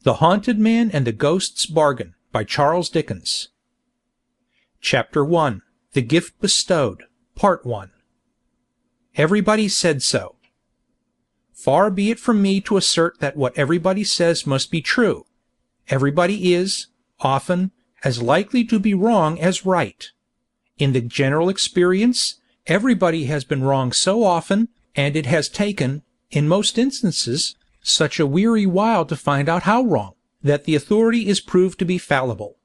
The Haunted Man and the Ghost's Bargain by Charles Dickens. Chapter 1. The Gift Bestowed, Part 1. Everybody said so. Far be it from me to assert that what everybody says must be true. Everybody is, often, as likely to be wrong as right. In the general experience, everybody has been wrong so often, and it has taken, in most instances, such a weary while to find out how wrong, that the authority is proved to be fallible.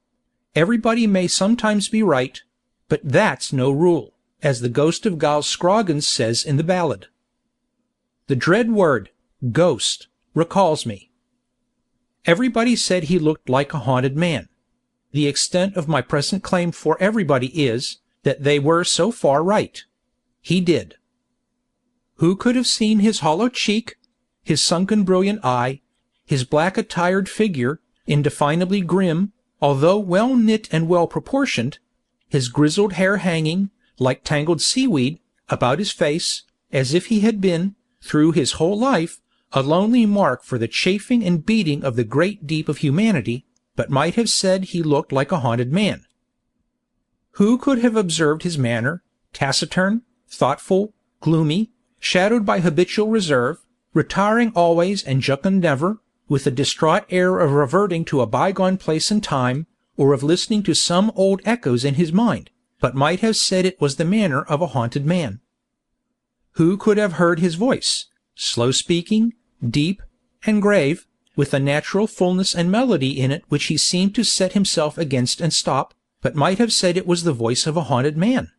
Everybody may sometimes be right, but that's no rule, as the ghost of Giles Scroggins says in the ballad. The dread word, ghost, recalls me. Everybody said he looked like a haunted man. The extent of my present claim for everybody is, that they were so far right. He did. Who could have seen his hollow cheek, his sunken brilliant eye, his black attired figure, indefinably grim, although well knit and well proportioned, his grizzled hair hanging, like tangled seaweed, about his face, as if he had been, through his whole life, a lonely mark for the chafing and beating of the great deep of humanity, but might have said he looked like a haunted man? Who could have observed his manner, taciturn, thoughtful, gloomy, shadowed by habitual reserve, retiring always and jocund never, with a distraught air of reverting to a bygone place and time, or of listening to some old echoes in his mind, but might have said it was the manner of a haunted man? Who could have heard his voice, slow-speaking, deep, and grave, with a natural fullness and melody in it which he seemed to set himself against and stop, but might have said it was the voice of a haunted man?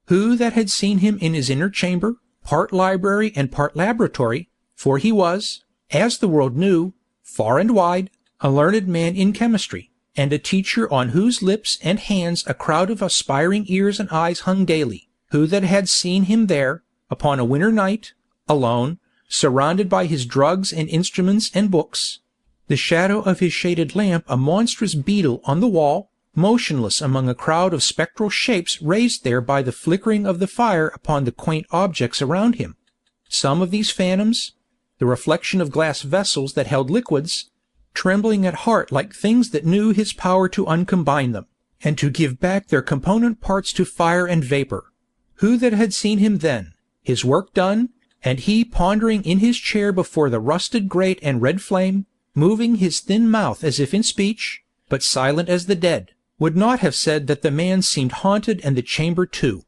Who that had seen him in his inner chamber, part library and part laboratory, for he was, as the world knew, far and wide, a learned man in chemistry, and a teacher on whose lips and hands a crowd of aspiring ears and eyes hung daily, who that had seen him there, upon a winter night, alone, surrounded by his drugs and instruments and books, the shadow of his shaded lamp a monstrous beetle on the wall, motionless among a crowd of spectral shapes raised there by the flickering of the fire upon the quaint objects around him, some of these phantoms, the reflection of glass vessels that held liquids, trembling at heart like things that knew his power to uncombine them, and to give back their component parts to fire and vapor? Who that had seen him then, his work done, and he pondering in his chair before the rusted grate and red flame, moving his thin mouth as if in speech, but silent as the dead, would not have said that the man seemed haunted and the chamber too?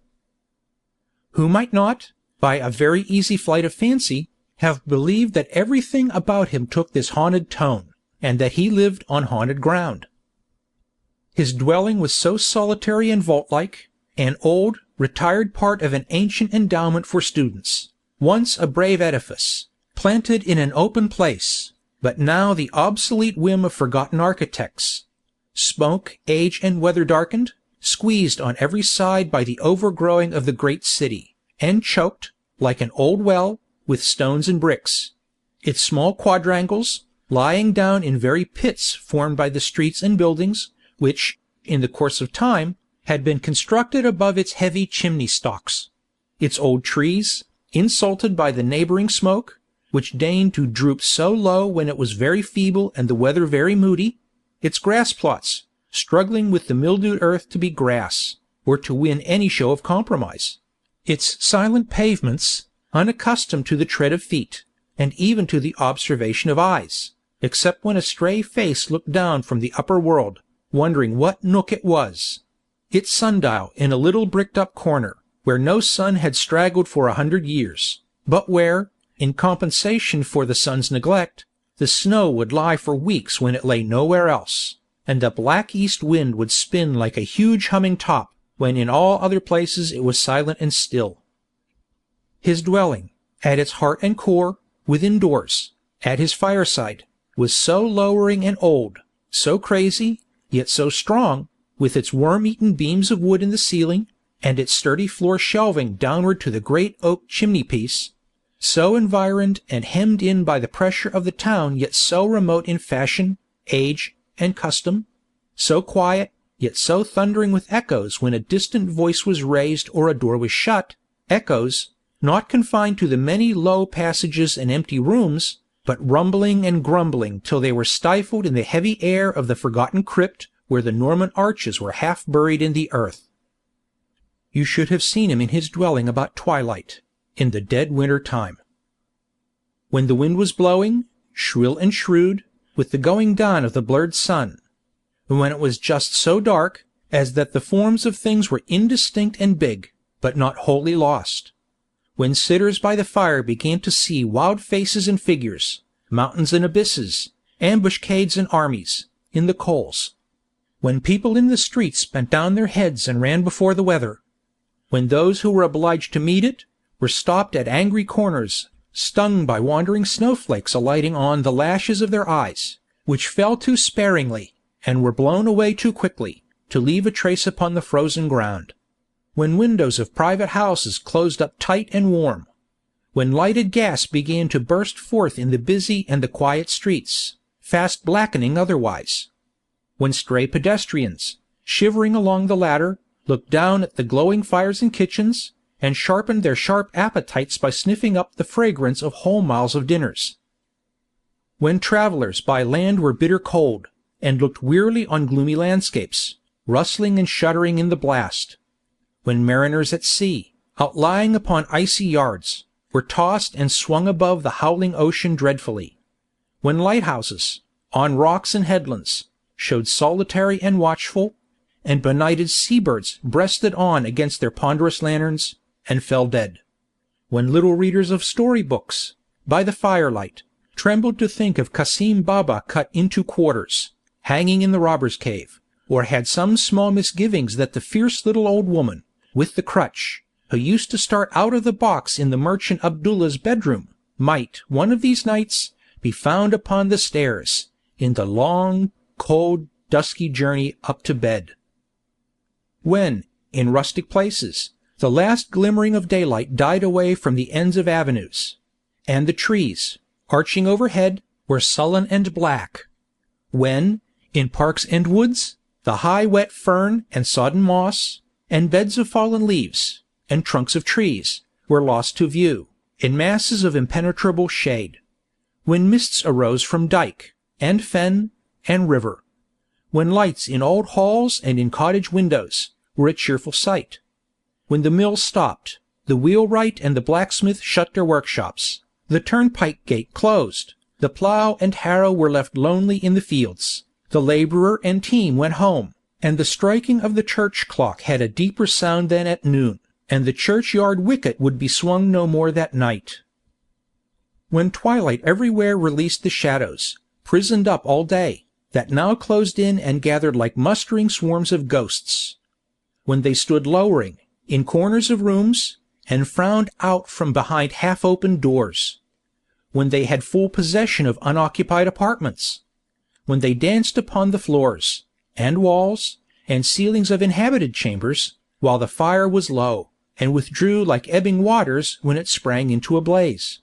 Who might not, by a very easy flight of fancy, have believed that everything about him took this haunted tone, and that he lived on haunted ground? His dwelling was so solitary and vault-like, an old, retired part of an ancient endowment for students, once a brave edifice, planted in an open place, but now the obsolete whim of forgotten architects, smoke, age, and weather-darkened, squeezed on every side by the overgrowing of the great city, and choked, like an old well, with stones and bricks, its small quadrangles, lying down in very pits formed by the streets and buildings, which, in the course of time, had been constructed above its heavy chimney-stalks, its old trees, insulted by the neighboring smoke, which deigned to droop so low when it was very feeble and the weather very moody, its grass-plots, struggling with the mildewed earth to be grass, or to win any show of compromise, its silent pavements, unaccustomed to the tread of feet, and even to the observation of eyes, except when a stray face looked down from the upper world, wondering what nook it was, its sundial in a little bricked-up corner, where no sun had straggled for 100 years, but where, in compensation for the sun's neglect, the snow would lie for weeks when it lay nowhere else, and the black east wind would spin like a huge humming top, when in all other places it was silent and still. His dwelling, at its heart and core, within doors, at his fireside, was so lowering and old, so crazy, yet so strong, with its worm-eaten beams of wood in the ceiling, and its sturdy floor shelving downward to the great oak chimney-piece, so environed and hemmed in by the pressure of the town, yet so remote in fashion, age, and custom, so quiet, yet so thundering with echoes when a distant voice was raised or a door was shut, echoes, not confined to the many low passages and empty rooms, but rumbling and grumbling till they were stifled in the heavy air of the forgotten crypt where the Norman arches were half buried in the earth. You should have seen him in his dwelling about twilight, in the dead winter time. When the wind was blowing, shrill and shrewd, with the going down of the blurred sun, and when it was just so dark as that the forms of things were indistinct and big, but not wholly lost, when sitters by the fire began to see wild faces and figures, mountains and abysses, ambuscades and armies, in the coals, when people in the streets bent down their heads and ran before the weather, when those who were obliged to meet it were stopped at angry corners, stung by wandering snowflakes alighting on the lashes of their eyes, which fell too sparingly, and were blown away too quickly, to leave a trace upon the frozen ground, when windows of private houses closed up tight and warm, when lighted gas began to burst forth in the busy and the quiet streets, fast blackening otherwise, when stray pedestrians, shivering along the ladder, looked down at the glowing fires in kitchens, and sharpened their sharp appetites by sniffing up the fragrance of whole miles of dinners. When travellers by land were bitter cold, and looked wearily on gloomy landscapes, rustling and shuddering in the blast, when mariners at sea, outlying upon icy yards, were tossed and swung above the howling ocean dreadfully, when lighthouses, on rocks and headlands, showed solitary and watchful, and benighted seabirds breasted on against their ponderous lanterns, and fell dead, when little readers of story-books, by the firelight, trembled to think of Cassim Baba cut into quarters, hanging in the robber's cave, or had some small misgivings that the fierce little old woman, with the crutch, who used to start out of the box in the merchant Abdullah's bedroom, might, one of these nights, be found upon the stairs, in the long, cold, dusky journey up to bed. When, in rustic places, the last glimmering of daylight died away from the ends of avenues, and the trees, arching overhead, were sullen and black, when, in parks and woods, the high wet fern and sodden moss, and beds of fallen leaves, and trunks of trees, were lost to view, in masses of impenetrable shade, when mists arose from dike, and fen, and river, when lights in old halls and in cottage windows were a cheerful sight, when the mill stopped, the wheelwright and the blacksmith shut their workshops, the turnpike gate closed, the plough and harrow were left lonely in the fields, the labourer and team went home, and the striking of the church clock had a deeper sound than at noon, and the churchyard wicket would be swung no more that night. When twilight everywhere released the shadows, prisoned up all day, that now closed in and gathered like mustering swarms of ghosts, when they stood lowering, in corners of rooms, and frowned out from behind half-opened doors, when they had full possession of unoccupied apartments, when they danced upon the floors, and walls, and ceilings of inhabited chambers, while the fire was low, and withdrew like ebbing waters when it sprang into a blaze,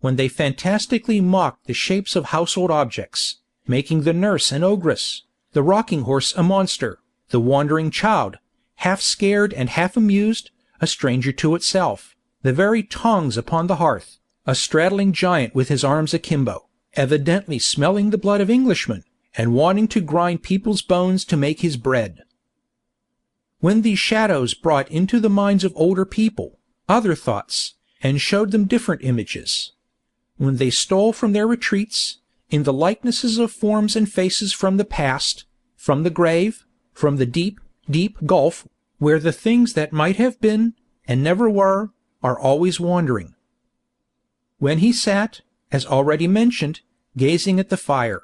when they fantastically mocked the shapes of household objects, making the nurse an ogress, the rocking-horse a monster, the wandering child, half scared and half amused, a stranger to itself, the very tongs upon the hearth, a straddling giant with his arms akimbo, evidently smelling the blood of Englishmen, and wanting to grind people's bones to make his bread. When these shadows brought into the minds of older people other thoughts, and showed them different images, when they stole from their retreats, in the likenesses of forms and faces from the past, from the grave, from the deep, deep gulf, where the things that might have been, and never were, are always wandering. When he sat, as already mentioned, gazing at the fire,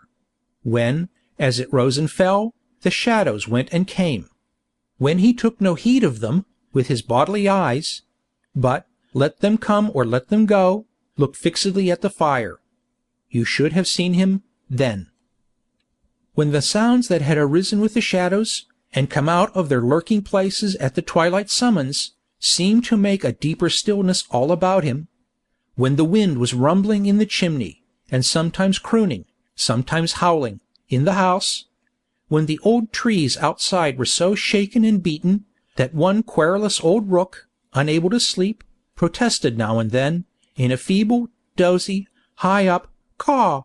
when, as it rose and fell, the shadows went and came, when he took no heed of them, with his bodily eyes, but, let them come or let them go, looked fixedly at the fire, you should have seen him then. When the sounds that had arisen with the shadows, and come out of their lurking places at the twilight summons, seemed to make a deeper stillness all about him, when the wind was rumbling in the chimney, and sometimes crooning, sometimes howling, in the house, when the old trees outside were so shaken and beaten, that one querulous old rook, unable to sleep, protested now and then, in a feeble, dozy, high-up, caw.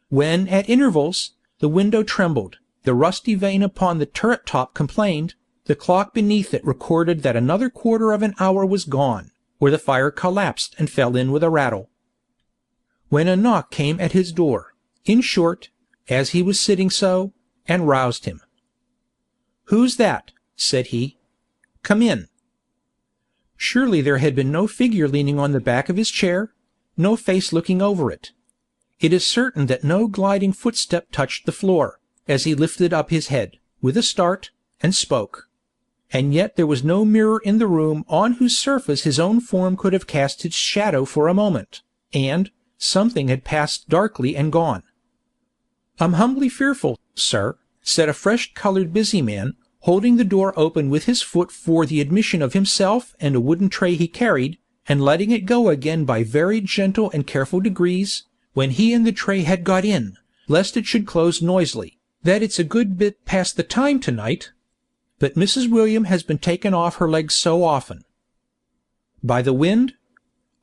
When, at intervals, the window trembled, the rusty vane upon the turret top complained, the clock beneath it recorded that another quarter of an hour was gone, or the fire collapsed and fell in with a rattle. When a knock came at his door, in short, as he was sitting so, and roused him. "Who's that?" said he. "Come in." Surely there had been no figure leaning on the back of his chair, no face looking over it. It is certain that no gliding footstep touched the floor, as he lifted up his head, with a start, and spoke. And yet there was no mirror in the room on whose surface his own form could have cast its shadow for a moment, and something had passed darkly and gone. "I'm humbly fearful, sir," said a fresh-colored busy man, holding the door open with his foot for the admission of himself and a wooden tray he carried, and letting it go again by very gentle and careful degrees, when he and the tray had got in, lest it should close noisily, "that it's a good bit past the time to-night. But Mrs. William has been taken off her legs so often." "By the wind?"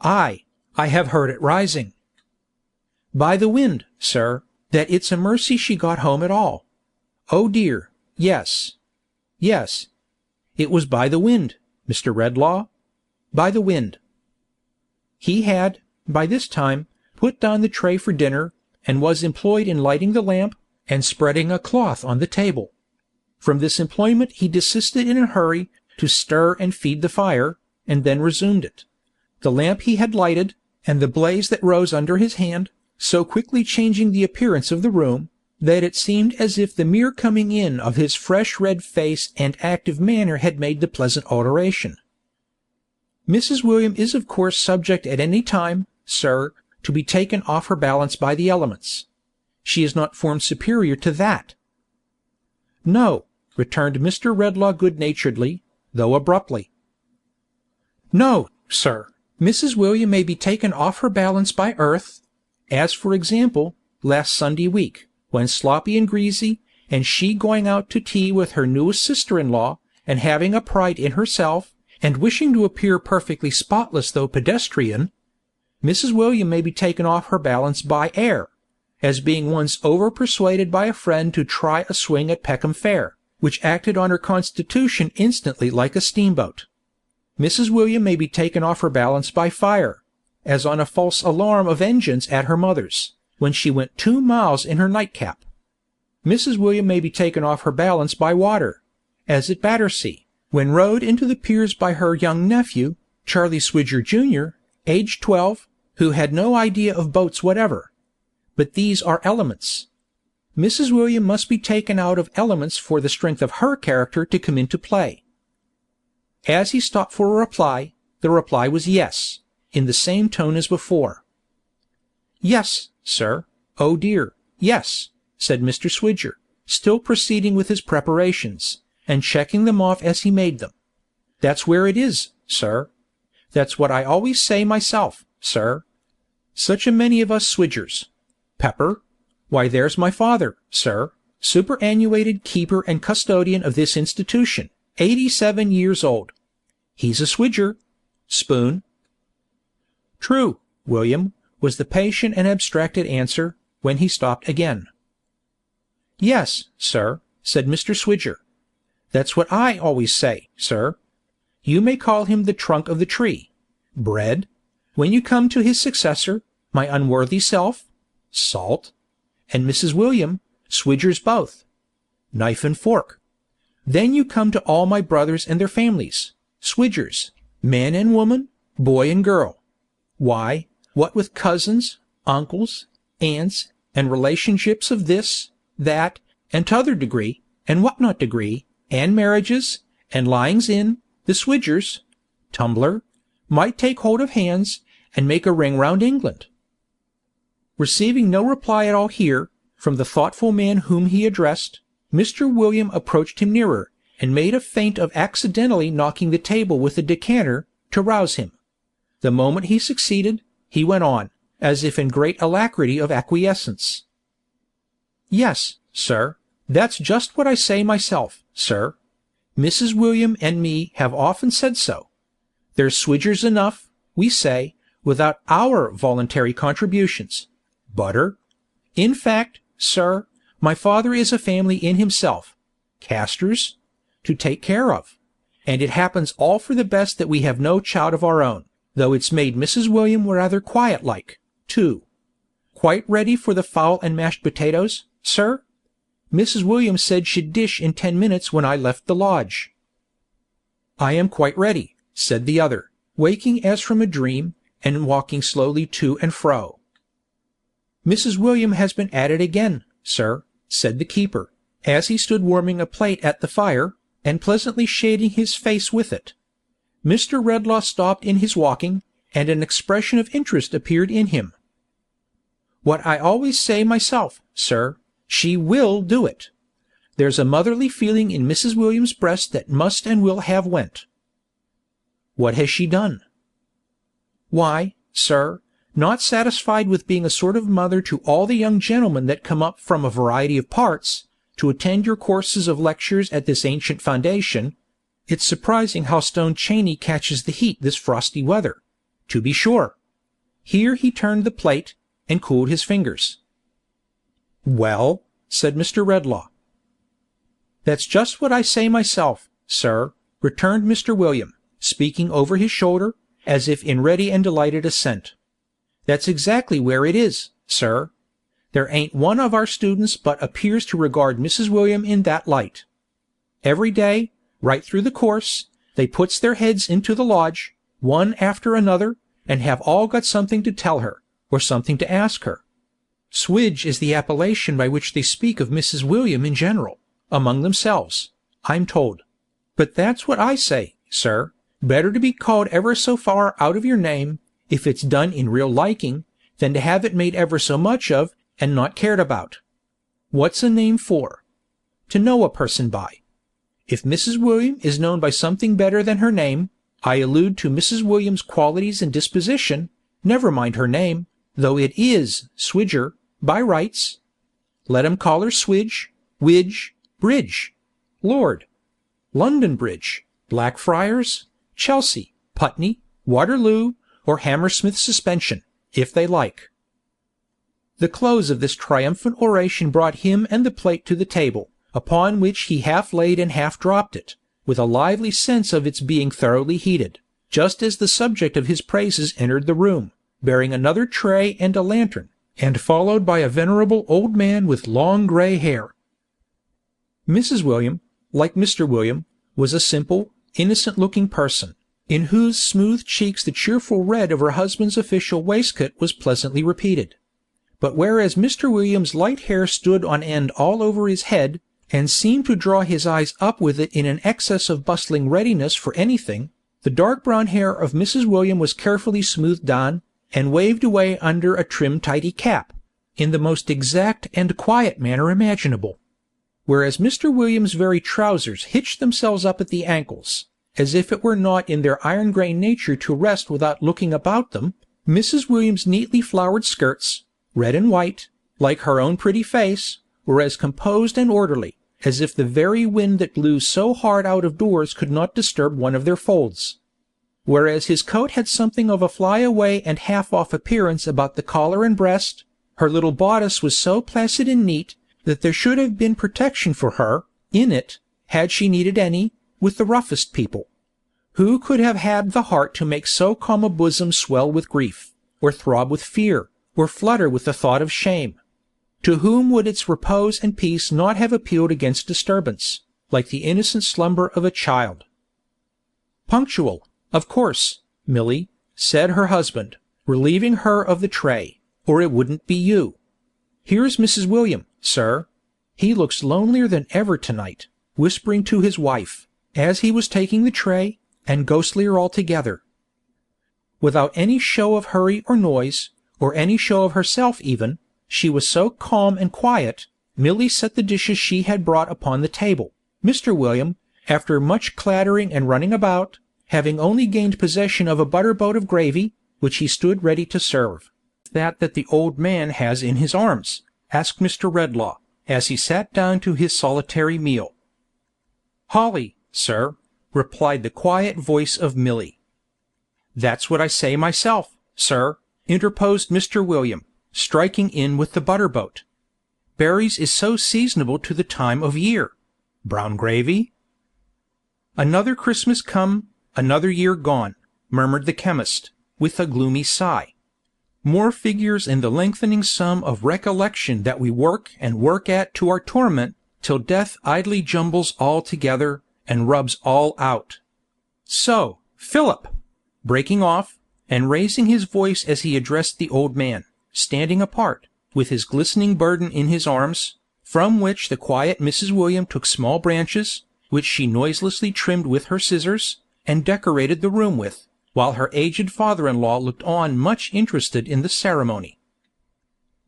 "Aye, I have heard it rising." "By the wind, sir, that it's a mercy she got home at all." "Oh dear, yes. Yes. It was by the wind, Mr. Redlaw. By the wind." He had, by this time, put down the tray for dinner, and was employed in lighting the lamp, and spreading a cloth on the table. From this employment he desisted in a hurry, to stir and feed the fire, and then resumed it. The lamp he had lighted, and the blaze that rose under his hand, so quickly changing the appearance of the room, that it seemed as if the mere coming in of his fresh red face and active manner had made the pleasant alteration. "Mrs. William is of course subject at any time, sir, to be taken off her balance by the elements. She is not formed superior to that." "No," returned Mr. Redlaw good-naturedly, though abruptly. "No, sir, Mrs. William may be taken off her balance by earth, as for example, last Sunday week, when sloppy and greasy, and she going out to tea with her newest sister-in-law, and having a pride in herself, and wishing to appear perfectly spotless though pedestrian, Mrs. William may be taken off her balance by air, as being once over-persuaded by a friend to try a swing at Peckham Fair, which acted on her constitution instantly like a steamboat. Mrs. William may be taken off her balance by fire, as on a false alarm of engines at her mother's, when she went 2 miles in her nightcap. Mrs. William may be taken off her balance by water, as at Battersea, when rowed into the piers by her young nephew, Charlie Swidger, Jr., aged 12, who had no idea of boats whatever. But these are elements. Mrs. William must be taken out of elements for the strength of her character to come into play. As he stopped for a reply, the reply was yes, in the same tone as before. "Yes, sir, oh dear, yes," said Mr. Swidger, still proceeding with his preparations, and checking them off as he made them. "That's where it is, sir. That's what I always say myself, sir. Such a many of us Swidgers. Pepper, why there's my father, sir, superannuated keeper and custodian of this institution, 87 years old. He's a Swidger. Spoon." "True, William," was the patient and abstracted answer, when he stopped again. "Yes, sir," said Mr. Swidger. "That's what I always say, sir. You may call him the trunk of the tree. Bread. When you come to his successor, my unworthy self, salt. And Mrs. William, Swidgers both. Knife and fork. Then you come to all my brothers and their families, Swidgers, man and woman, boy and girl. Why, what with cousins, uncles, aunts, and relationships of this, that, and t'other degree, and what not degree, and marriages, and lyings in, the Swidgers, tumbler, might take hold of hands, and make a ring round England." Receiving no reply at all here, from the thoughtful man whom he addressed, Mr. William approached him nearer, and made a feint of accidentally knocking the table with the decanter, to rouse him. The moment he succeeded, he went on, as if in great alacrity of acquiescence. "Yes, sir, that's just what I say myself, sir. Mrs. William and me have often said so. There's Swidgers enough, we say, without our voluntary contributions. Butter? In fact, sir, my father is a family in himself. Castors? To take care of. And it happens all for the best that we have no child of our own, though it's made Mrs. William rather quiet-like, too. Quite ready for the fowl and mashed potatoes, sir? Mrs. William said she'd dish in 10 minutes when I left the lodge. I am quite ready, said the other, waking as from a dream, and walking slowly to and fro. Mrs. William has been at it again, sir, said the keeper, as he stood warming a plate at the fire, and pleasantly shading his face with it. Mr. Redlaw stopped in his walking, and an expression of interest appeared in him. What I always say myself, sir, she will do it. There's a motherly feeling in Mrs. William's breast that must and will have went. What has she done? Why, sir, not satisfied with being a sort of mother to all the young gentlemen that come up from a variety of parts, to attend your courses of lectures at this ancient foundation, it's surprising how Stone Chaney catches the heat this frosty weather, to be sure. Here he turned the plate, and cooled his fingers. Well, said Mr. Redlaw. That's just what I say myself, sir, returned Mr. William, speaking over his shoulder, as if in ready and delighted assent. That's exactly where it is, sir. There ain't one of our students but appears to regard Mrs. William in that light. Every day, right through the course, they puts their heads into the lodge, one after another, and have all got something to tell her, or something to ask her. Swidge is the appellation by which they speak of Mrs. William in general, among themselves, I'm told. But that's what I say, sir. Better to be called ever so far out of your name, if it's done in real liking, than to have it made ever so much of, and not cared about. What's a name for? To know a person by. If Mrs. William is known by something better than her name, I allude to Mrs. William's qualities and disposition, never mind her name, though it is Swidger, by rights. Let 'em call her Swidge, Widge, Bridge, Lord, London Bridge, Blackfriars, Chelsea, Putney, Waterloo, or Hammersmith Suspension, if they like. The close of this triumphant oration brought him and the plate to the table, upon which he half laid and half dropped it, with a lively sense of its being thoroughly heated, just as the subject of his praises entered the room, bearing another tray and a lantern, and followed by a venerable old man with long grey hair. Mrs. William, like Mr. William, was a simple, innocent-looking person, in whose smooth cheeks the cheerful red of her husband's official waistcoat was pleasantly repeated. But whereas Mr. William's light hair stood on end all over his head, and seemed to draw his eyes up with it in an excess of bustling readiness for anything, the dark brown hair of Mrs. William was carefully smoothed down, and waved away under a trim tidy cap, in the most exact and quiet manner imaginable. Whereas Mr. William's very trousers hitched themselves up at the ankles, as if it were not in their iron-grey nature to rest without looking about them, Mrs. William's neatly flowered skirts, red and white, like her own pretty face, were as composed and orderly, as if the very wind that blew so hard out of doors could not disturb one of their folds. Whereas his coat had something of a fly-away and half-off appearance about the collar and breast, her little bodice was so placid and neat that there should have been protection for her, in it, had she needed any, with the roughest people. Who could have had the heart to make so calm a bosom swell with grief, or throb with fear, or flutter with the thought of shame? To whom would its repose and peace not have appealed against disturbance, like the innocent slumber of a child? Punctual, of course, Milly, said her husband, relieving her of the tray, or it wouldn't be you. Here's Mrs. William, sir. He looks lonelier than ever tonight, whispering to his wife, as he was taking the tray, and ghostlier altogether. Without any show of hurry or noise, or any show of herself even, she was so calm and quiet, Milly set the dishes she had brought upon the table, Mr. William, after much clattering and running about, having only gained possession of a butter-boat of gravy, which he stood ready to serve. That the old man has in his arms?" asked Mr. Redlaw, as he sat down to his solitary meal. "Holly, sir," replied the quiet voice of Milly. "That's what I say myself, sir," interposed Mr. William, striking in with the butterboat. Berries is so seasonable to the time of year. Brown gravy? Another Christmas come, another year gone, murmured the chemist, with a gloomy sigh. More figures in the lengthening sum of recollection that we work and work at to our torment, till death idly jumbles all together, and rubs all out. So, Philip! Breaking off, and raising his voice as he addressed the old man, standing apart, with his glistening burden in his arms, from which the quiet Mrs. William took small branches, which she noiselessly trimmed with her scissors, and decorated the room with, while her aged father-in-law looked on much interested in the ceremony.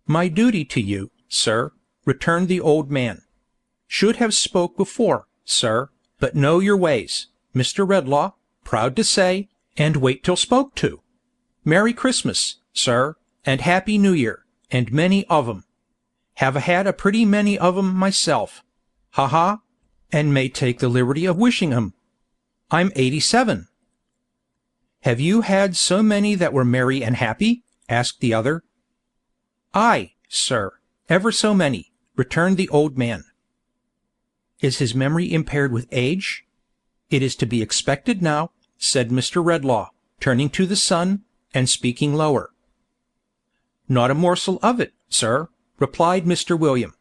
"My duty to you, sir," returned the old man. "Should have spoke before, sir, but know your ways, Mr. Redlaw, proud to say, and wait till spoke to. Merry Christmas, sir, and Happy New Year, and many of 'em. Have had a pretty many of 'em myself. Ha, and may take the liberty of wishing 'em. I'm 87. "Have you had so many that were merry and happy?" asked the other. "Aye, sir, ever so many," returned the old man. "Is his memory impaired with age?" "It is to be expected now," said Mr. Redlaw, turning to the son, and speaking lower. "Not a morsel of it, sir," replied Mr. William.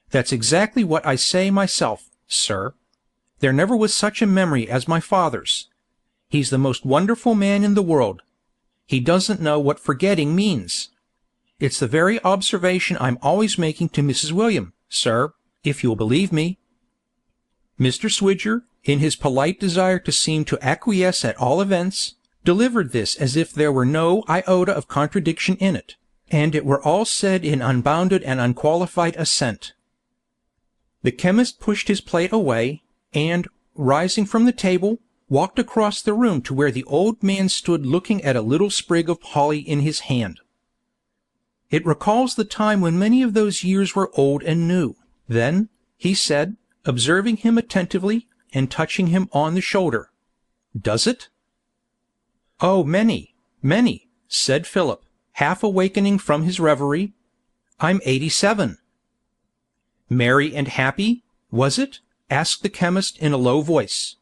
"That's exactly what I say myself, sir. There never was such a memory as my father's. He's the most wonderful man in the world. He doesn't know what forgetting means. It's the very observation I'm always making to Mrs. William, sir, if you'll believe me." Mr. Swidger, in his polite desire to seem to acquiesce at all events, delivered this as if there were no iota of contradiction in it, and it were all said in unbounded and unqualified assent. The chemist pushed his plate away, and, rising from the table, walked across the room to where the old man stood looking at a little sprig of holly in his hand. "It recalls the time when many of those years were old and new, then," he said, observing him attentively, and touching him on the shoulder. "Does it?" "Oh, many, many," said Philip, half awakening from his reverie. "I'm 87. "Merry and happy, was it?" asked the chemist in a low voice.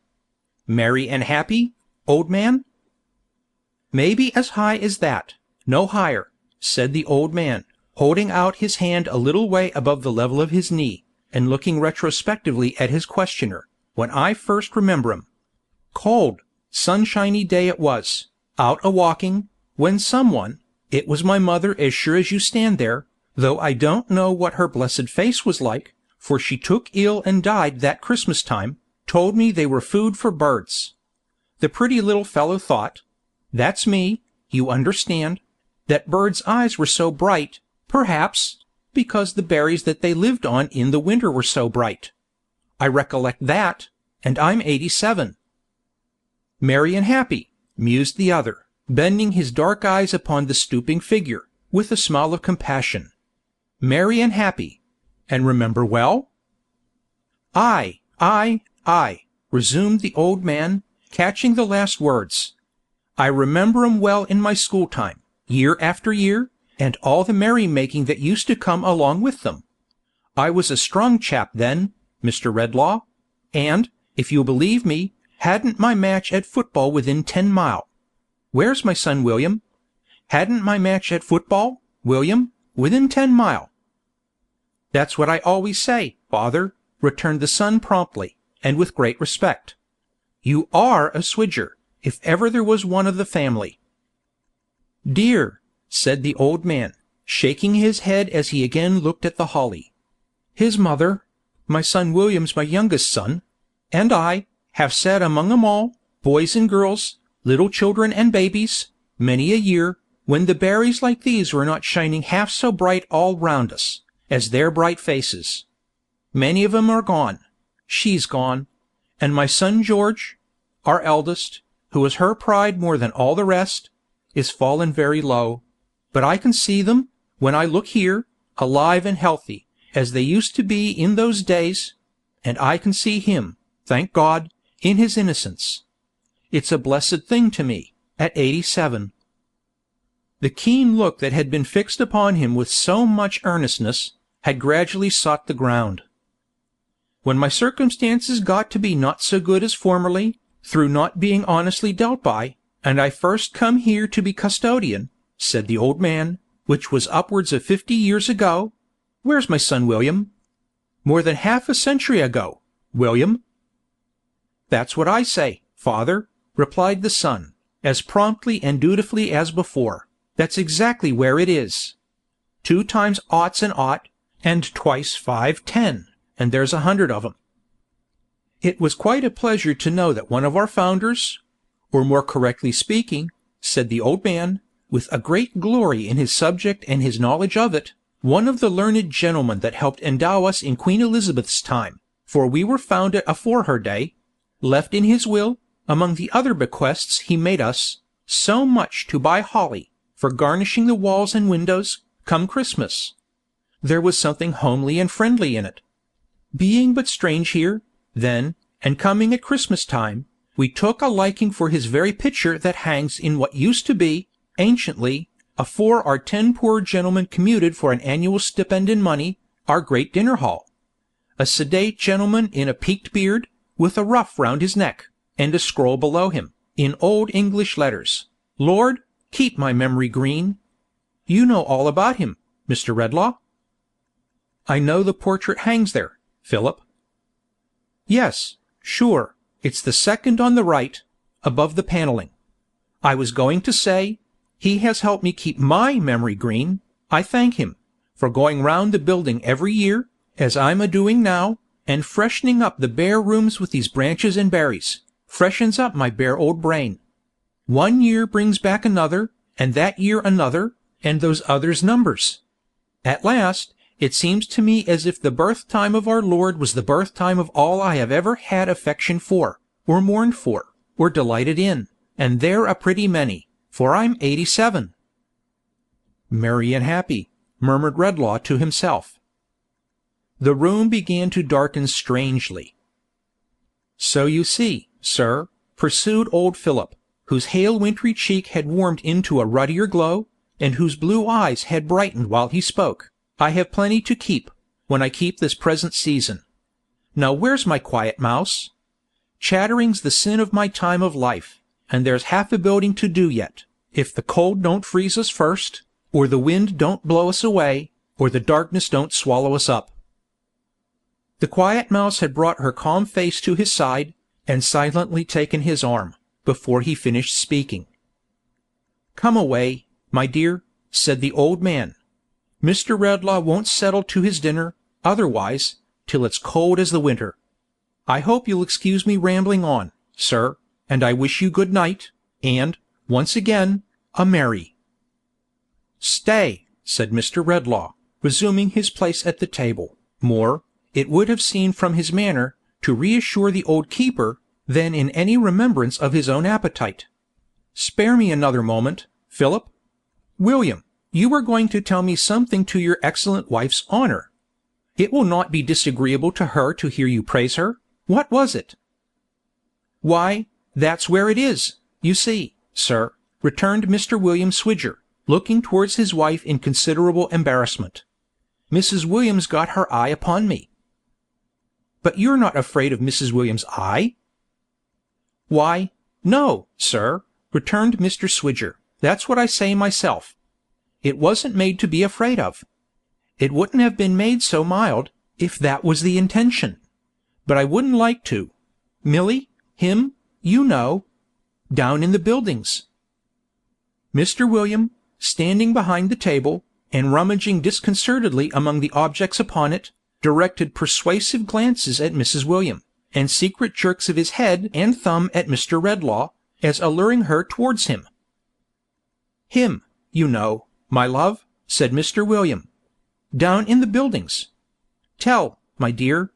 "Merry and happy, old man?" "Maybe as high as that, no higher," said the old man, holding out his hand a little way above the level of his knee, and looking retrospectively at his questioner. "When I first remember 'em. Cold, sunshiny day it was, out a-walking, when someone, it was my mother as sure as you stand there, though I don't know what her blessed face was like, for she took ill and died that Christmas time, told me they were food for birds. The pretty little fellow thought, that's me, you understand, that birds' eyes were so bright, perhaps, because the berries that they lived on in the winter were so bright. I recollect that, and I'm 87. "Merry and happy," mused the other, bending his dark eyes upon the stooping figure, with a smile of compassion. "Merry and happy, and remember well?" "Aye, resumed the old man, catching the last words. "I remember 'em well in my school time, year after year, and all the merry-making that used to come along with them. I was a strong chap then, Mr. Redlaw, and, if you'll believe me, hadn't my match at football within 10 mile. Where's my son William? Hadn't my match at football, William, within 10 mile. "That's what I always say, father," returned the son promptly, and with great respect. "You are a Swidger, if ever there was one of the family." "Dear," said the old man, shaking his head as he again looked at the holly. "His mother, my son William's my youngest son, and I, have sat among 'em all, boys and girls, little children and babies, many a year, when the berries like these were not shining half so bright all round us, as their bright faces. Many of 'em are gone. She's gone. And my son George, our eldest, who was her pride more than all the rest, is fallen very low. But I can see them, when I look here, alive and healthy, as they used to be in those days, and I can see him, thank God, in his innocence. It's a blessed thing to me, at 87. The keen look that had been fixed upon him with so much earnestness had gradually sought the ground. When my circumstances got to be not so good as formerly, through not being honestly dealt by, and I first come here to be custodian, said the old man, which was upwards of 50 years ago. Where's my son William? More than half a century ago, William. That's what I say, father, replied the son, as promptly and dutifully as before. That's exactly where it is. 2 times ought's an ought, and twice 5 10, and there's 100 of 'em. It was quite a pleasure to know that one of our founders, or more correctly speaking, said the old man, with a great glory in his subject and his knowledge of it, one of the learned gentlemen that helped endow us in Queen Elizabeth's time, for we were founded afore her day, left in his will, among the other bequests he made us, so much to buy holly, for garnishing the walls and windows, come Christmas. There was something homely and friendly in it. Being but strange here, then, and coming at Christmas time, we took a liking for his very picture that hangs in what used to be, anciently, afore our 10 poor gentlemen commuted for an annual stipend in money, our great dinner hall. A sedate gentleman in a peaked beard, with a ruff round his neck, and a scroll below him, in old English letters, Lord, keep my memory green. You know all about him, Mr. Redlaw? I know the portrait hangs there, Philip. Yes, sure, it's the second on the right, above the panelling. I was going to say, he has helped me keep my memory green. I thank him, for going round the building every year, as I'm a-doing now, and freshening up the bare rooms with these branches and berries, freshens up my bare old brain. 1 year brings back another, and that year another, and those others numbers. At last, it seems to me as if the birth time of our Lord was the birth time of all I have ever had affection for, or mourned for, or delighted in, and they're a pretty many, for I'm 87. Merry and happy, murmured Redlaw to himself. The room began to darken strangely. So you see, sir, pursued old Philip, whose hale wintry cheek had warmed into a ruddier glow, and whose blue eyes had brightened while he spoke, I have plenty to keep, when I keep this present season. Now where's my quiet mouse? Chattering's the sin of my time of life, and there's half a building to do yet, if the cold don't freeze us first, or the wind don't blow us away, or the darkness don't swallow us up. The quiet mouse had brought her calm face to his side, and silently taken his arm, before he finished speaking. Come away, my dear, said the old man. Mr. Redlaw won't settle to his dinner, otherwise, till it's cold as the winter. I hope you'll excuse me rambling on, sir, and I wish you good night, and, once again, a merry. Stay, said Mr. Redlaw, resuming his place at the table, more, it would have seemed from his manner, to reassure the old keeper, than in any remembrance of his own appetite. Spare me another moment, Philip. William, you were going to tell me something to your excellent wife's honor. It will not be disagreeable to her to hear you praise her. What was it? Why, that's where it is, you see, sir, returned Mr. William Swidger, looking towards his wife in considerable embarrassment. Mrs. Williams got her eye upon me. But you're not afraid of Mrs. Williams' eye? Why, no, sir, returned Mr. Swidger, that's what I say myself. It wasn't made to be afraid of. It wouldn't have been made so mild, if that was the intention. But I wouldn't like to. Milly, him, you know, down in the buildings. Mr. William, standing behind the table, and rummaging disconcertedly among the objects upon it, directed persuasive glances at Mrs. William, and secret jerks of his head and thumb at Mr. Redlaw, as alluring her towards him. Him, you know, my love, said Mr. William. Down in the buildings. Tell, my dear.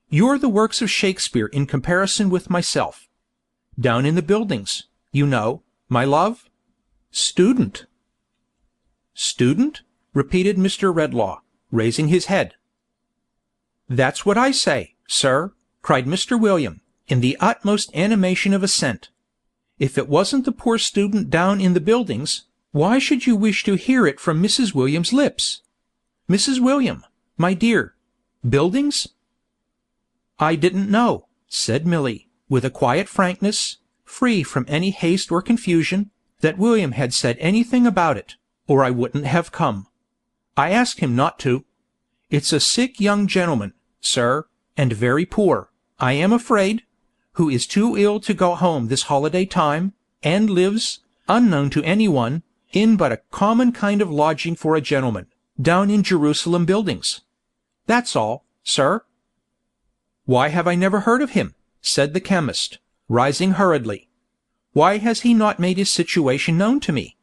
You're the works of Shakespeare in comparison with myself. Down in the buildings, you know, my love. Student. Student? Repeated Mr. Redlaw, raising his head. That's what I say, sir, cried Mr. William, in the utmost animation of assent. If it wasn't the poor student down in the buildings, Why should you wish to hear it from Mrs. William's lips? Mrs. William, my dear, buildings? I didn't know, said Milly, with a quiet frankness, free from any haste or confusion, that William had said anything about it, or I wouldn't have come. I asked him not to. It's a sick young gentleman, sir, and very poor, I am afraid, who is too ill to go home this holiday time, and lives, unknown to anyone, in but a common kind of lodging for a gentleman, down in Jerusalem Buildings. That's all, sir. Why have I never heard of him? Said the chemist, rising hurriedly. Why has he not made his situation known to me?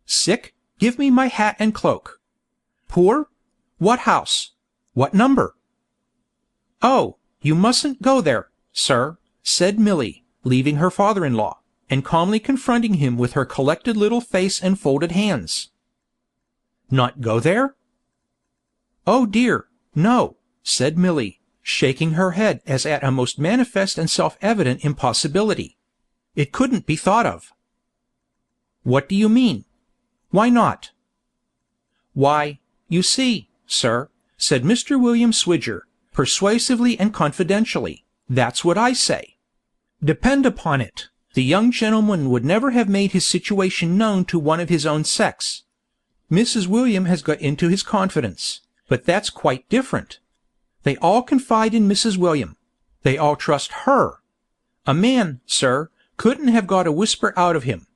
Sick? Give me my hat and cloak. Poor? What house? What number? Oh, you mustn't go there, sir, said Milly, leaving her father-in-law, and calmly confronting him with her collected little face and folded hands. Not go there? Oh dear, no, said Milly, shaking her head as at a most manifest and self-evident impossibility. It couldn't be thought of. What do you mean? Why not? Why, you see, sir, said Mr. William Swidger, persuasively and confidentially, that's what I say. Depend upon it, the young gentleman would never have made his situation known to one of his own sex. Mrs. William has got into his confidence, but that's quite different. They all confide in Mrs. William. They all trust her. A man, sir, couldn't have got a whisper out of him.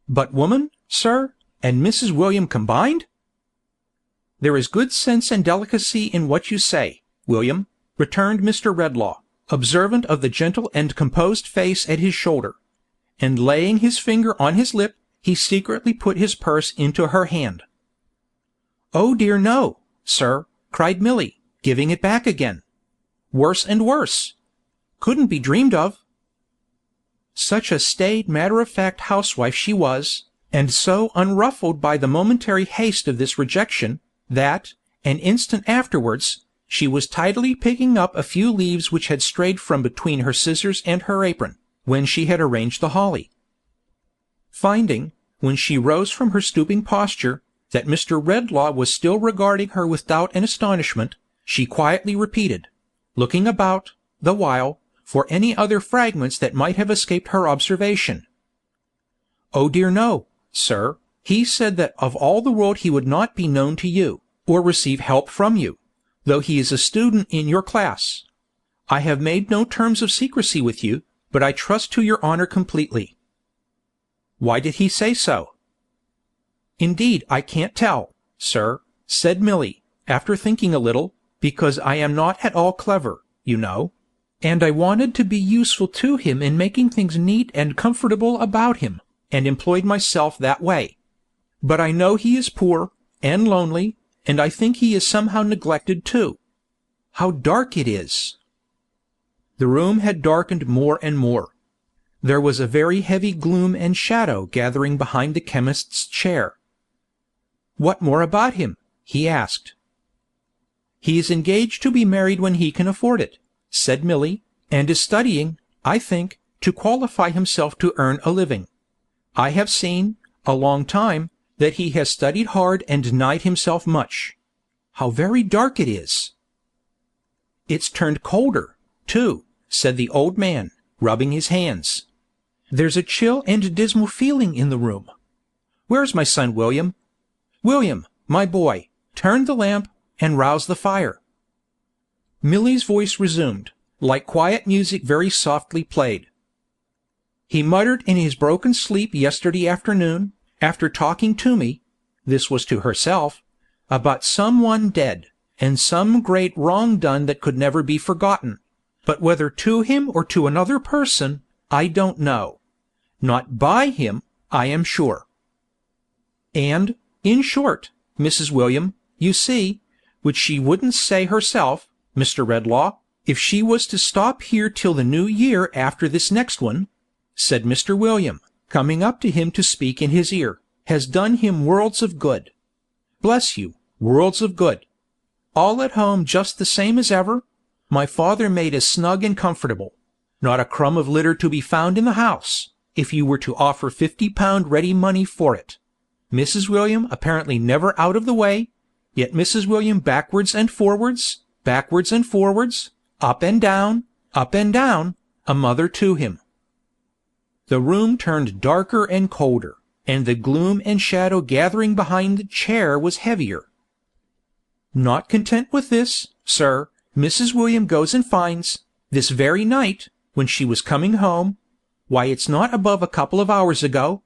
But woman, sir, and Mrs. William combined? There is good sense and delicacy in what you say, William, returned Mr. Redlaw, observant of the gentle and composed face at his shoulder, and laying his finger on his lip, he secretly put his purse into her hand. Oh dear no, sir, cried Milly, giving it back again. Worse and worse. Couldn't be dreamed of. Such a staid, matter-of-fact housewife she was, and so unruffled by the momentary haste of this rejection, that, an instant afterwards, she was tidily picking up a few leaves which had strayed from between her scissors and her apron, when she had arranged the holly. Finding, when she rose from her stooping posture, that Mr. Redlaw was still regarding her with doubt and astonishment, she quietly repeated, looking about, the while, for any other fragments that might have escaped her observation. Oh dear no, sir, he said that of all the world he would not be known to you, or receive help from you, though he is a student in your class. I have made no terms of secrecy with you, but I trust to your honor completely. Why did he say so? Indeed, I can't tell, sir, said Milly, after thinking a little, because I am not at all clever, you know, and I wanted to be useful to him in making things neat and comfortable about him, and employed myself that way. But I know he is poor, and lonely, and I think he is somehow neglected too. How dark it is! The room had darkened more and more. There was a very heavy gloom and shadow gathering behind the chemist's chair. What more about him? He asked. He is engaged to be married when he can afford it, said Milly, and is studying, I think, to qualify himself to earn a living. I have seen, a long time, that he has studied hard and denied himself much. How very dark it is! It's turned colder, too, said the old man, rubbing his hands. There's a chill and dismal feeling in the room. Where's my son William? William, my boy, turn the lamp, and rouse the fire. Milly's voice resumed, like quiet music very softly played. He muttered in his broken sleep yesterday afternoon, after talking to me, this was to herself, about some one dead, and some great wrong done that could never be forgotten, but whether to him or to another person, I don't know. Not by him, I am sure. And, in short, Mrs. William, you see, which she wouldn't say herself, Mr. Redlaw, if she was to stop here till the new year after this next one, said Mr. William, coming up to him to speak in his ear, has done him worlds of good. Bless you, worlds of good. All at home just the same as ever, my father made as snug and comfortable. Not a crumb of litter to be found in the house, if you were to offer £50 ready money for it. Mrs. William apparently never out of the way, yet Mrs. William backwards and forwards, up and down, a mother to him. The room turned darker and colder, and the gloom and shadow gathering behind the chair was heavier. Not content with this, sir, Mrs. William goes and finds, this very night, when she was coming home, why it's not above a couple of hours ago,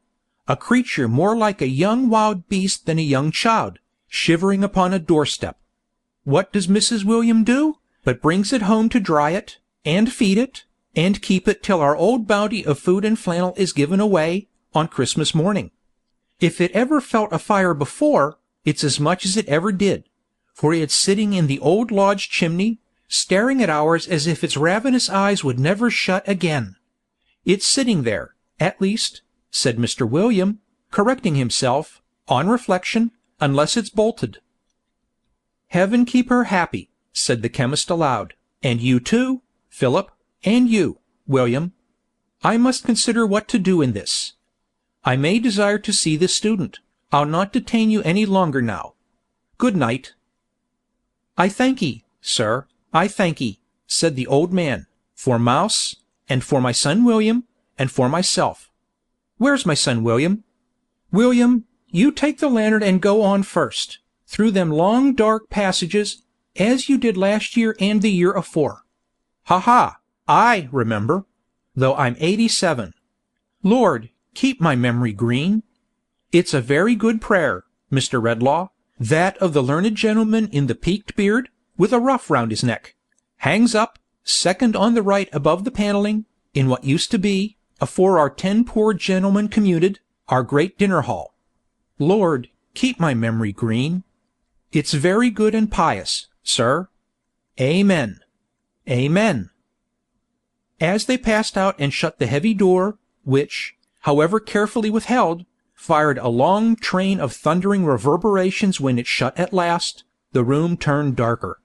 a creature more like a young wild beast than a young child, shivering upon a doorstep. What does Mrs. William do, but brings it home to dry it, and feed it, and keep it till our old bounty of food and flannel is given away, on Christmas morning. If it ever felt a fire before, it's as much as it ever did, for it's sitting in the old lodge chimney, staring at ours as if its ravenous eyes would never shut again. It's sitting there, at least, said Mr. William, correcting himself, on reflection, unless it's bolted. Heaven keep her happy, said the chemist aloud, and you too, Philip, and you, William. I must consider what to do in this. I may desire to see this student. I'll not detain you any longer now. Good night. I thank ye, sir, I thank ye, said the old man, for Mouse, and for my son William, and for myself. Where's my son William? William, you take the lantern and go on first, through them long dark passages, as you did last year and the year afore. Ha! I remember, though I'm 87. Lord, keep my memory green. It's a very good prayer, Mr. Redlaw, that of the learned gentleman in the peaked beard, with a ruff round his neck. Hangs up, second on the right above the panelling, in what used to be, afore our 10 poor gentlemen commuted, our great dinner hall. Lord, keep my memory green. It's very good and pious, sir. Amen. Amen. As they passed out and shut the heavy door, which, however carefully withheld, fired a long train of thundering reverberations when it shut at last, the room turned darker.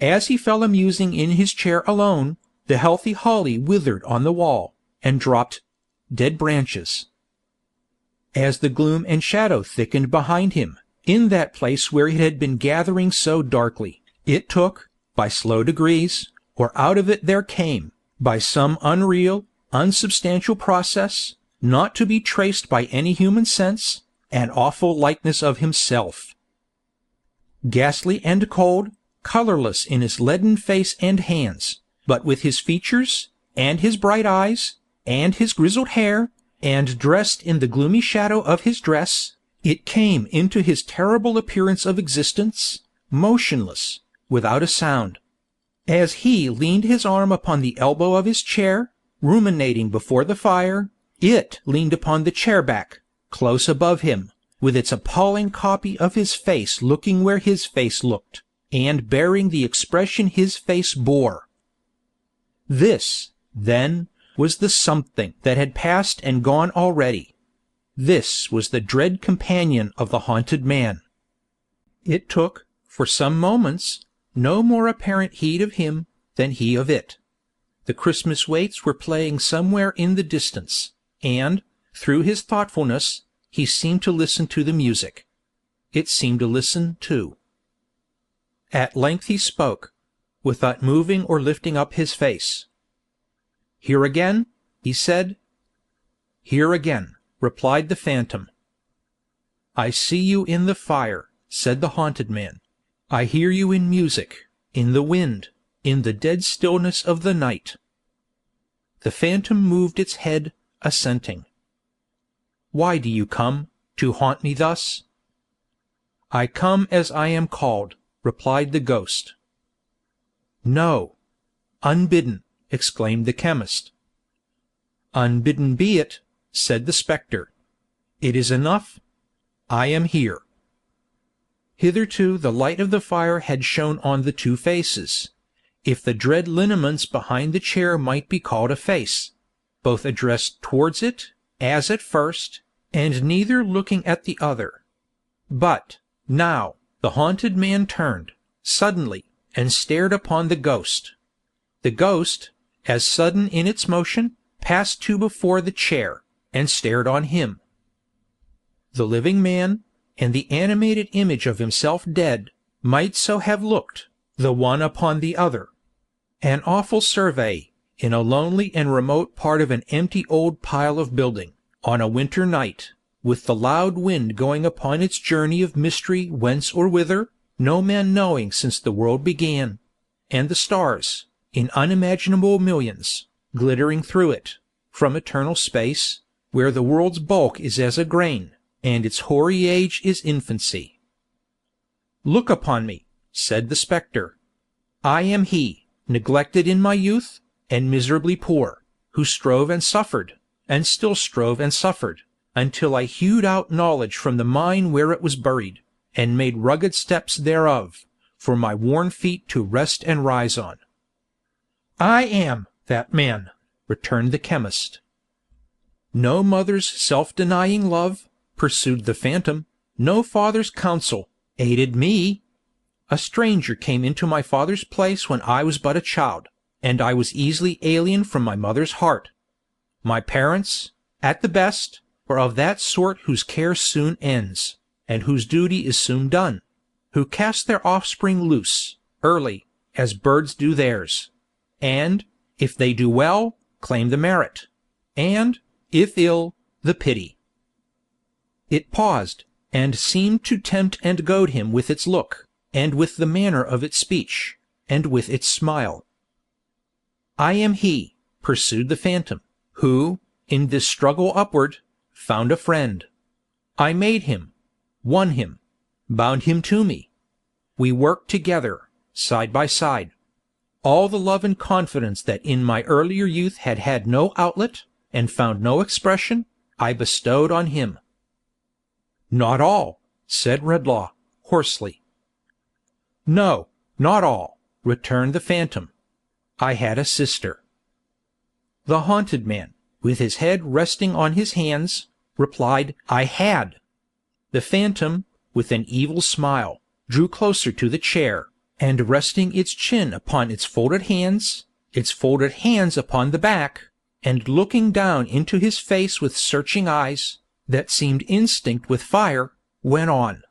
As he fell a musing in his chair alone, the healthy holly withered on the wall, and dropped dead branches. As the gloom and shadow thickened behind him, in that place where it had been gathering so darkly, it took, by slow degrees, or out of it there came, by some unreal, unsubstantial process, not to be traced by any human sense, an awful likeness of himself. Ghastly and cold, colorless in his leaden face and hands, but with his features, and his bright eyes, and his grizzled hair, and dressed in the gloomy shadow of his dress, it came into his terrible appearance of existence, motionless, without a sound. As he leaned his arm upon the elbow of his chair, ruminating before the fire, it leaned upon the chair back, close above him, with its appalling copy of his face looking where his face looked, and bearing the expression his face bore. This, then, was the something that had passed and gone already. This was the dread companion of the haunted man. It took, for some moments, no more apparent heed of him than he of it. The Christmas waits were playing somewhere in the distance, and, through his thoughtfulness, he seemed to listen to the music. It seemed to listen too. At length he spoke, without moving or lifting up his face. "Here again?" he said. "Here again," replied the phantom. "I see you in the fire," said the haunted man. "I hear you in music, in the wind, in the dead stillness of the night." The phantom moved its head, assenting. "Why do you come, to haunt me thus?" "I come as I am called," replied the ghost. "No. Unbidden," exclaimed the chemist. "Unbidden be it," said the spectre. "It is enough. I am here." Hitherto the light of the fire had shone on the two faces, if the dread lineaments behind the chair might be called a face, both addressed towards it, as at first, and neither looking at the other. But, now, the haunted man turned, suddenly, and stared upon the ghost. The ghost, as sudden in its motion, passed to before the chair, and stared on him. the living man, and the animated image of himself dead, might so have looked, the one upon the other. An awful survey, in a lonely and remote part of an empty old pile of building, on a winter night, with the loud wind going upon its journey of mystery whence or whither, no man knowing since the world began, and the stars, in unimaginable millions, glittering through it, from eternal space, where the world's bulk is as a grain, and its hoary age is infancy. "Look upon me," said the spectre. "I am he, neglected in my youth, and miserably poor, who strove and suffered, and still strove and suffered, until I hewed out knowledge from the mine where it was buried, and made rugged steps thereof, for my worn feet to rest and rise on." "I am that man," returned the chemist. "No mother's self-denying love," pursued the phantom, "no father's counsel, aided me. A stranger came into my father's place when I was but a child, and I was easily alien from my mother's heart. My parents, at the best, were of that sort whose care soon ends, and whose duty is soon done, who cast their offspring loose, early, as birds do theirs, and, if they do well, claim the merit, and, if ill, the pity." It paused, and seemed to tempt and goad him with its look, and with the manner of its speech, and with its smile. "I am he," pursued the phantom, "who, in this struggle upward, found a friend. I made him, won him, bound him to me. We worked together, side by side. All the love and confidence that in my earlier youth had had no outlet, and found no expression, I bestowed on him." "Not all," said Redlaw, hoarsely. "No, not all," returned the phantom. "I had a sister." The haunted man, with his head resting on his hands, replied, "I had." The phantom, with an evil smile, drew closer to the chair, and resting its chin upon its folded hands upon the back, and looking down into his face with searching eyes, that seemed instinct with fire, went on.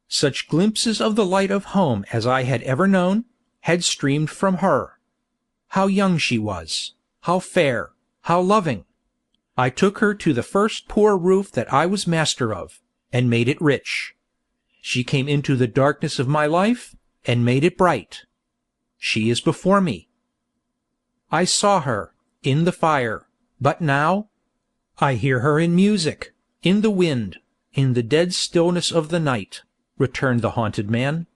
"Such glimpses of the light of home as I had ever known, had streamed from her. How young she was, how fair, how loving! I took her to the first poor roof that I was master of, and made it rich. She came into the darkness of my life, and made it bright. She is before me. I saw her, in the fire, but now I hear her in music, in the wind, in the dead stillness of the night," returned the haunted man.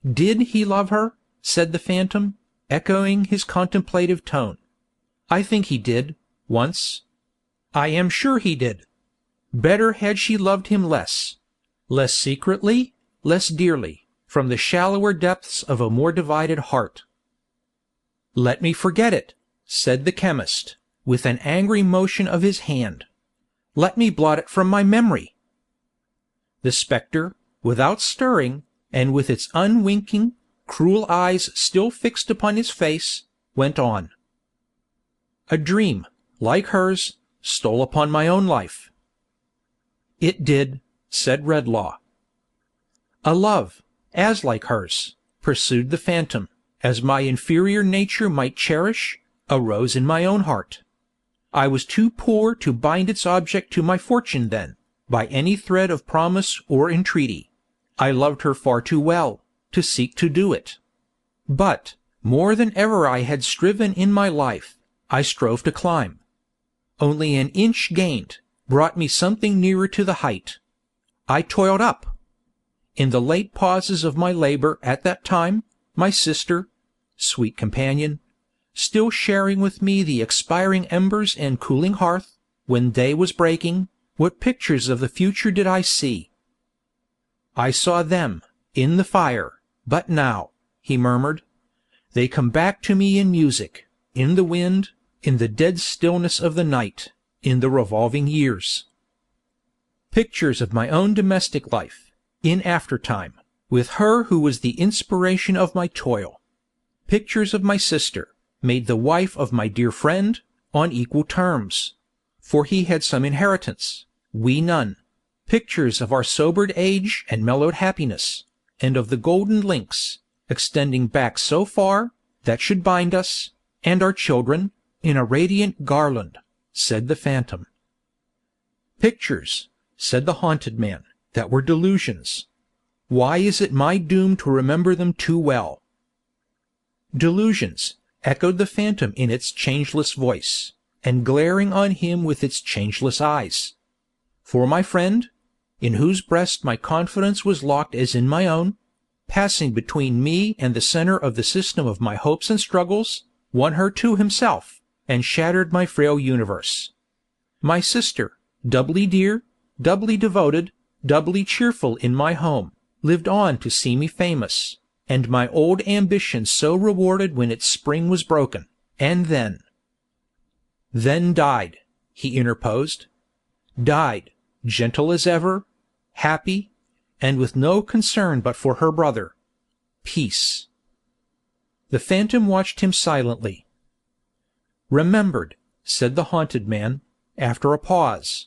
"Did he love her?" said the phantom, echoing his contemplative tone. "I think he did, once. I am sure he did. Better had she loved him less secretly, less dearly, from the shallower depths of a more divided heart." "Let me forget it," said the chemist, with an angry motion of his hand. "Let me blot it from my memory." The spectre, without stirring, and with its unwinking, cruel eyes still fixed upon his face, went on. "A dream, like hers, stole upon my own life." "It did," said Redlaw. "A love, as like hers," pursued the phantom, "as my inferior nature might cherish, arose in my own heart. I was too poor to bind its object to my fortune then, by any thread of promise or entreaty. I loved her far too well, to seek to do it. But, more than ever I had striven in my life, I strove to climb. Only an inch gained, brought me something nearer to the height. I toiled up. In the late pauses of my labor at that time, my sister, sweet companion, still sharing with me the expiring embers and cooling hearth, when day was breaking, what pictures of the future did I see! I saw them, in the fire, but now," he murmured, "they come back to me in music, in the wind, in the dead stillness of the night, in the revolving years. Pictures of my own domestic life, in after-time, with her who was the inspiration of my toil. Pictures of my sister, made the wife of my dear friend, on equal terms, for he had some inheritance, we none, pictures of our sobered age and mellowed happiness, and of the golden links, extending back so far, that should bind us, and our children, in a radiant garland, said the phantom. Pictures, said the haunted man, that were delusions. Why is it my doom to remember them too well? Delusions, echoed the phantom in its changeless voice, and glaring on him with its changeless eyes. For my friend, in whose breast my confidence was locked as in my own, passing between me and the center of the system of my hopes and struggles, won her to himself, and shattered my frail universe. My sister, doubly dear, doubly devoted, doubly cheerful in my home, lived on to see me famous, and my old ambition so rewarded when its spring was broken, and then died, he interposed, died, gentle as ever, happy, and with no concern but for her brother. Peace. The phantom watched him silently. Remembered, said the haunted man, after a pause.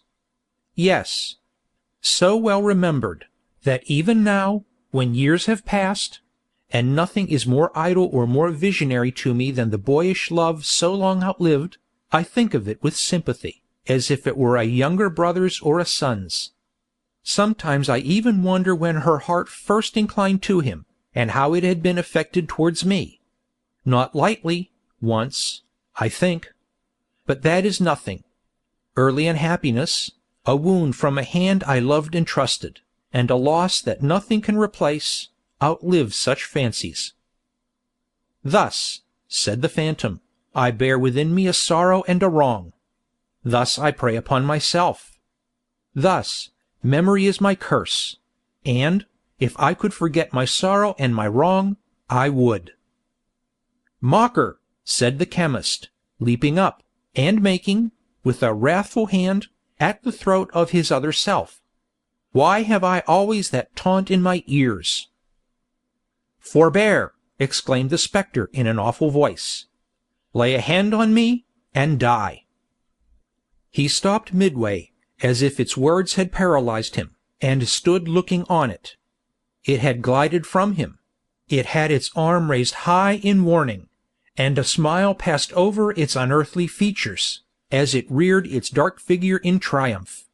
Yes, so well remembered, that even now, when years have passed, and nothing is more idle or more visionary to me than the boyish love so long outlived, I think of it with sympathy, as if it were a younger brother's or a son's. Sometimes I even wonder when her heart first inclined to him, and how it had been affected towards me. Not lightly, once, I think. But that is nothing. Early unhappiness, a wound from a hand I loved and trusted, and a loss that nothing can replace, outlive such fancies. Thus, said the phantom, I bear within me a sorrow and a wrong. Thus I prey upon myself. Thus, memory is my curse, and, if I could forget my sorrow and my wrong, I would. Mocker, said the chemist, leaping up, and making, with a wrathful hand, at the throat of his other self. Why have I always that taunt in my ears? Forbear, exclaimed the spectre in an awful voice. Lay a hand on me, and die. He stopped midway, as if its words had paralyzed him, and stood looking on it. It had glided from him. It had its arm raised high in warning, and a smile passed over its unearthly features, as it reared its dark figure in triumph.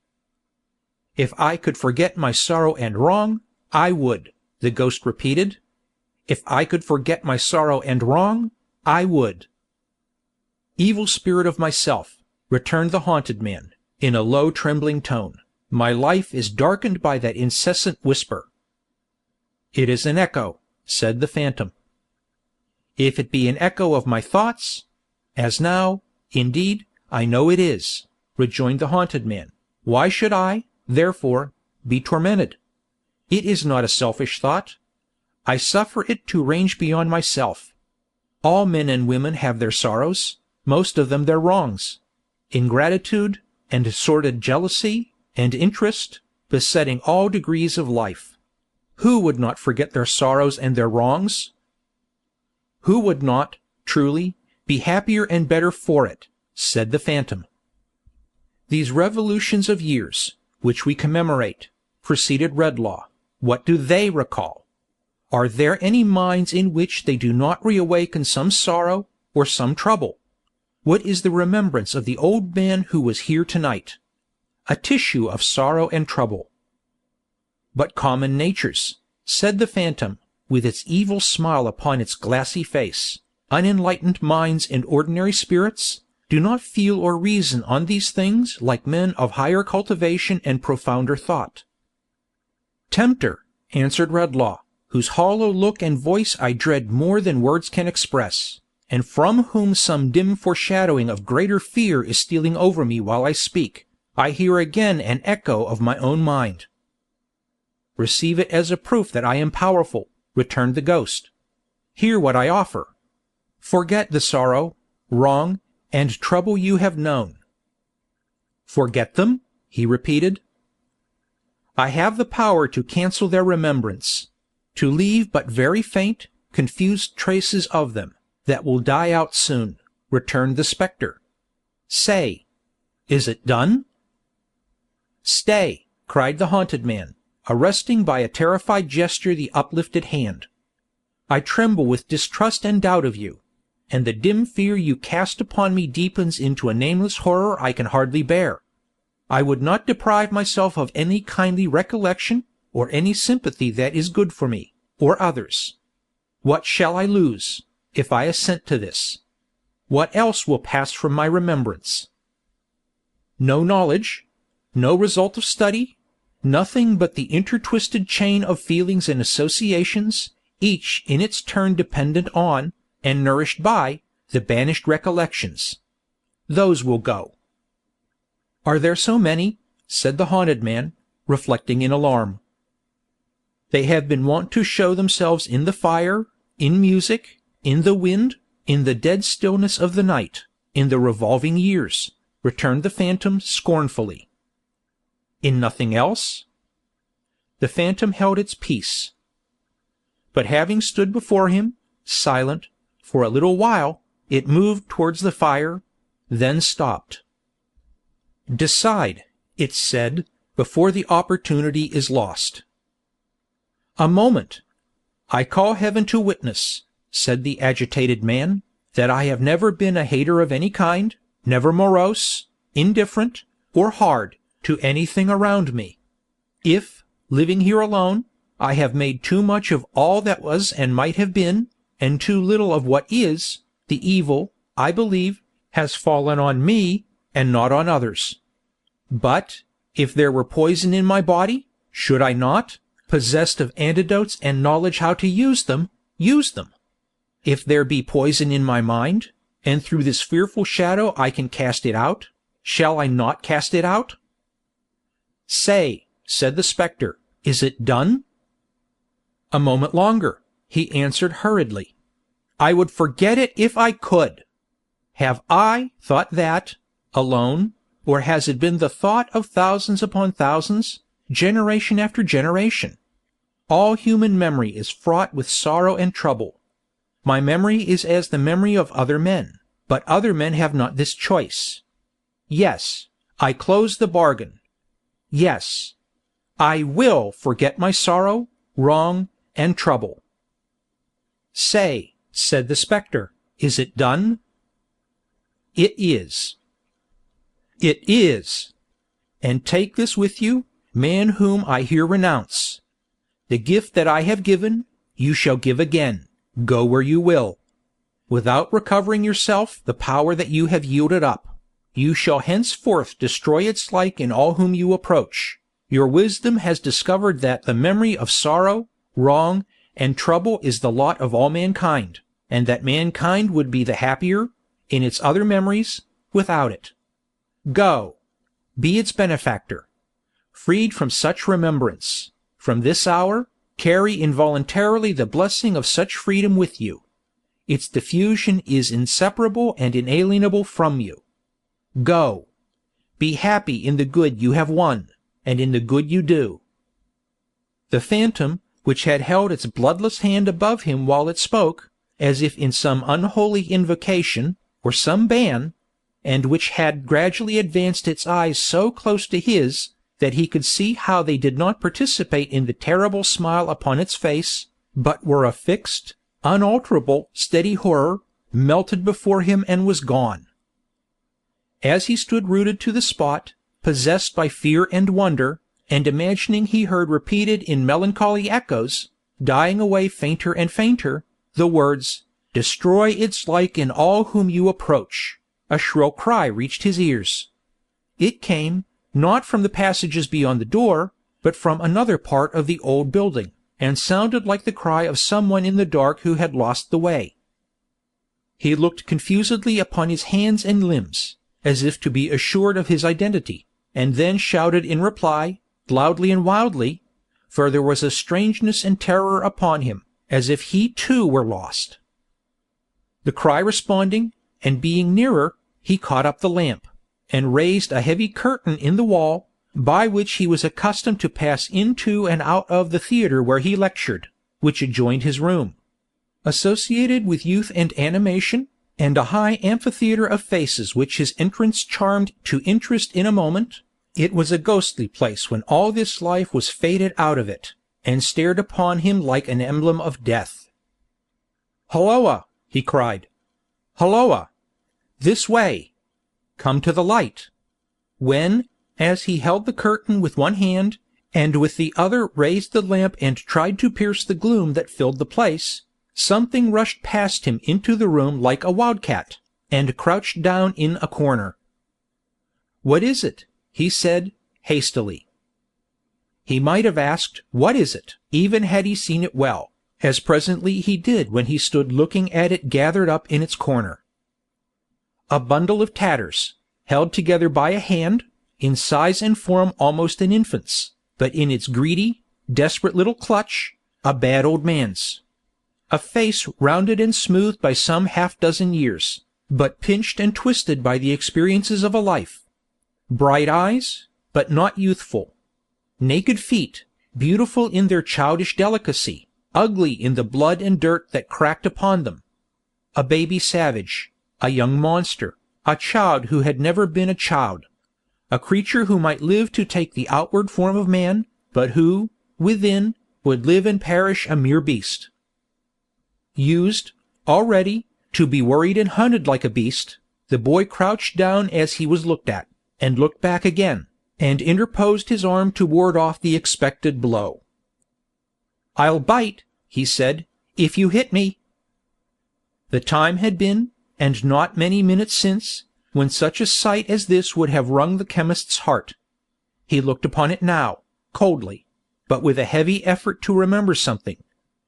If I could forget my sorrow and wrong, I would, the ghost repeated. If I could forget my sorrow and wrong, I would. Evil spirit of myself, returned the haunted man, in a low trembling tone, my life is darkened by that incessant whisper. It is an echo, said the phantom. If it be an echo of my thoughts, as now, indeed, I know it is, rejoined the haunted man, why should I, therefore, be tormented? It is not a selfish thought. I suffer it to range beyond myself. All men and women have their sorrows, most of them their wrongs. Ingratitude, and sordid jealousy, and interest, besetting all degrees of life. Who would not forget their sorrows and their wrongs? Who would not, truly, be happier and better for it, said the phantom. These revolutions of years, which we commemorate, proceeded Redlaw, what do they recall? Are there any minds in which they do not reawaken some sorrow, or some trouble? What is the remembrance of the old man who was here tonight? A tissue of sorrow and trouble. But common natures, said the phantom, with its evil smile upon its glassy face, unenlightened minds and ordinary spirits, do not feel or reason on these things like men of higher cultivation and profounder thought. Tempter, answered Redlaw, whose hollow look and voice I dread more than words can express, and from whom some dim foreshadowing of greater fear is stealing over me while I speak, I hear again an echo of my own mind. Receive it as a proof that I am powerful, returned the ghost. Hear what I offer. Forget the sorrow, wrong, and trouble you have known. Forget them? He repeated. I have the power to cancel their remembrance, to leave but very faint, confused traces of them, that will die out soon, returned the spectre. Say, is it done? "Stay!" cried the haunted man, arresting by a terrified gesture the uplifted hand. "I tremble with distrust and doubt of you, and the dim fear you cast upon me deepens into a nameless horror I can hardly bear. I would not deprive myself of any kindly recollection, or any sympathy that is good for me, or others. What shall I lose, if I assent to this? What else will pass from my remembrance? No knowledge, no result of study, nothing but the intertwisted chain of feelings and associations, each in its turn dependent on, and nourished by, the banished recollections. Those will go." "Are there so many?" said the haunted man, reflecting in alarm. "They have been wont to show themselves in the fire, in music, in the wind, in the dead stillness of the night, in the revolving years," returned the phantom scornfully. "In nothing else?" The phantom held its peace. But having stood before him, silent, for a little while, it moved towards the fire, then stopped. "Decide," it said, "before the opportunity is lost." "A moment. I call heaven to witness," said the agitated man, "that I have never been a hater of any kind, never morose, indifferent, or hard, to anything around me. If, living here alone, I have made too much of all that was and might have been, and too little of what is, the evil, I believe, has fallen on me, and not on others. But, if there were poison in my body, should I not, possessed of antidotes and knowledge how to use them, use them? If there be poison in my mind, and through this fearful shadow I can cast it out, shall I not cast it out?" "Say," said the spectre, "is it done?" "A moment longer," he answered hurriedly. "I would forget it if I could. Have I thought that, alone, or has it been the thought of thousands upon thousands, generation after generation? All human memory is fraught with sorrow and trouble. My memory is as the memory of other men, but other men have not this choice. Yes, I close the bargain. Yes, I will forget my sorrow, wrong, and trouble." "Say," said the spectre, "is it done?" "It is." "It is! And take this with you, man whom I here renounce. The gift that I have given, you shall give again, go where you will. Without recovering yourself the power that you have yielded up, you shall henceforth destroy its like in all whom you approach. Your wisdom has discovered that the memory of sorrow, wrong, and trouble is the lot of all mankind, and that mankind would be the happier, in its other memories, without it. Go, be its benefactor. Freed from such remembrance, from this hour, carry involuntarily the blessing of such freedom with you. Its diffusion is inseparable and inalienable from you. Go, be happy in the good you have won, and in the good you do." The phantom, which had held its bloodless hand above him while it spoke, as if in some unholy invocation, or some ban, and which had gradually advanced its eyes so close to his that he could see how they did not participate in the terrible smile upon its face, but were a fixed, unalterable, steady horror, melted before him and was gone. As he stood rooted to the spot, possessed by fear and wonder, and imagining he heard repeated in melancholy echoes, dying away fainter and fainter, the words, "Destroy its like in all whom you approach," a shrill cry reached his ears. It came, not from the passages beyond the door, but from another part of the old building, and sounded like the cry of someone in the dark who had lost the way. He looked confusedly upon his hands and limbs, as if to be assured of his identity, and then shouted in reply, loudly and wildly, for there was a strangeness and terror upon him, as if he too were lost. The cry responding, and being nearer, he caught up the lamp, and raised a heavy curtain in the wall, by which he was accustomed to pass into and out of the theatre where he lectured, which adjoined his room. Associated with youth and animation, and a high amphitheatre of faces which his entrance charmed to interest in a moment, It was a ghostly place when all this life was faded out of it, and stared upon him like an emblem of death. "Holloa!" he cried. "Holloa! This way! Come to the light!" When, as he held the curtain with one hand, and with the other raised the lamp and tried to pierce the gloom that filled the place, something rushed past him into the room like a wildcat, and crouched down in a corner. "What is it?" he said, hastily. He might have asked, "What is it?" even had he seen it well, as presently he did when he stood looking at it gathered up in its corner. A bundle of tatters, held together by a hand, in size and form almost an infant's, but in its greedy, desperate little clutch, a bad old man's. A face rounded and smoothed by some half-dozen years, but pinched and twisted by the experiences of a life. Bright eyes, but not youthful. Naked feet, beautiful in their childish delicacy, ugly in the blood and dirt that cracked upon them. A baby savage, a young monster, a child who had never been a child. A creature who might live to take the outward form of man, but who, within, would live and perish a mere beast. Used, already, to be worried and hunted like a beast, the boy crouched down as he was looked at, and looked back again, and interposed his arm to ward off the expected blow. "I'll bite," he said, "if you hit me." The time had been, and not many minutes since, when such a sight as this would have wrung the chemist's heart. He looked upon it now, coldly, but with a heavy effort to remember something.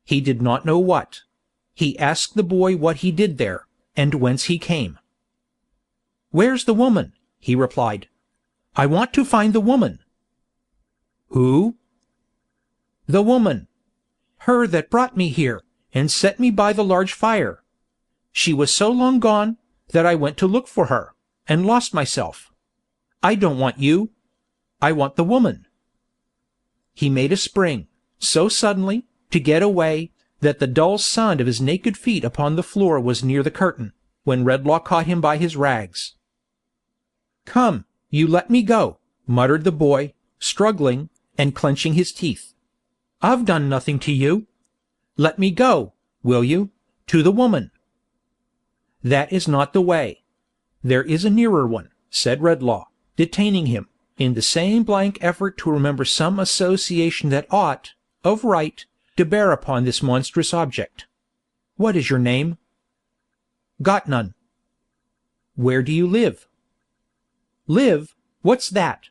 He did not know what. He asked the boy what he did there, and whence he came. "Where's the woman?" he replied. "I want to find the woman." "Who?" "The woman. Her that brought me here, and set me by the large fire. She was so long gone, that I went to look for her, and lost myself. I don't want you. I want the woman." He made a spring, so suddenly, to get away, that the dull sound of his naked feet upon the floor was near the curtain, when Redlaw caught him by his rags. "Come, you let me go," muttered the boy, struggling, and clenching his teeth. "I've done nothing to you. Let me go, will you, to the woman." "That is not the way. There is a nearer one," said Redlaw, detaining him, in the same blank effort to remember some association that ought, of right, to bear upon this monstrous object. "What is your name?" "Got none." "Where do you live?" "Live? What's that?"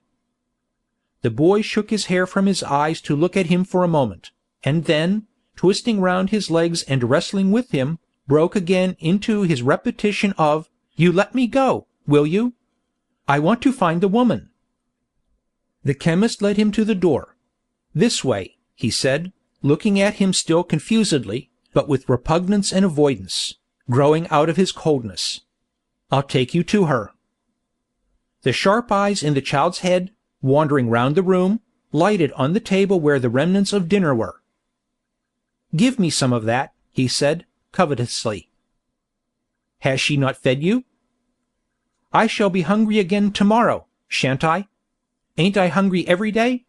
The boy shook his hair from his eyes to look at him for a moment, and then, twisting round his legs and wrestling with him, broke again into his repetition of, "You let me go, will you? I want to find the woman." The chemist led him to the door. "This way," he said, looking at him still confusedly, but with repugnance and avoidance, growing out of his coldness. "I'll take you to her." The sharp eyes in the child's head, wandering round the room, lighted on the table where the remnants of dinner were. "Give me some of that," he said, covetously. "Has she not fed you?" "I shall be hungry again tomorrow, shan't I? Ain't I hungry every day?"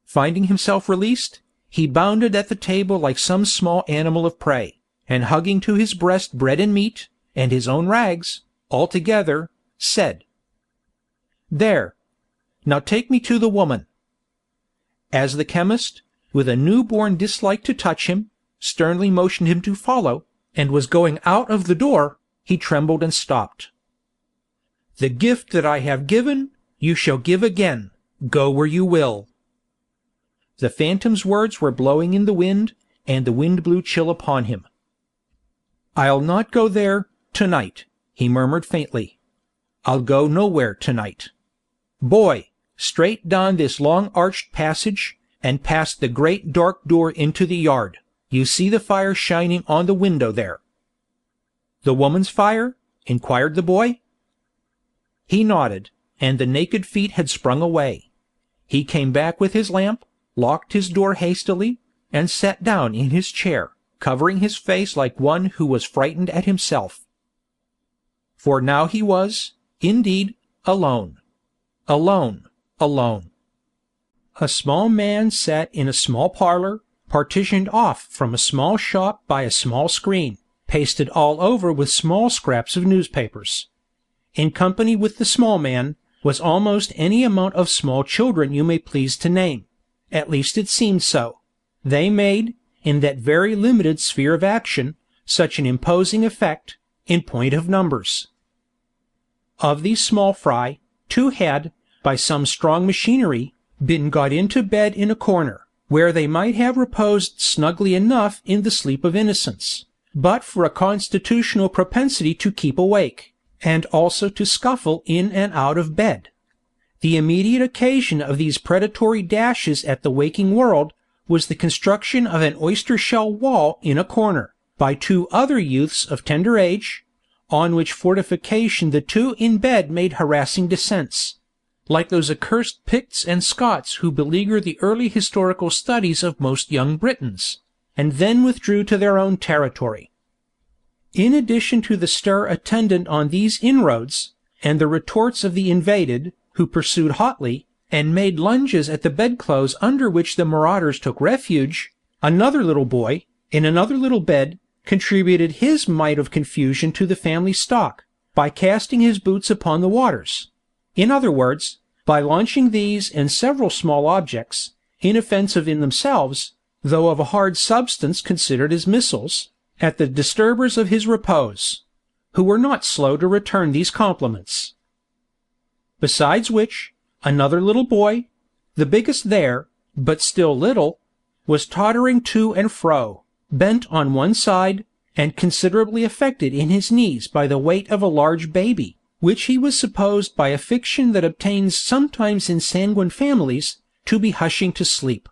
Finding himself released, he bounded at the table like some small animal of prey, and hugging to his breast bread and meat, and his own rags, all together, said, "There. Now take me to the woman." As the chemist, with a new-born dislike to touch him, sternly motioned him to follow, and was going out of the door, he trembled and stopped. "The gift that I have given, you shall give again, go where you will." The phantom's words were blowing in the wind, and the wind blew chill upon him. "I'll not go there, tonight," he murmured faintly. "I'll go nowhere tonight. Boy, straight down this long arched passage, and past the great dark door into the yard. You see the fire shining on the window there." "The woman's fire?" inquired the boy. He nodded, and the naked feet had sprung away. He came back with his lamp, locked his door hastily, and sat down in his chair, covering his face like one who was frightened at himself. For now he was, indeed, alone. alone, alone. A small man sat in a small parlor, partitioned off from a small shop by a small screen, pasted all over with small scraps of newspapers. In company with the small man was almost any amount of small children you may please to name. At least it seemed so. They made, in that very limited sphere of action, such an imposing effect, in point of numbers. Of these small fry, 2 had, by some strong machinery, been got into bed in a corner, where they might have reposed snugly enough in the sleep of innocence, but for a constitutional propensity to keep awake, and also to scuffle in and out of bed. The immediate occasion of these predatory dashes at the waking world was the construction of an oyster-shell wall in a corner, by 2 other youths of tender age, on which fortification the 2 in bed made harassing descents, like those accursed Picts and Scots who beleaguer the early historical studies of most young Britons, and then withdrew to their own territory. In addition to the stir attendant on these inroads, and the retorts of the invaded, who pursued hotly, and made lunges at the bedclothes under which the marauders took refuge, another little boy, in another little bed, contributed his mite of confusion to the family stock, by casting his boots upon the waters. In other words, by launching these and several small objects, inoffensive in themselves, though of a hard substance considered as missiles, at the disturbers of his repose, who were not slow to return these compliments. Besides which, another little boy, the biggest there, but still little, was tottering to and fro, bent on one side, and considerably affected in his knees by the weight of a large baby, which he was supposed by a fiction that obtains sometimes in sanguine families, to be hushing to sleep.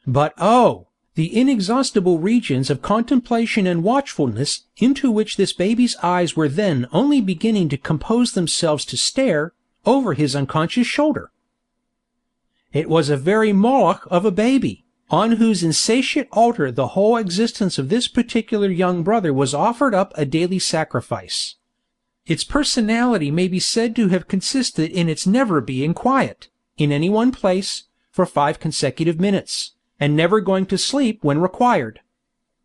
But oh, the inexhaustible regions of contemplation and watchfulness into which this baby's eyes were then only beginning to compose themselves to stare over his unconscious shoulder! It was a very Moloch of a baby, on whose insatiate altar the whole existence of this particular young brother was offered up a daily sacrifice. Its personality may be said to have consisted in its never being quiet, in any one place, for 5 consecutive minutes, and never going to sleep when required.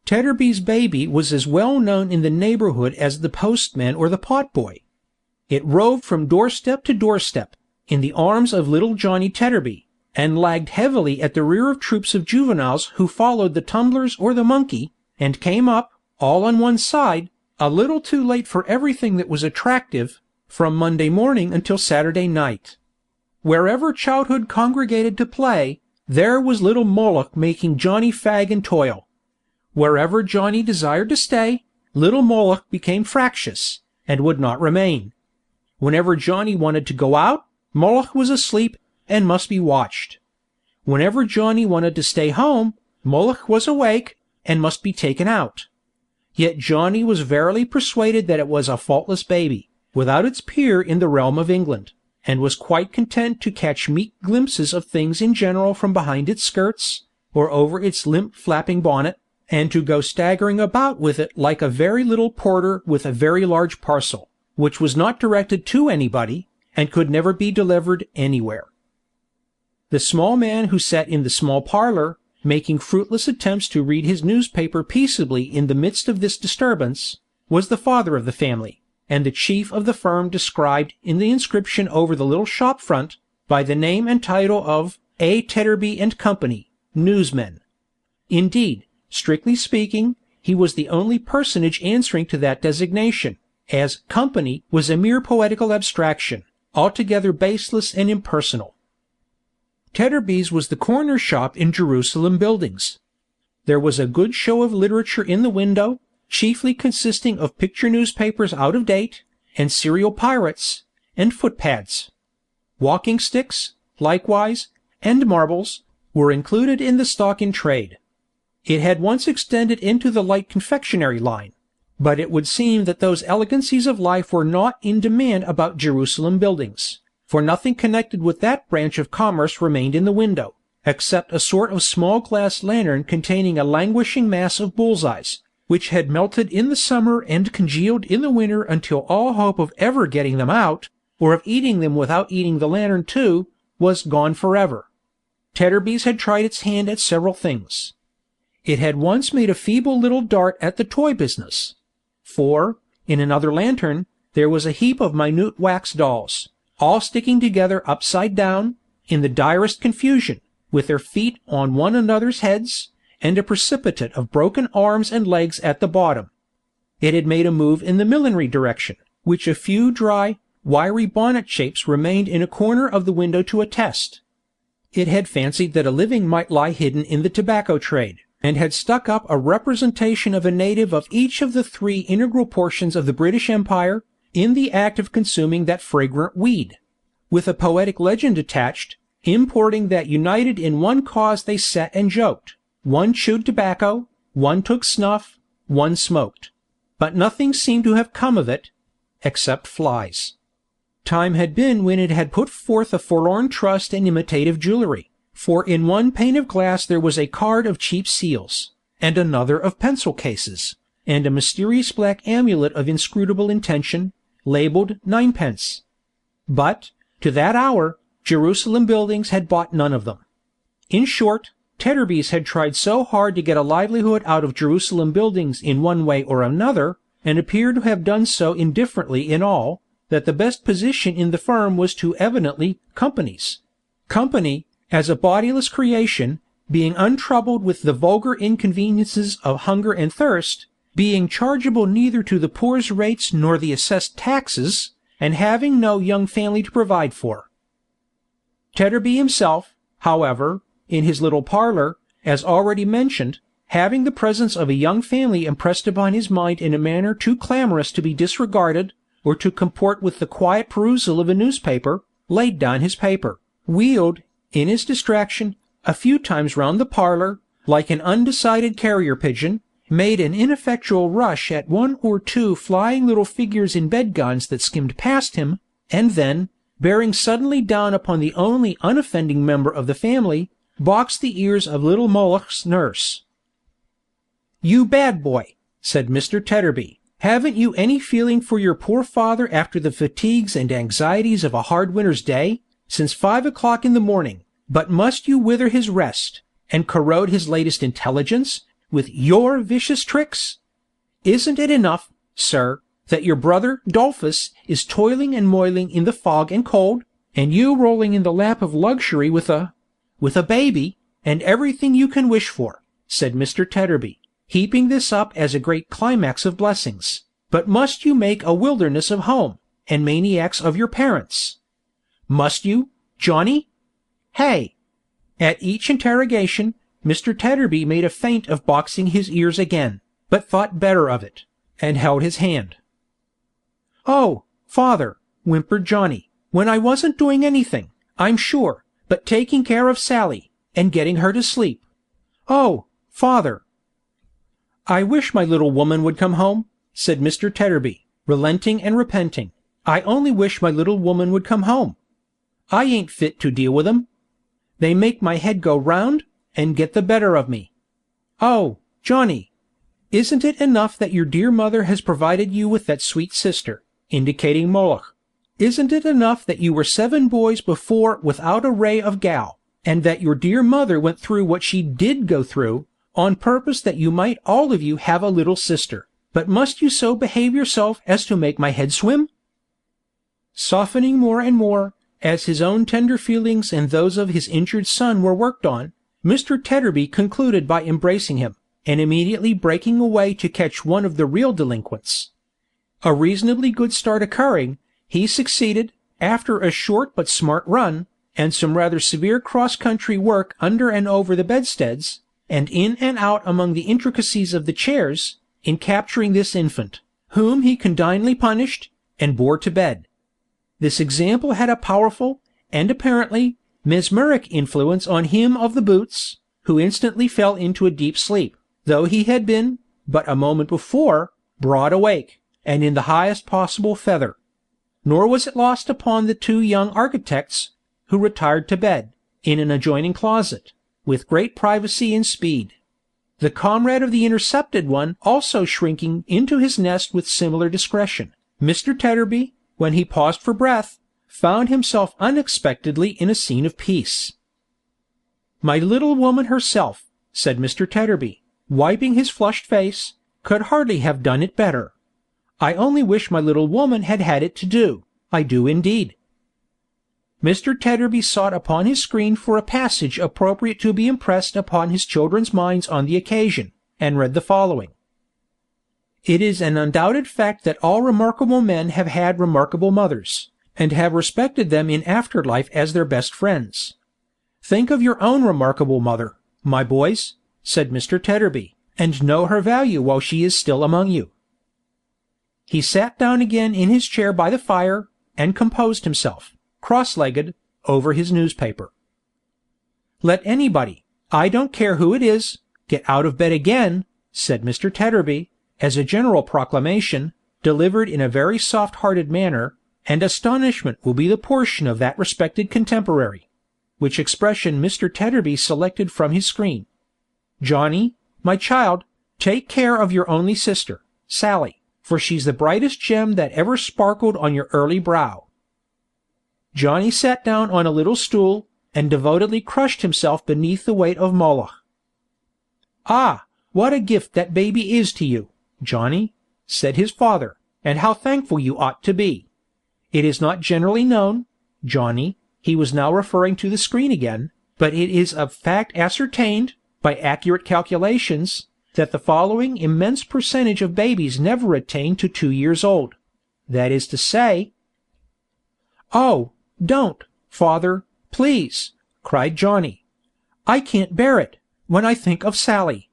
Tedderby's baby was as well known in the neighborhood as the postman or the potboy. It roved from doorstep to doorstep, in the arms of little Johnny Tedderby, and lagged heavily at the rear of troops of juveniles who followed the tumblers or the monkey, and came up, all on one side, a little too late for everything that was attractive, from Monday morning until Saturday night. Wherever childhood congregated to play, there was little Moloch making Johnny fag and toil. Wherever Johnny desired to stay, little Moloch became fractious, and would not remain. Whenever Johnny wanted to go out, Moloch was asleep, and must be watched. Whenever Johnny wanted to stay home, Moloch was awake, and must be taken out. Yet Johnny was verily persuaded that it was a faultless baby, without its peer in the realm of England, and was quite content to catch meek glimpses of things in general from behind its skirts, or over its limp flapping bonnet, and to go staggering about with it like a very little porter with a very large parcel, which was not directed to anybody, and could never be delivered anywhere. The small man who sat in the small parlor, making fruitless attempts to read his newspaper peaceably in the midst of this disturbance, was the father of the family, and the chief of the firm described in the inscription over the little shop front, by the name and title of A. Tedderby and Company, Newsmen. Indeed, strictly speaking, he was the only personage answering to that designation, as Company was a mere poetical abstraction, altogether baseless and impersonal. Tedderby's was the corner shop in Jerusalem Buildings. There was a good show of literature in the window, chiefly consisting of picture newspapers out of date, and serial pirates, and footpads. Walking sticks, likewise, and marbles, were included in the stock in trade. It had once extended into the light confectionery line, but it would seem that those elegancies of life were not in demand about Jerusalem Buildings, for nothing connected with that branch of commerce remained in the window, except a sort of small glass lantern containing a languishing mass of bull's-eyes, which had melted in the summer and congealed in the winter until all hope of ever getting them out, or of eating them without eating the lantern too, was gone forever. Tedderby's had tried its hand at several things. It had once made a feeble little dart at the toy business. For, in another lantern, there was a heap of minute wax dolls, all sticking together upside down, in the direst confusion, with their feet on one another's heads, and a precipitate of broken arms and legs at the bottom. It had made a move in the millinery direction, which a few dry, wiry bonnet shapes remained in a corner of the window to attest. It had fancied that a living might lie hidden in the tobacco trade, and had stuck up a representation of a native of each of the 3 integral portions of the British Empire, in the act of consuming that fragrant weed, with a poetic legend attached, importing that united in one cause they sat and joked. One chewed tobacco, one took snuff, one smoked. But nothing seemed to have come of it, except flies. Time had been when it had put forth a forlorn trust in imitative jewelry, for in one pane of glass there was a card of cheap seals, and another of pencil cases, and a mysterious black amulet of inscrutable intention, labeled 9d. But, to that hour, Jerusalem Buildings had bought none of them. In short, Tedderby's had tried so hard to get a livelihood out of Jerusalem Buildings in one way or another, and appeared to have done so indifferently in all, that the best position in the firm was too evidently Company's. Company, as a bodiless creation, being untroubled with the vulgar inconveniences of hunger and thirst, being chargeable neither to the poor's rates nor the assessed taxes, and having no young family to provide for. Tedderby himself, however, in his little parlour, as already mentioned, having the presence of a young family impressed upon his mind in a manner too clamorous to be disregarded, or to comport with the quiet perusal of a newspaper, laid down his paper, wheeled, in his distraction, a few times round the parlour, like an undecided carrier pigeon, made an ineffectual rush at 1 or 2 flying little figures in bedgowns that skimmed past him, and then, bearing suddenly down upon the only unoffending member of the family, boxed the ears of little Moloch's nurse. "You bad boy," said Mr. Tedderby, "haven't you any feeling for your poor father after the fatigues and anxieties of a hard winter's day, since 5 o'clock in the morning, but must you wither his rest, and corrode his latest intelligence, with your vicious tricks? Isn't it enough, sir, that your brother Dolphus is toiling and moiling in the fog and cold, and you rolling in the lap of luxury with a baby, and everything you can wish for," said Mr. Tedderby, heaping this up as a great climax of blessings, "but must you make a wilderness of home, and maniacs of your parents? Must you, Johnny? Hey!" At each interrogation, Mr. Tedderby made a feint of boxing his ears again, but thought better of it, and held his hand. "Oh, father," whimpered Johnny, "when I wasn't doing anything, I'm sure, but taking care of Sally, and getting her to sleep. Oh, father!" "I wish my little woman would come home," said Mr. Tedderby, relenting and repenting. "I only wish my little woman would come home. I ain't fit to deal with 'em. They make my head go round, and get the better of me. Oh, Johnny, isn't it enough that your dear mother has provided you with that sweet sister," indicating Moloch? "Isn't it enough that you were 7 boys before without a ray of gal, and that your dear mother went through what she did go through, on purpose that you might all of you have a little sister, but must you so behave yourself as to make my head swim?" Softening more and more, as his own tender feelings and those of his injured son were worked on, Mr. Tedderby concluded by embracing him, and immediately breaking away to catch one of the real delinquents. A reasonably good start occurring, he succeeded, after a short but smart run, and some rather severe cross-country work under and over the bedsteads, and in and out among the intricacies of the chairs, in capturing this infant, whom he condignly punished, and bore to bed. This example had a powerful, and apparently, mesmeric influence on him of the boots, who instantly fell into a deep sleep, though he had been, but a moment before, broad awake, and in the highest possible feather. Nor was it lost upon the 2 young architects, who retired to bed, in an adjoining closet, with great privacy and speed. The comrade of the intercepted one also shrinking into his nest with similar discretion. Mr. Tedderby, when he paused for breath, found himself unexpectedly in a scene of peace. "My little woman herself," said Mr. Tedderby, wiping his flushed face, "could hardly have done it better. I only wish my little woman had had it to do, I do indeed." Mr. Tedderby sought upon his screen for a passage appropriate to be impressed upon his children's minds on the occasion, and read the following. "It is an undoubted fact that all remarkable men have had remarkable mothers, and have respected them in after life as their best friends. Think of your own remarkable mother, my boys," said Mr. Tedderby, "and know her value while she is still among you." He sat down again in his chair by the fire, and composed himself, cross-legged, over his newspaper. "Let anybody, I don't care who it is, get out of bed again," said Mr. Tedderby, as a general proclamation, delivered in a very soft-hearted manner, "and astonishment will be the portion of that respected contemporary," which expression Mr. Tedderby selected from his screen. "Johnny, my child, take care of your only sister, Sally, for she's the brightest gem that ever sparkled on your early brow." Johnny sat down on a little stool, and devotedly crushed himself beneath the weight of Moloch. "Ah, what a gift that baby is to you, Johnny," said his father, "and how thankful you ought to be. It is not generally known, Johnny," he was now referring to the screen again, "but it is a fact ascertained, by accurate calculations, that the following immense percentage of babies never attain to 2 years old. That is to say—" "Oh, don't, father, please," cried Johnny. "I can't bear it, when I think of Sally."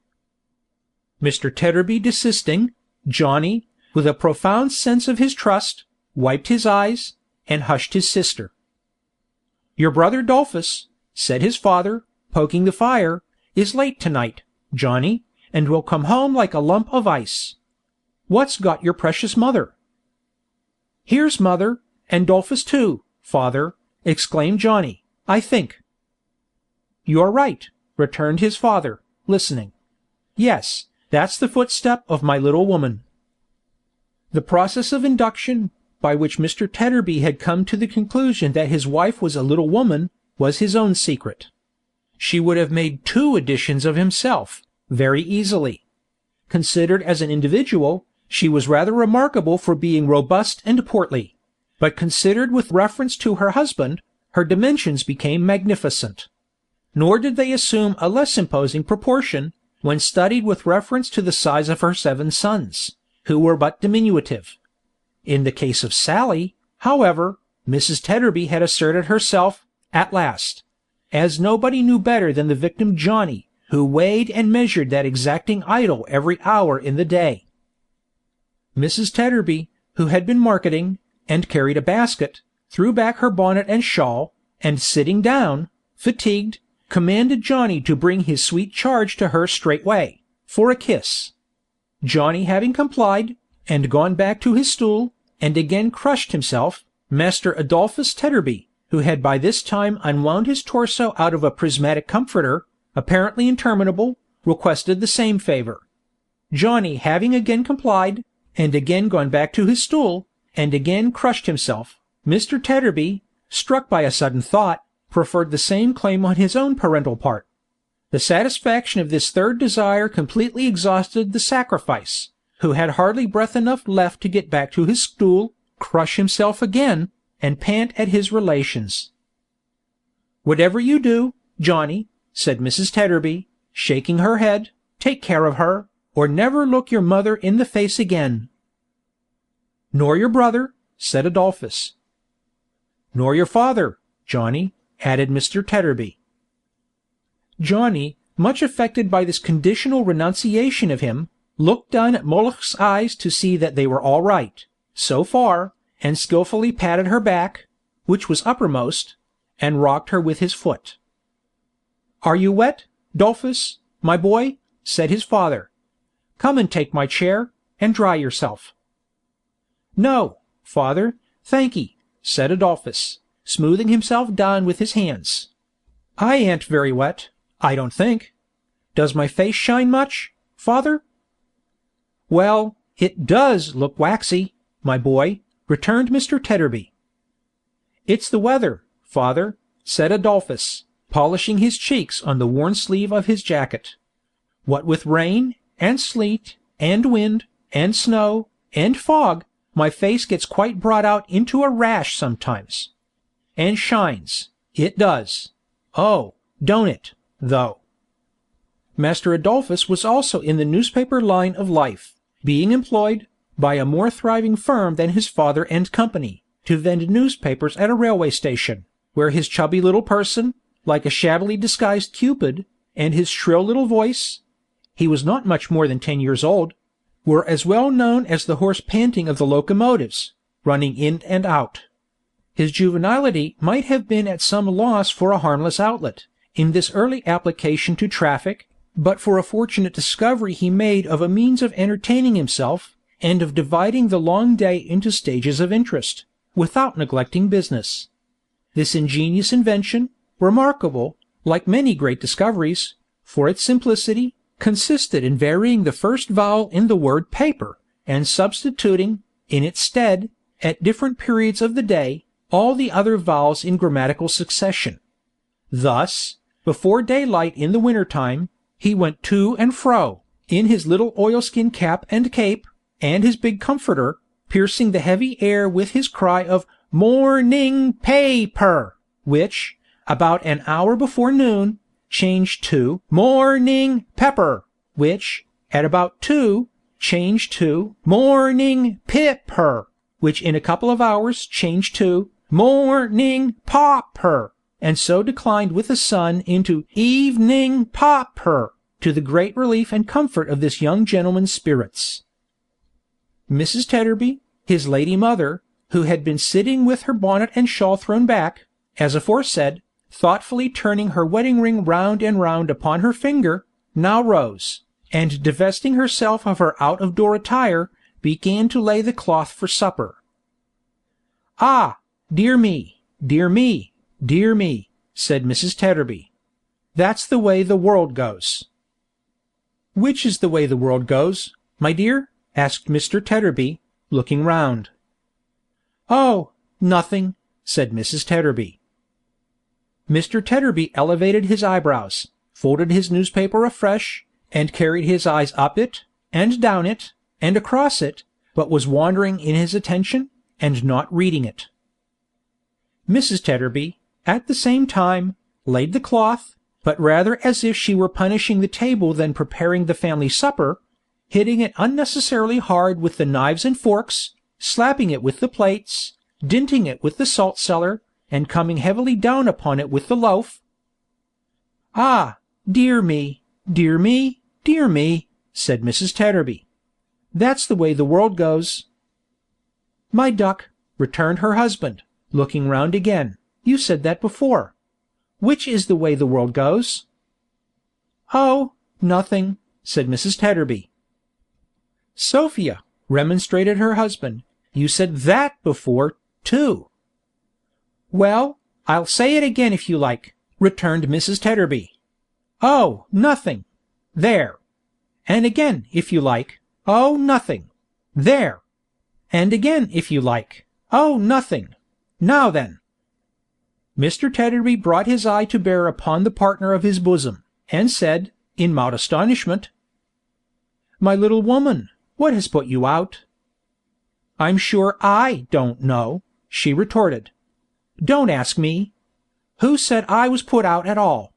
Mr. Tedderby desisting, Johnny, with a profound sense of his trust, wiped his eyes, and hushed his sister. "Your brother Dolphus," said his father, poking the fire, "is late tonight, Johnny, and will come home like a lump of ice. What's got your precious mother?" "Here's mother, and Dolphus too, father," exclaimed Johnny, "I think." "You're right," returned his father, listening. "Yes, that's the footstep of my little woman." The process of induction, by which Mr. Tedderby had come to the conclusion that his wife was a little woman, was his own secret. She would have made 2 editions of himself, very easily. Considered as an individual, she was rather remarkable for being robust and portly, but considered with reference to her husband, her dimensions became magnificent. Nor did they assume a less imposing proportion, when studied with reference to the size of her 7 sons, who were but diminutive. In the case of Sally, however, Mrs. Tedderby had asserted herself, at last, as nobody knew better than the victim Johnny, who weighed and measured that exacting idol every hour in the day. Mrs. Tedderby, who had been marketing, and carried a basket, threw back her bonnet and shawl, and sitting down, fatigued, commanded Johnny to bring his sweet charge to her straightway, for a kiss. Johnny having complied, and gone back to his stool, and again crushed himself, Master Adolphus Tedderby, who had by this time unwound his torso out of a prismatic comforter, apparently interminable, requested the same favor. Johnny having again complied, and again gone back to his stool, and again crushed himself, Mr. Tedderby, struck by a sudden thought, preferred the same claim on his own parental part. The satisfaction of this third desire completely exhausted the sacrifice, who had hardly breath enough left to get back to his stool, crush himself again, and pant at his relations. "Whatever you do, Johnny," said Mrs. Tedderby, shaking her head, "take care of her, or never look your mother in the face again." "Nor your brother," said Adolphus. "Nor your father, Johnny," added Mr. Tedderby. Johnny, much affected by this conditional renunciation of him, looked down at Moloch's eyes to see that they were all right, so far, and skilfully patted her back, which was uppermost, and rocked her with his foot. "Are you wet, Dolphus, my boy?" said his father. "Come and take my chair, and dry yourself." "No, father, thankee," said Adolphus, smoothing himself down with his hands. "I ain't very wet, I don't think. Does my face shine much, father?" "Well, it does look waxy, my boy," returned Mr. Tedderby. "It's the weather, father," said Adolphus, polishing his cheeks on the worn sleeve of his jacket. "What with rain, and sleet, and wind, and snow, and fog, my face gets quite brought out into a rash sometimes. And shines, it does. Oh, don't it, though?" Master Adolphus was also in the newspaper line of life, being employed, by a more thriving firm than his father and company, to vend newspapers at a railway station, where his chubby little person, like a shabbily disguised Cupid, and his shrill little voice, he was not much more than 10 years old, were as well known as the hoarse panting of the locomotives, running in and out. His juvenility might have been at some loss for a harmless outlet, in this early application to traffic, but for a fortunate discovery he made of a means of entertaining himself, and of dividing the long day into stages of interest, without neglecting business. This ingenious invention, remarkable, like many great discoveries, for its simplicity, consisted in varying the first vowel in the word paper, and substituting, in its stead, at different periods of the day, all the other vowels in grammatical succession. Thus, before daylight in the winter time, he went to and fro, in his little oilskin cap and cape, and his big comforter, piercing the heavy air with his cry of "Morning paper," which, about an hour before noon, changed to "Morning pepper," which, at about 2, changed to "Morning pipper," which in a couple of hours changed to "Morning popper," and so declined with the sun into "Evening popper," to the great relief and comfort of this young gentleman's spirits. Mrs. Tedderby, his lady mother, who had been sitting with her bonnet and shawl thrown back, as aforesaid, thoughtfully turning her wedding ring round and round upon her finger, now rose, and divesting herself of her out-of-door attire, began to lay the cloth for supper. "Ah, dear me, dear me, dear me," said Mrs. Tedderby. "That's the way the world goes." "Which is the way the world goes, my dear?" asked Mr. Tedderby, looking round. "Oh, nothing," said Mrs. Tedderby. Mr. Tedderby elevated his eyebrows, folded his newspaper afresh, and carried his eyes up it, and down it, and across it, but was wandering in his attention, and not reading it. Mrs. Tedderby, at the same time, laid the cloth, but rather as if she were punishing the table than preparing the family supper, hitting it unnecessarily hard with the knives and forks, slapping it with the plates, dinting it with the salt cellar, and coming heavily down upon it with the loaf. "Ah, dear me, dear me, dear me," said Mrs. Tedderby. "That's the way the world goes." "My duck," returned her husband, looking round again, "you said that before. Which is the way the world goes?" "Oh, nothing," said Mrs. Tedderby. "Sophia," remonstrated her husband, "you said that before, too." "Well, I'll say it again if you like," returned Mrs. Tedderby. "Oh, nothing. There. And again if you like. Oh, nothing. There. And again if you like. Oh, nothing. Now then." Mr. Tedderby brought his eye to bear upon the partner of his bosom, and said, in mild astonishment, "My little woman, what has put you out?" "I'm sure I don't know," she retorted. "Don't ask me. Who said I was put out at all?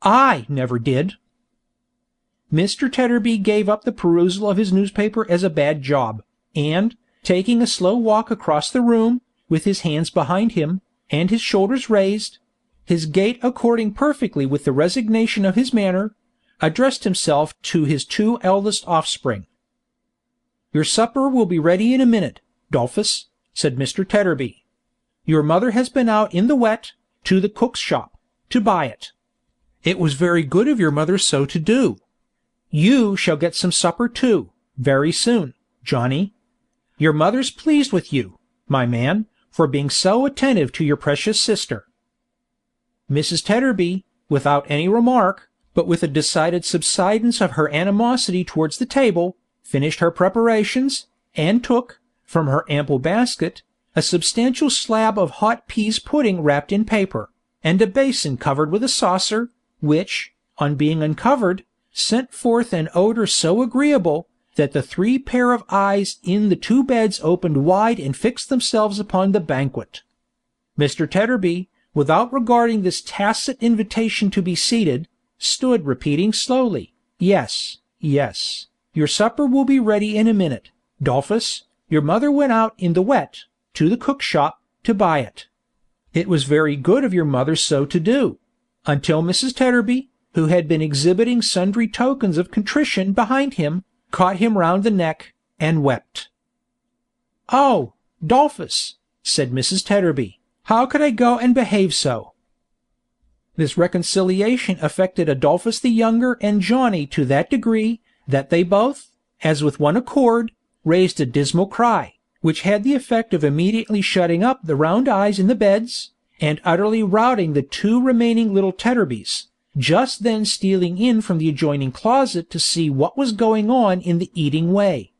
I never did." Mr. Tedderby gave up the perusal of his newspaper as a bad job, and, taking a slow walk across the room, with his hands behind him, and his shoulders raised, his gait according perfectly with the resignation of his manner, addressed himself to his 2 eldest offspring. "Your supper will be ready in a minute, Dolphus," said Mr. Tedderby. "Your mother has been out in the wet, to the cook's shop, to buy it. It was very good of your mother so to do. You shall get some supper too, very soon, Johnny. Your mother's pleased with you, my man, for being so attentive to your precious sister." Mrs. Tedderby, without any remark, but with a decided subsidence of her animosity towards the table, finished her preparations, and took, from her ample basket, a substantial slab of hot peas pudding wrapped in paper, and a basin covered with a saucer, which, on being uncovered, sent forth an odor so agreeable that the 3 pair of eyes in the 2 beds opened wide and fixed themselves upon the banquet. Mr. Tedderby, without regarding this tacit invitation to be seated, stood repeating slowly, "Yes, yes. Your supper will be ready in a minute. Dolphus, your mother went out in the wet, to the cook shop, to buy it. It was very good of your mother so to do," until Mrs. Tedderby, who had been exhibiting sundry tokens of contrition behind him, caught him round the neck, and wept. "Oh, Dolphus," said Mrs. Tedderby, "how could I go and behave so?" This reconciliation affected Adolphus the younger and Johnny to that degree, that they both, as with one accord, raised a dismal cry, which had the effect of immediately shutting up the round eyes in the beds, and utterly routing the 2 remaining little Tedderbys, just then stealing in from the adjoining closet to see what was going on in the eating way.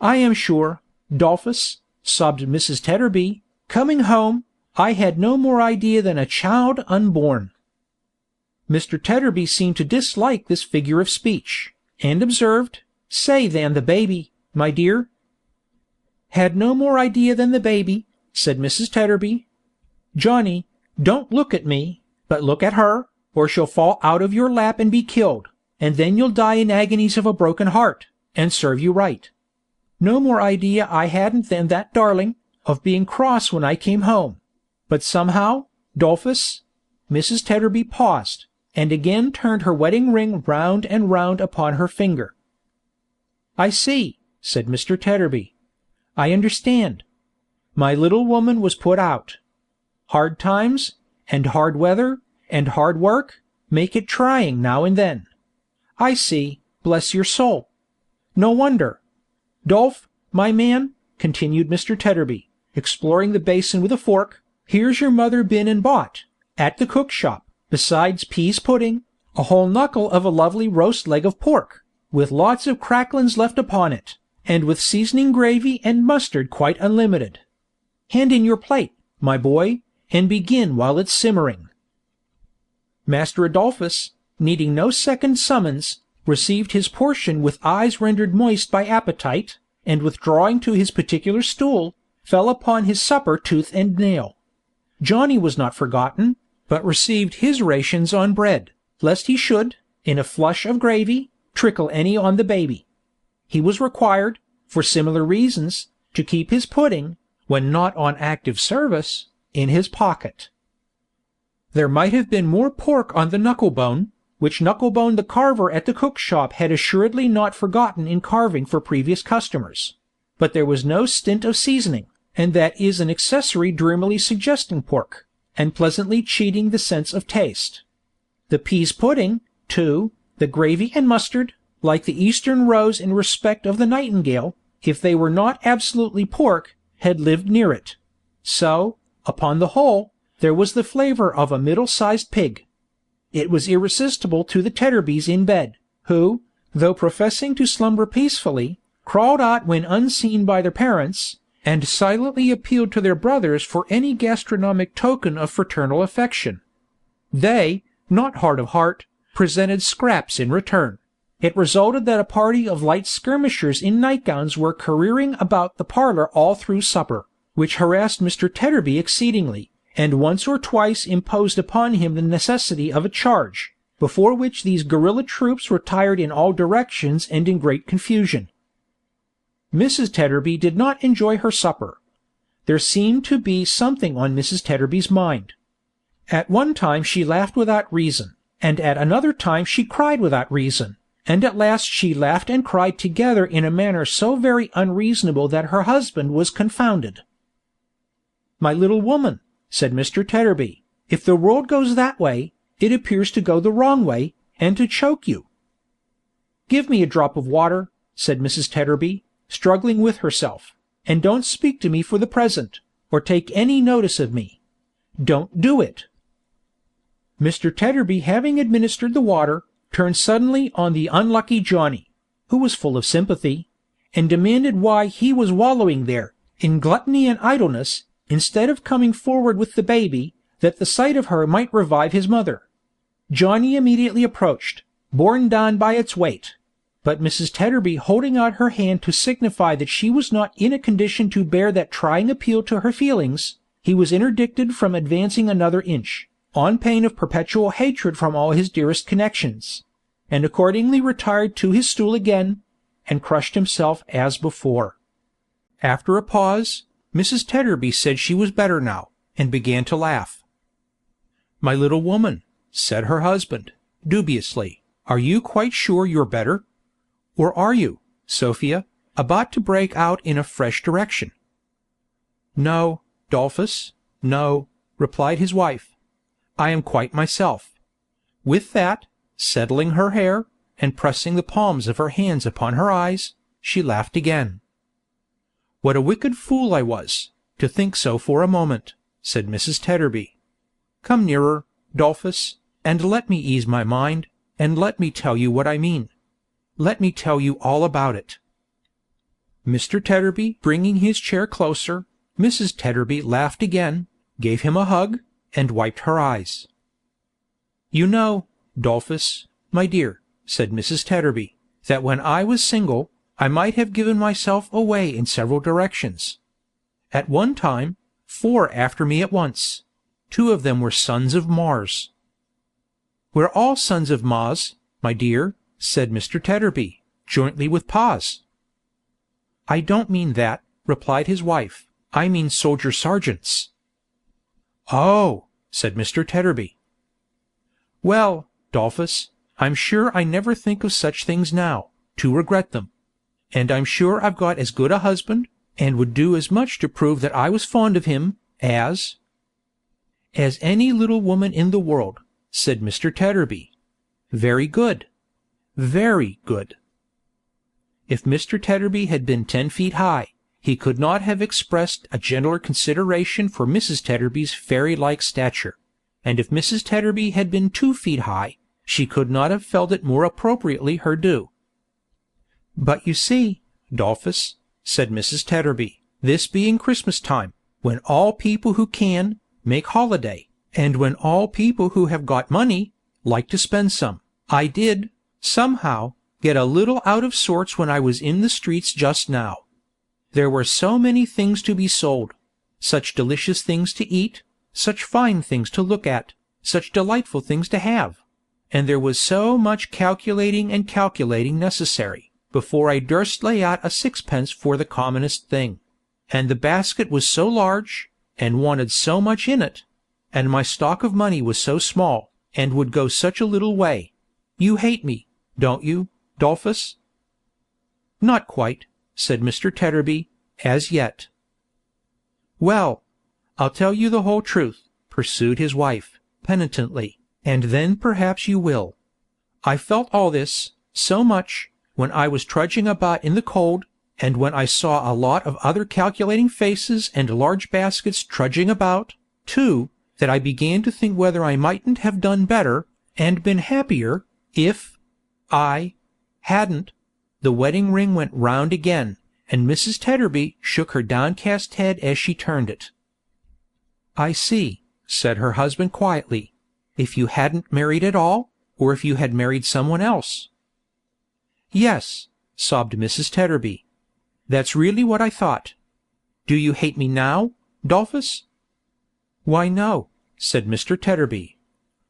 "I am sure, Dolphus," sobbed Mrs. Tedderby, "coming home, I had no more idea than a child unborn." Mr. Tedderby seemed to dislike this figure of speech, and observed, "Say than the baby, my dear." "Had no more idea than the baby," said Mrs. Tedderby. "Johnny, don't look at me, but look at her, or she'll fall out of your lap and be killed, and then you'll die in agonies of a broken heart, and serve you right. No more idea I hadn't than that darling, of being cross when I came home. But somehow, Dolphus—" Mrs. Tedderby paused, and again turned her wedding ring round and round upon her finger. "I see," said Mr. Tedderby. "I understand. My little woman was put out. Hard times, and hard weather, and hard work, make it trying now and then. I see, bless your soul. No wonder. Dolph, my man," continued Mr. Tedderby, exploring the basin with a fork, "here's your mother been and bought, at the cook shop, besides peas pudding, a whole knuckle of a lovely roast leg of pork, with lots of cracklins left upon it, and with seasoning gravy and mustard quite unlimited. Hand in your plate, my boy, and begin while it's simmering." Master Adolphus, needing no second summons, received his portion with eyes rendered moist by appetite, and withdrawing to his particular stool, fell upon his supper tooth and nail. Johnny was not forgotten, but received his rations on bread, lest he should, in a flush of gravy, trickle any on the baby. He was required, for similar reasons, to keep his pudding, when not on active service, in his pocket. There might have been more pork on the knucklebone, which Knucklebone the carver at the cook shop had assuredly not forgotten in carving for previous customers, but there was no stint of seasoning, and that is an accessory dreamily suggesting pork, and pleasantly cheating the sense of taste. The peas pudding, too, the gravy and mustard, like the eastern rose in respect of the nightingale, if they were not absolutely pork, had lived near it. So, upon the whole, there was the flavor of a middle-sized pig. It was irresistible to the Tedderbys in bed, who, though professing to slumber peacefully, crawled out when unseen by their parents, and silently appealed to their brothers for any gastronomic token of fraternal affection. They, not hard of heart, presented scraps in return. It resulted that a party of light skirmishers in nightgowns were careering about the parlor all through supper, which harassed Mr. Tedderby exceedingly, and once or twice imposed upon him the necessity of a charge, before which these guerrilla troops retired in all directions and in great confusion. Mrs. Tedderby did not enjoy her supper. There seemed to be something on Mrs. Tedderby's mind. At one time she laughed without reason, and at another time she cried without reason, and at last she laughed and cried together in a manner so very unreasonable that her husband was confounded. "My little woman," said Mr. Tedderby, "if the world goes that way, it appears to go the wrong way, and to choke you." "Give me a drop of water," said Mrs. Tedderby, struggling with herself, "and don't speak to me for the present, or take any notice of me. Don't do it." Mr. Tedderby, having administered the water, turned suddenly on the unlucky Johnny, who was full of sympathy, and demanded why he was wallowing there, in gluttony and idleness, instead of coming forward with the baby, that the sight of her might revive his mother. Johnny immediately approached, borne down by its weight; but Mrs. Tedderby holding out her hand to signify that she was not in a condition to bear that trying appeal to her feelings, he was interdicted from advancing another inch, on pain of perpetual hatred from all his dearest connections, and accordingly retired to his stool again, and crushed himself as before. After a pause, Mrs. Tedderby said she was better now, and began to laugh. "My little woman," said her husband, dubiously, "are you quite sure you're better? Or are you, Sophia, about to break out in a fresh direction?" "No, Dolphus, no," replied his wife. "I am quite myself." With that, settling her hair, and pressing the palms of her hands upon her eyes, she laughed again. "What a wicked fool I was, to think so for a moment," said Mrs. Tedderby. "Come nearer, Dolphus, and let me ease my mind, and let me tell you what I mean. Let me tell you all about it." Mr. Tedderby bringing his chair closer, Mrs. Tedderby laughed again, gave him a hug, and wiped her eyes. "You know, Dolphus, my dear," said Mrs. Tedderby, "that when I was single, I might have given myself away in several directions. At one time, 4 after me at once. 2 of them were sons of Mars." "We're all sons of Mars, my dear," said Mr. Tedderby, "jointly with Pa's." "I don't mean that," replied his wife, "I mean soldier sergeants." "Oh," said Mr. Tedderby. "Well, Dolphus, I'm sure I never think of such things now, to regret them. And I'm sure I've got as good a husband, and would do as much to prove that I was fond of him, as any little woman in the world," said Mr. Tedderby. "Very good. Very good." If Mr. Tedderby had been 10 feet high, he could not have expressed a gentler consideration for Mrs. Tedderby's fairy-like stature, and if Mrs. Tedderby had been 2 feet high, she could not have felt it more appropriately her due. "But you see, Dolphus," said Mrs. Tedderby, "this being Christmas time, when all people who can, make holiday, and when all people who have got money, like to spend some, I did, somehow, get a little out of sorts when I was in the streets just now. There were so many things to be sold, such delicious things to eat, such fine things to look at, such delightful things to have, and there was so much calculating necessary, before I durst lay out a sixpence for the commonest thing, and the basket was so large, and wanted so much in it, and my stock of money was so small, and would go such a little way. You hate me, don't you, Dolphus?" "Not quite," said Mr. Tedderby, "as yet." "Well, I'll tell you the whole truth," pursued his wife, penitently, "and then perhaps you will. I felt all this, so much, when I was trudging about in the cold, and when I saw a lot of other calculating faces and large baskets trudging about, too, that I began to think whether I mightn't have done better, and been happier, if I hadn't—" The wedding ring went round again, and Mrs. Tedderby shook her downcast head as she turned it. "I see," said her husband quietly. "If you hadn't married at all, or if you had married someone else." "Yes," sobbed Mrs. Tedderby. "That's really what I thought. Do you hate me now, Dolphus?" "Why no," said Mr. Tedderby.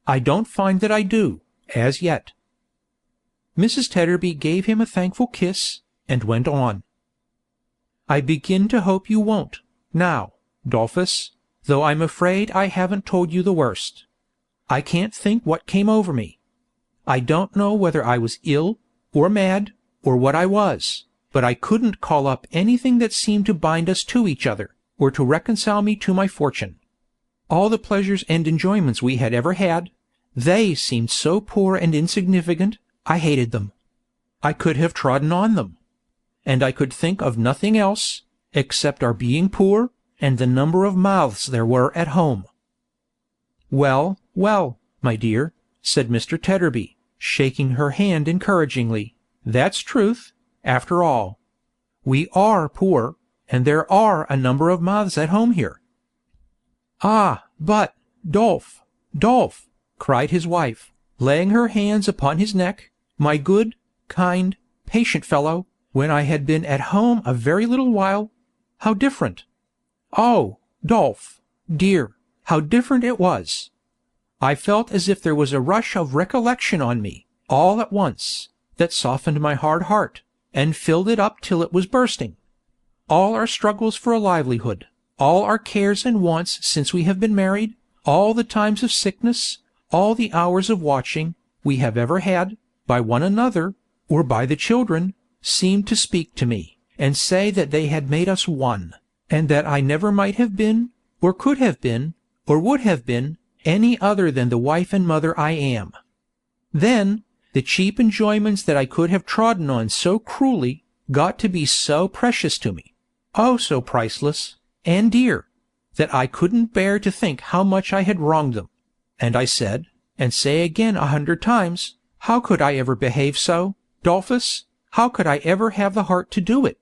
"I don't find that I do, as yet." Mrs. Tedderby gave him a thankful kiss, and went on. "I begin to hope you won't, now, Dolphus, though I'm afraid I haven't told you the worst. I can't think what came over me. I don't know whether I was ill, or mad, or what I was, but I couldn't call up anything that seemed to bind us to each other, or to reconcile me to my fortune. All the pleasures and enjoyments we had ever had, they seemed so poor and insignificant, I hated them. I could have trodden on them. And I could think of nothing else, except our being poor, and the number of mouths there were at home." "Well, well, my dear," said Mr. Tedderby, shaking her hand encouragingly, "that's truth, after all. We are poor, and there are a number of mouths at home here." "Ah, but, Dolph, Dolph," cried his wife, laying her hands upon his neck, "my good, kind, patient fellow, when I had been at home a very little while, how different! Oh, Dolph, dear, how different it was! I felt as if there was a rush of recollection on me, all at once, that softened my hard heart, and filled it up till it was bursting. All our struggles for a livelihood, all our cares and wants since we have been married, all the times of sickness, all the hours of watching, we have ever had, by one another, or by the children, seemed to speak to me, and say that they had made us one, and that I never might have been, or could have been, or would have been, any other than the wife and mother I am. Then, the cheap enjoyments that I could have trodden on so cruelly, got to be so precious to me, oh so priceless, and dear, that I couldn't bear to think how much I had wronged them, and I said, and say again 100 times, how could I ever behave so, Dolphus, how could I ever have the heart to do it?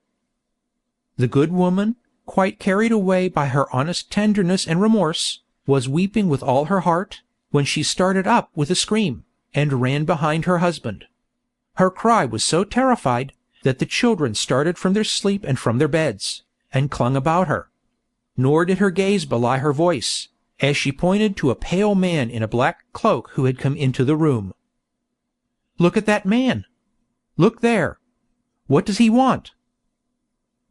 The good woman, quite carried away by her honest tenderness and remorse, was weeping with all her heart, when she started up with a scream, and ran behind her husband. Her cry was so terrified, that the children started from their sleep and from their beds, and clung about her. Nor did her gaze belie her voice, as she pointed to a pale man in a black cloak who had come into the room. "Look at that man! Look there! What does he want?"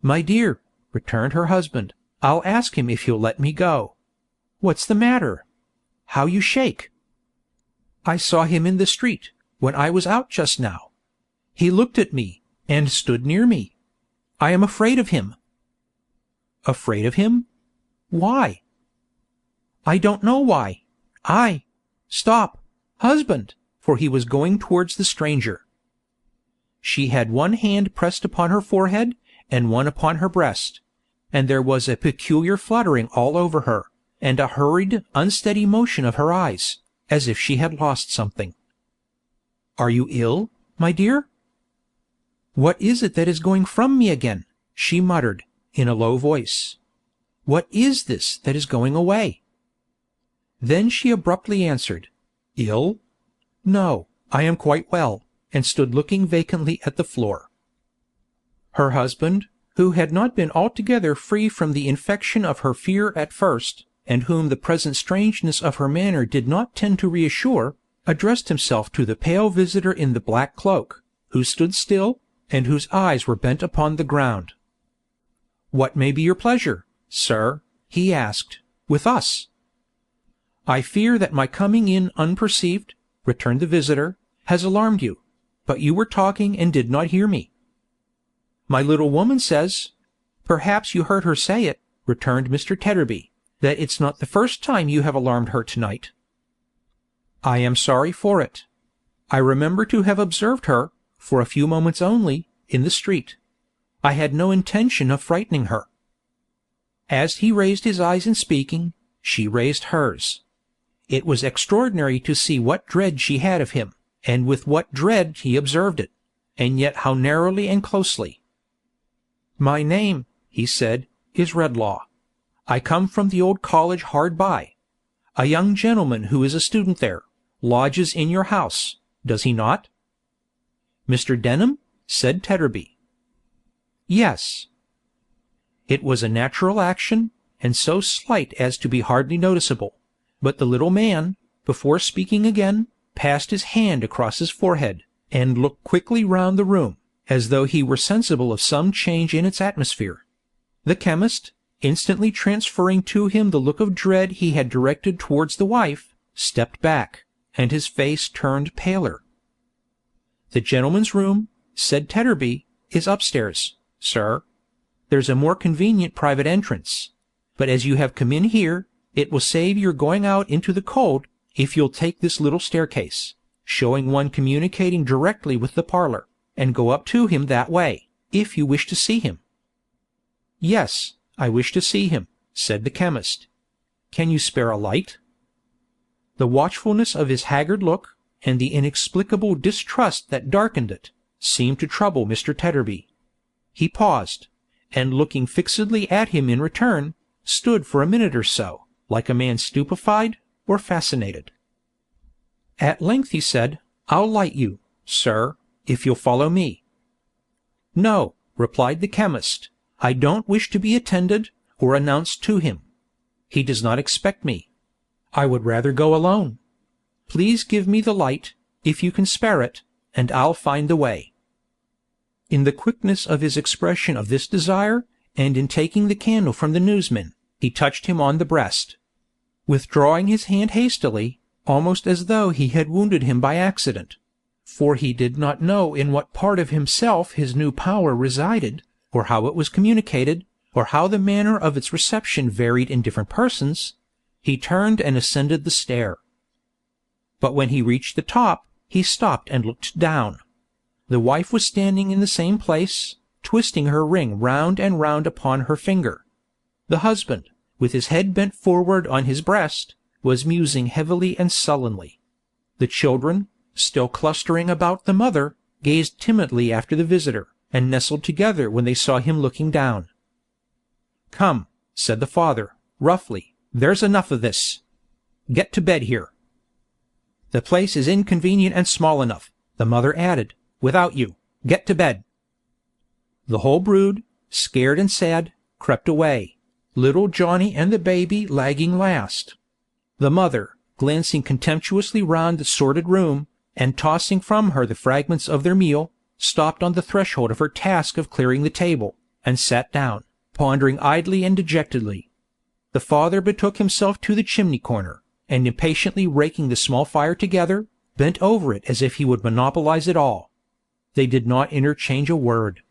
"My dear," returned her husband, "I'll ask him if he'll let me go. What's the matter? How you shake?" "I saw him in the street, when I was out just now. He looked at me, and stood near me. I am afraid of him." "Afraid of him? Why?" "I don't know why. Stop, husband," for he was going towards the stranger. She had one hand pressed upon her forehead, and one upon her breast, and there was a peculiar fluttering all over her, and a hurried, unsteady motion of her eyes, as if she had lost something. "Are you ill, my dear?" "What is it that is going from me again?" she muttered, in a low voice. "What is this that is going away?" Then she abruptly answered, "Ill? No, I am quite well," and stood looking vacantly at the floor. Her husband, who had not been altogether free from the infection of her fear at first, and whom the present strangeness of her manner did not tend to reassure, addressed himself to the pale visitor in the black cloak, who stood still, and whose eyes were bent upon the ground. "What may be your pleasure, sir," he asked, "with us?" "I fear that my coming in unperceived," returned the visitor, "has alarmed you, but you were talking and did not hear me." "My little woman says, perhaps you heard her say it," returned Mr. Tedderby, "that it's not the first time you have alarmed her tonight." "I am sorry for it. I remember to have observed her, for a few moments only, in the street. I had no intention of frightening her." As he raised his eyes in speaking, she raised hers. It was extraordinary to see what dread she had of him, and with what dread he observed it, and yet how narrowly and closely. "My name," he said, "is Redlaw. I come from the old college hard by. A young gentleman who is a student there, lodges in your house, does he not?" "Mr. Denham?" said Tedderby. "Yes." It was a natural action, and so slight as to be hardly noticeable, but the little man, before speaking again, passed his hand across his forehead, and looked quickly round the room, as though he were sensible of some change in its atmosphere. The chemist, instantly transferring to him the look of dread he had directed towards the wife, stepped back, and his face turned paler. "The gentleman's room," said Tedderby, "is upstairs, sir. There's a more convenient private entrance, but as you have come in here, it will save your going out into the cold, if you'll take this little staircase, showing one communicating directly with the parlor, and go up to him that way, if you wish to see him." "Yes, I wish to see him," said the chemist. "Can you spare a light?" The watchfulness of his haggard look, and the inexplicable distrust that darkened it, seemed to trouble Mr. Tedderby. He paused, and looking fixedly at him in return, stood for a minute or so, like a man stupefied or fascinated. At length he said, "I'll light you, sir, if you'll follow me." "No," replied the chemist, "I don't wish to be attended, or announced to him. He does not expect me. I would rather go alone. Please give me the light, if you can spare it, and I'll find the way." In the quickness of his expression of this desire, and in taking the candle from the newsman, he touched him on the breast. Withdrawing his hand hastily, almost as though he had wounded him by accident, for he did not know in what part of himself his new power resided, or how it was communicated, or how the manner of its reception varied in different persons, he turned and ascended the stair. But when he reached the top, he stopped and looked down. The wife was standing in the same place, twisting her ring round and round upon her finger. The husband, with his head bent forward on his breast, was musing heavily and sullenly. The children, still clustering about the mother, gazed timidly after the visitor, and nestled together when they saw him looking down. "Come," said the father, roughly, "there's enough of this. Get to bed here." "The place is inconvenient and small enough," the mother added, "without you. Get to bed." The whole brood, scared and sad, crept away, little Johnny and the baby lagging last. The mother, glancing contemptuously round the sordid room, and tossing from her the fragments of their meal, stopped on the threshold of her task of clearing the table, and sat down, pondering idly and dejectedly. The father betook himself to the chimney-corner, and impatiently raking the small fire together, bent over it as if he would monopolize it all. They did not interchange a word.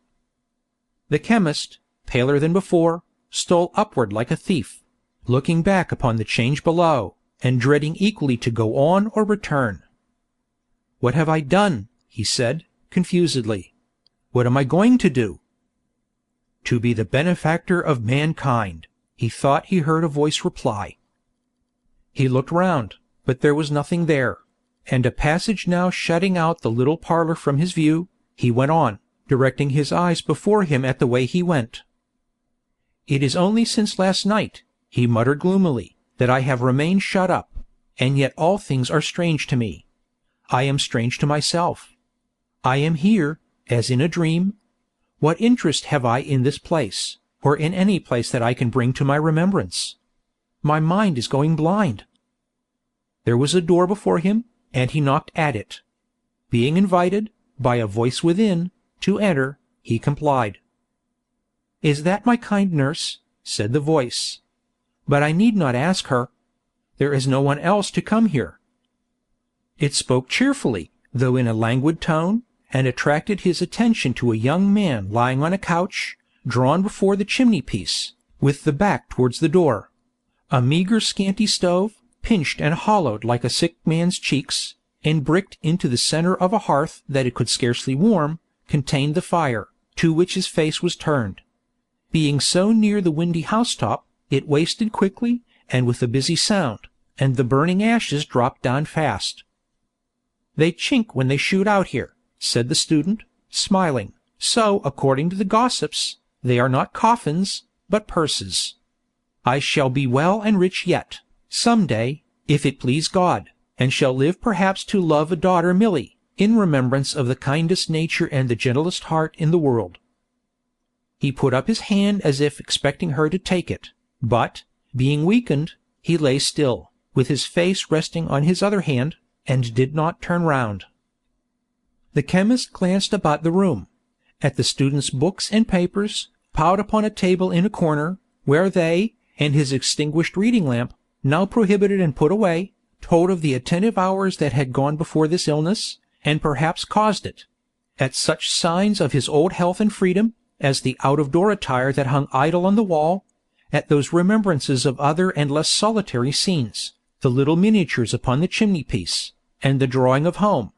The chemist, paler than before, stole upward like a thief, looking back upon the change below, and dreading equally to go on or return. "What have I done?" he said, confusedly. "What am I going to do?" "To be the benefactor of mankind," he thought he heard a voice reply. He looked round, but there was nothing there, and a passage now shutting out the little parlour from his view, he went on, directing his eyes before him at the way he went. "It is only since last night," he muttered gloomily, "that I have remained shut up, and yet all things are strange to me. I am strange to myself. I am here, as in a dream. What interest have I in this place, or in any place that I can bring to my remembrance? My mind is going blind." There was a door before him, and he knocked at it. Being invited, by a voice within, to enter, he complied. "Is that my kind nurse?" said the voice. "But I need not ask her. There is no one else to come here." It spoke cheerfully, though in a languid tone, and attracted his attention to a young man lying on a couch, drawn before the chimney-piece, with the back towards the door. A meagre scanty stove, pinched and hollowed like a sick man's cheeks, and bricked into the centre of a hearth that it could scarcely warm, contained the fire, to which his face was turned. Being so near the windy housetop, it wasted quickly and with a busy sound, and the burning ashes dropped down fast. "They chink when they shoot out here," said the student, smiling, "so, according to the gossips, they are not coffins, but purses. I shall be well and rich yet, some day, if it please God, and shall live perhaps to love a daughter Milly, in remembrance of the kindest nature and the gentlest heart in the world." He put up his hand as if expecting her to take it, but, being weakened, he lay still, with his face resting on his other hand, and did not turn round. The chemist glanced about the room, at the student's books and papers, piled upon a table in a corner, where they, and his extinguished reading lamp, now prohibited and put away, told of the attentive hours that had gone before this illness, and perhaps caused it, at such signs of his old health and freedom, as the out-of-door attire that hung idle on the wall, at those remembrances of other and less solitary scenes, the little miniatures upon the chimney-piece, and the drawing of home,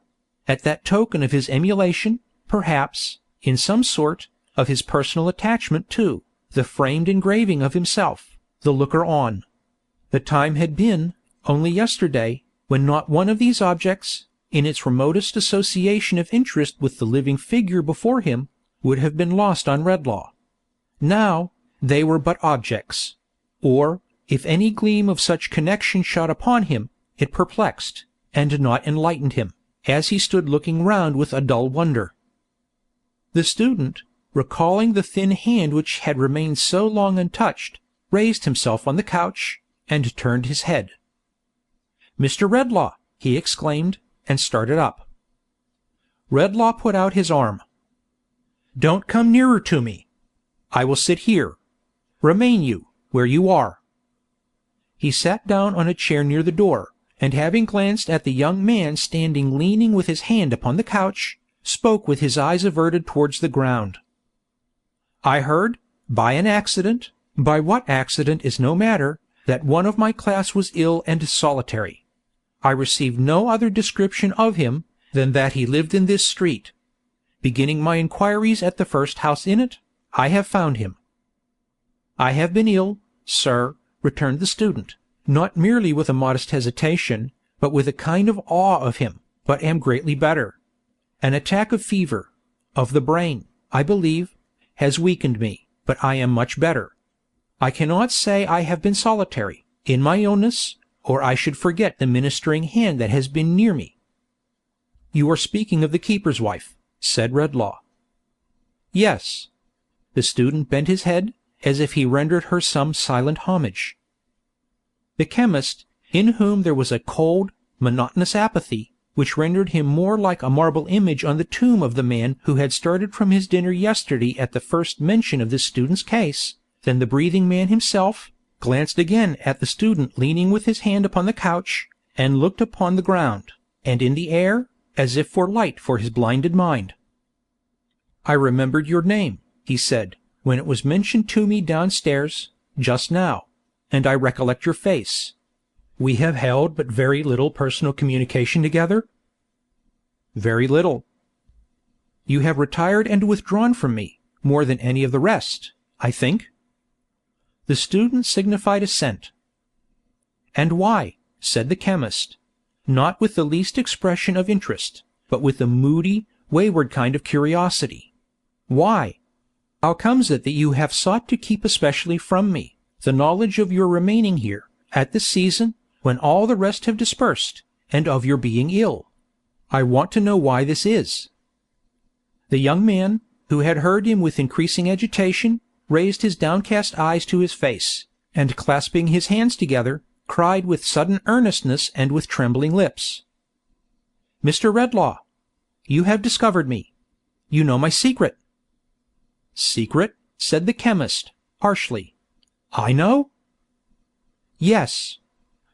at that token of his emulation, perhaps, in some sort, of his personal attachment too, the framed engraving of himself, the looker-on. The time had been, only yesterday, when not one of these objects, in its remotest association of interest with the living figure before him, would have been lost on Redlaw. Now, they were but objects, or, if any gleam of such connection shot upon him, it perplexed, and not enlightened him, as he stood looking round with a dull wonder. The student, recalling the thin hand which had remained so long untouched, raised himself on the couch, and turned his head. "Mr. Redlaw!" he exclaimed, and started up. Redlaw put out his arm. "Don't come nearer to me. I will sit here. Remain you, where you are." He sat down on a chair near the door, and having glanced at the young man standing leaning with his hand upon the couch, spoke with his eyes averted towards the ground. "I heard, by an accident, by what accident is no matter, that one of my class was ill and solitary. I received no other description of him than that he lived in this street. Beginning my inquiries at the first house in it, I have found him." "I have been ill, sir," returned the student, not merely with a modest hesitation, but with a kind of awe of him, "but am greatly better. An attack of fever, of the brain, I believe, has weakened me, but I am much better. I cannot say I have been solitary, in my illness, or I should forget the ministering hand that has been near me." "You are speaking of the keeper's wife," said Redlaw. "Yes." The student bent his head, as if he rendered her some silent homage. The chemist, in whom there was a cold, monotonous apathy, which rendered him more like a marble image on the tomb of the man who had started from his dinner yesterday at the first mention of this student's case, than the breathing man himself, glanced again at the student leaning with his hand upon the couch, and looked upon the ground, and in the air, as if for light for his blinded mind. "I remembered your name," he said, "when it was mentioned to me downstairs, just now, and I recollect your face. We have held but very little personal communication together?" "Very little." "You have retired and withdrawn from me, more than any of the rest, I think?" The student signified assent. "And why?" said the chemist, not with the least expression of interest, but with a moody, wayward kind of curiosity. "Why? How comes it that you have sought to keep especially from me the knowledge of your remaining here, at this season, when all the rest have dispersed, and of your being ill? I want to know why this is." The young man, who had heard him with increasing agitation, raised his downcast eyes to his face, and clasping his hands together, cried with sudden earnestness and with trembling lips, "Mr. Redlaw! You have discovered me. You know my secret." "Secret?" said the chemist, harshly. "I know?" "Yes.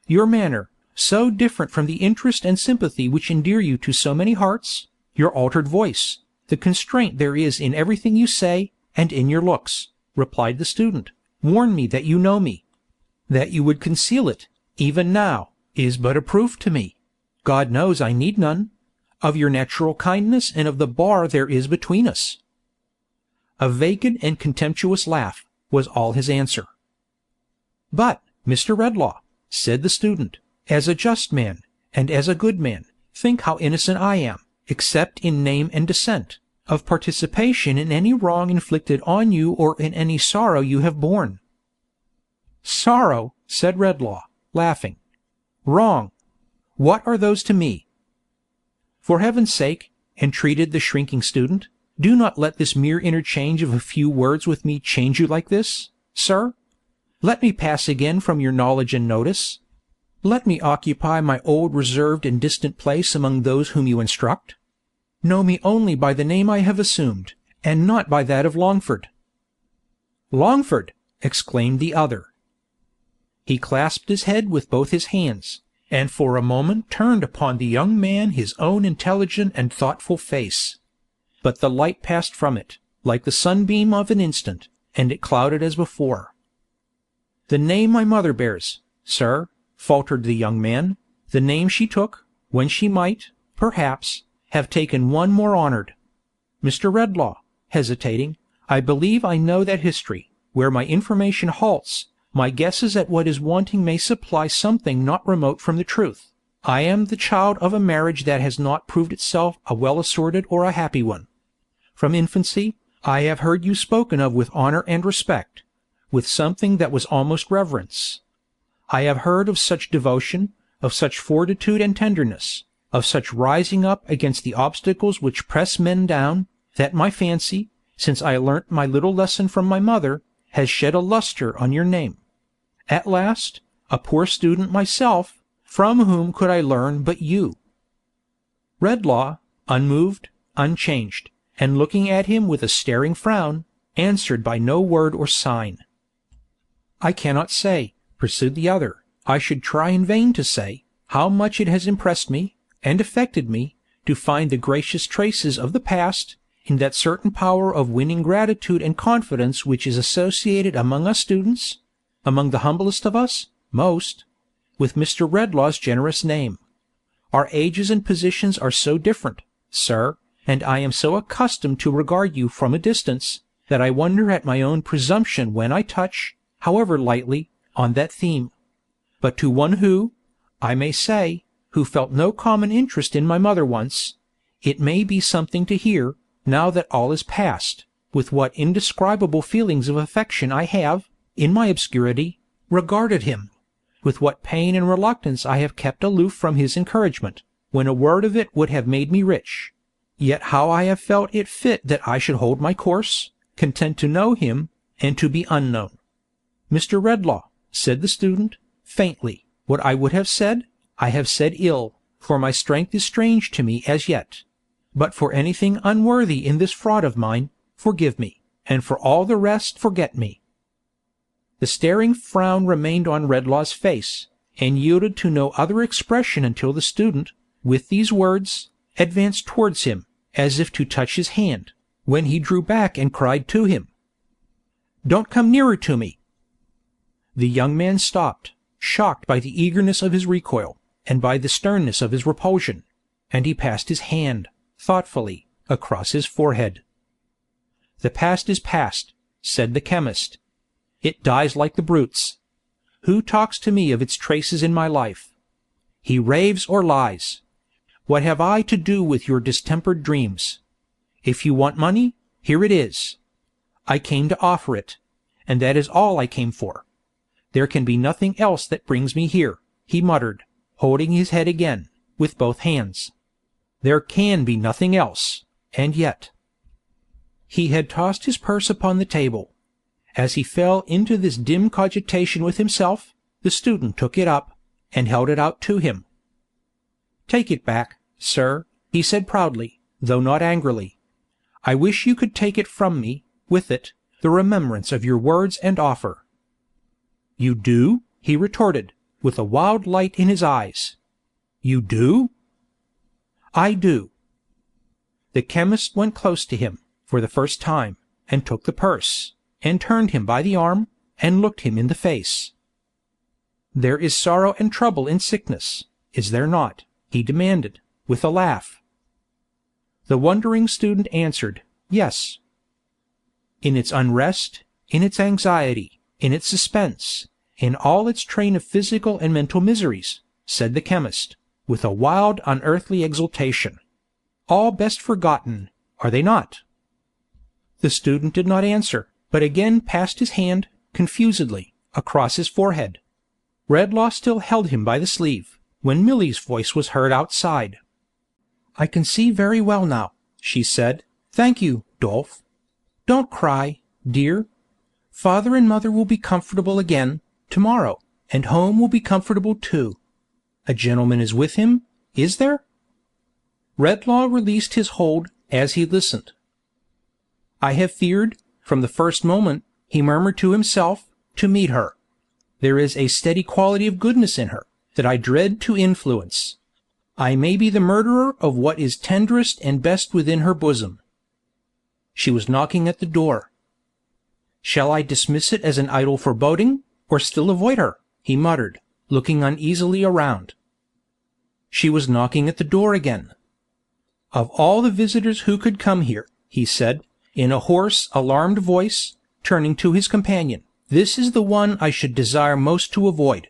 Your manner, so different from the interest and sympathy which endear you to so many hearts, your altered voice, the constraint there is in everything you say, and in your looks," replied the student, "warn me that you know me. That you would conceal it, even now, is but a proof to me, God knows I need none, of your natural kindness and of the bar there is between us." A vacant and contemptuous laugh was all his answer. "But, Mr. Redlaw," said the student, "as a just man, and as a good man, think how innocent I am, except in name and descent, of participation in any wrong inflicted on you or in any sorrow you have borne." "Sorrow," said Redlaw, laughing. "Wrong. What are those to me?" "For heaven's sake," entreated the shrinking student, "do not let this mere interchange of a few words with me change you like this, sir. Let me pass again from your knowledge and notice. Let me occupy my old reserved and distant place among those whom you instruct. Know me only by the name I have assumed, and not by that of Longford." "Longford!" exclaimed the other. He clasped his head with both his hands, and for a moment turned upon the young man his own intelligent and thoughtful face. But the light passed from it, like the sunbeam of an instant, and it clouded as before. "The name my mother bears, sir," faltered the young man, "the name she took, when she might, perhaps, have taken one more honored. Mr. Redlaw," hesitating, "I believe I know that history. Where my information halts, my guesses at what is wanting may supply something not remote from the truth. I am the child of a marriage that has not proved itself a well-assorted or a happy one. From infancy, I have heard you spoken of with honor and respect, with something that was almost reverence. I have heard of such devotion, of such fortitude and tenderness, of such rising up against the obstacles which press men down, that my fancy, since I learnt my little lesson from my mother, has shed a lustre on your name. At last, a poor student myself, from whom could I learn but you?" Redlaw, unmoved, unchanged, and looking at him with a staring frown, answered by no word or sign. "I cannot say," pursued the other, "I should try in vain to say, how much it has impressed me, and affected me, to find the gracious traces of the past, in that certain power of winning gratitude and confidence which is associated among us students, among the humblest of us, most, with Mr. Redlaw's generous name. Our ages and positions are so different, sir, and I am so accustomed to regard you from a distance, that I wonder at my own presumption when I touch, however lightly, on that theme. But to one who, I may say, who felt no common interest in my mother once, it may be something to hear, now that all is past, with what indescribable feelings of affection I have, in my obscurity, regarded him, with what pain and reluctance I have kept aloof from his encouragement, when a word of it would have made me rich, yet how I have felt it fit that I should hold my course, content to know him, and to be unknown. Mr. Redlaw," said the student, faintly, "what I would have said, I have said ill, for my strength is strange to me as yet. But for anything unworthy in this fraud of mine, forgive me, and for all the rest forget me." The staring frown remained on Redlaw's face, and yielded to no other expression until the student, with these words, advanced towards him, as if to touch his hand, when he drew back and cried to him, "Don't come nearer to me." The young man stopped, shocked by the eagerness of his recoil, and by the sternness of his repulsion, and he passed his hand, thoughtfully, across his forehead. "The past is past," said the chemist. "It dies like the brutes. Who talks to me of its traces in my life? He raves or lies. What have I to do with your distempered dreams? If you want money, here it is. I came to offer it, and that is all I came for. There can be nothing else that brings me here," he muttered, holding his head again, with both hands. "There can be nothing else, and yet—" He had tossed his purse upon the table. As he fell into this dim cogitation with himself, the student took it up, and held it out to him. "Take it back, sir," he said proudly, though not angrily. "I wish you could take it from me, with it, the remembrance of your words and offer." "You do?" he retorted, with a wild light in his eyes. "You do?" "I do." The chemist went close to him, for the first time, and took the purse, and turned him by the arm, and looked him in the face. "There is sorrow and trouble in sickness, is there not?" he demanded, with a laugh. The wondering student answered, "Yes." "In its unrest, in its anxiety, in its suspense, in all its train of physical and mental miseries," said the chemist, with a wild unearthly exultation. "All best forgotten, are they not?" The student did not answer, but again passed his hand, confusedly, across his forehead. Redlaw still held him by the sleeve, when Millie's voice was heard outside. "I can see very well now," she said. "Thank you, Dolph. Don't cry, dear. Father and mother will be comfortable again, tomorrow, and home will be comfortable too. A gentleman is with him, is there?" Redlaw released his hold, as he listened. "I have feared, from the first moment," he murmured to himself, "to meet her. There is a steady quality of goodness in her, that I dread to influence. I may be the murderer of what is tenderest and best within her bosom." She was knocking at the door. "Shall I dismiss it as an idle foreboding, or still avoid her?" he muttered, looking uneasily around. She was knocking at the door again. "Of all the visitors who could come here," he said, in a hoarse, alarmed voice, turning to his companion, "this is the one I should desire most to avoid.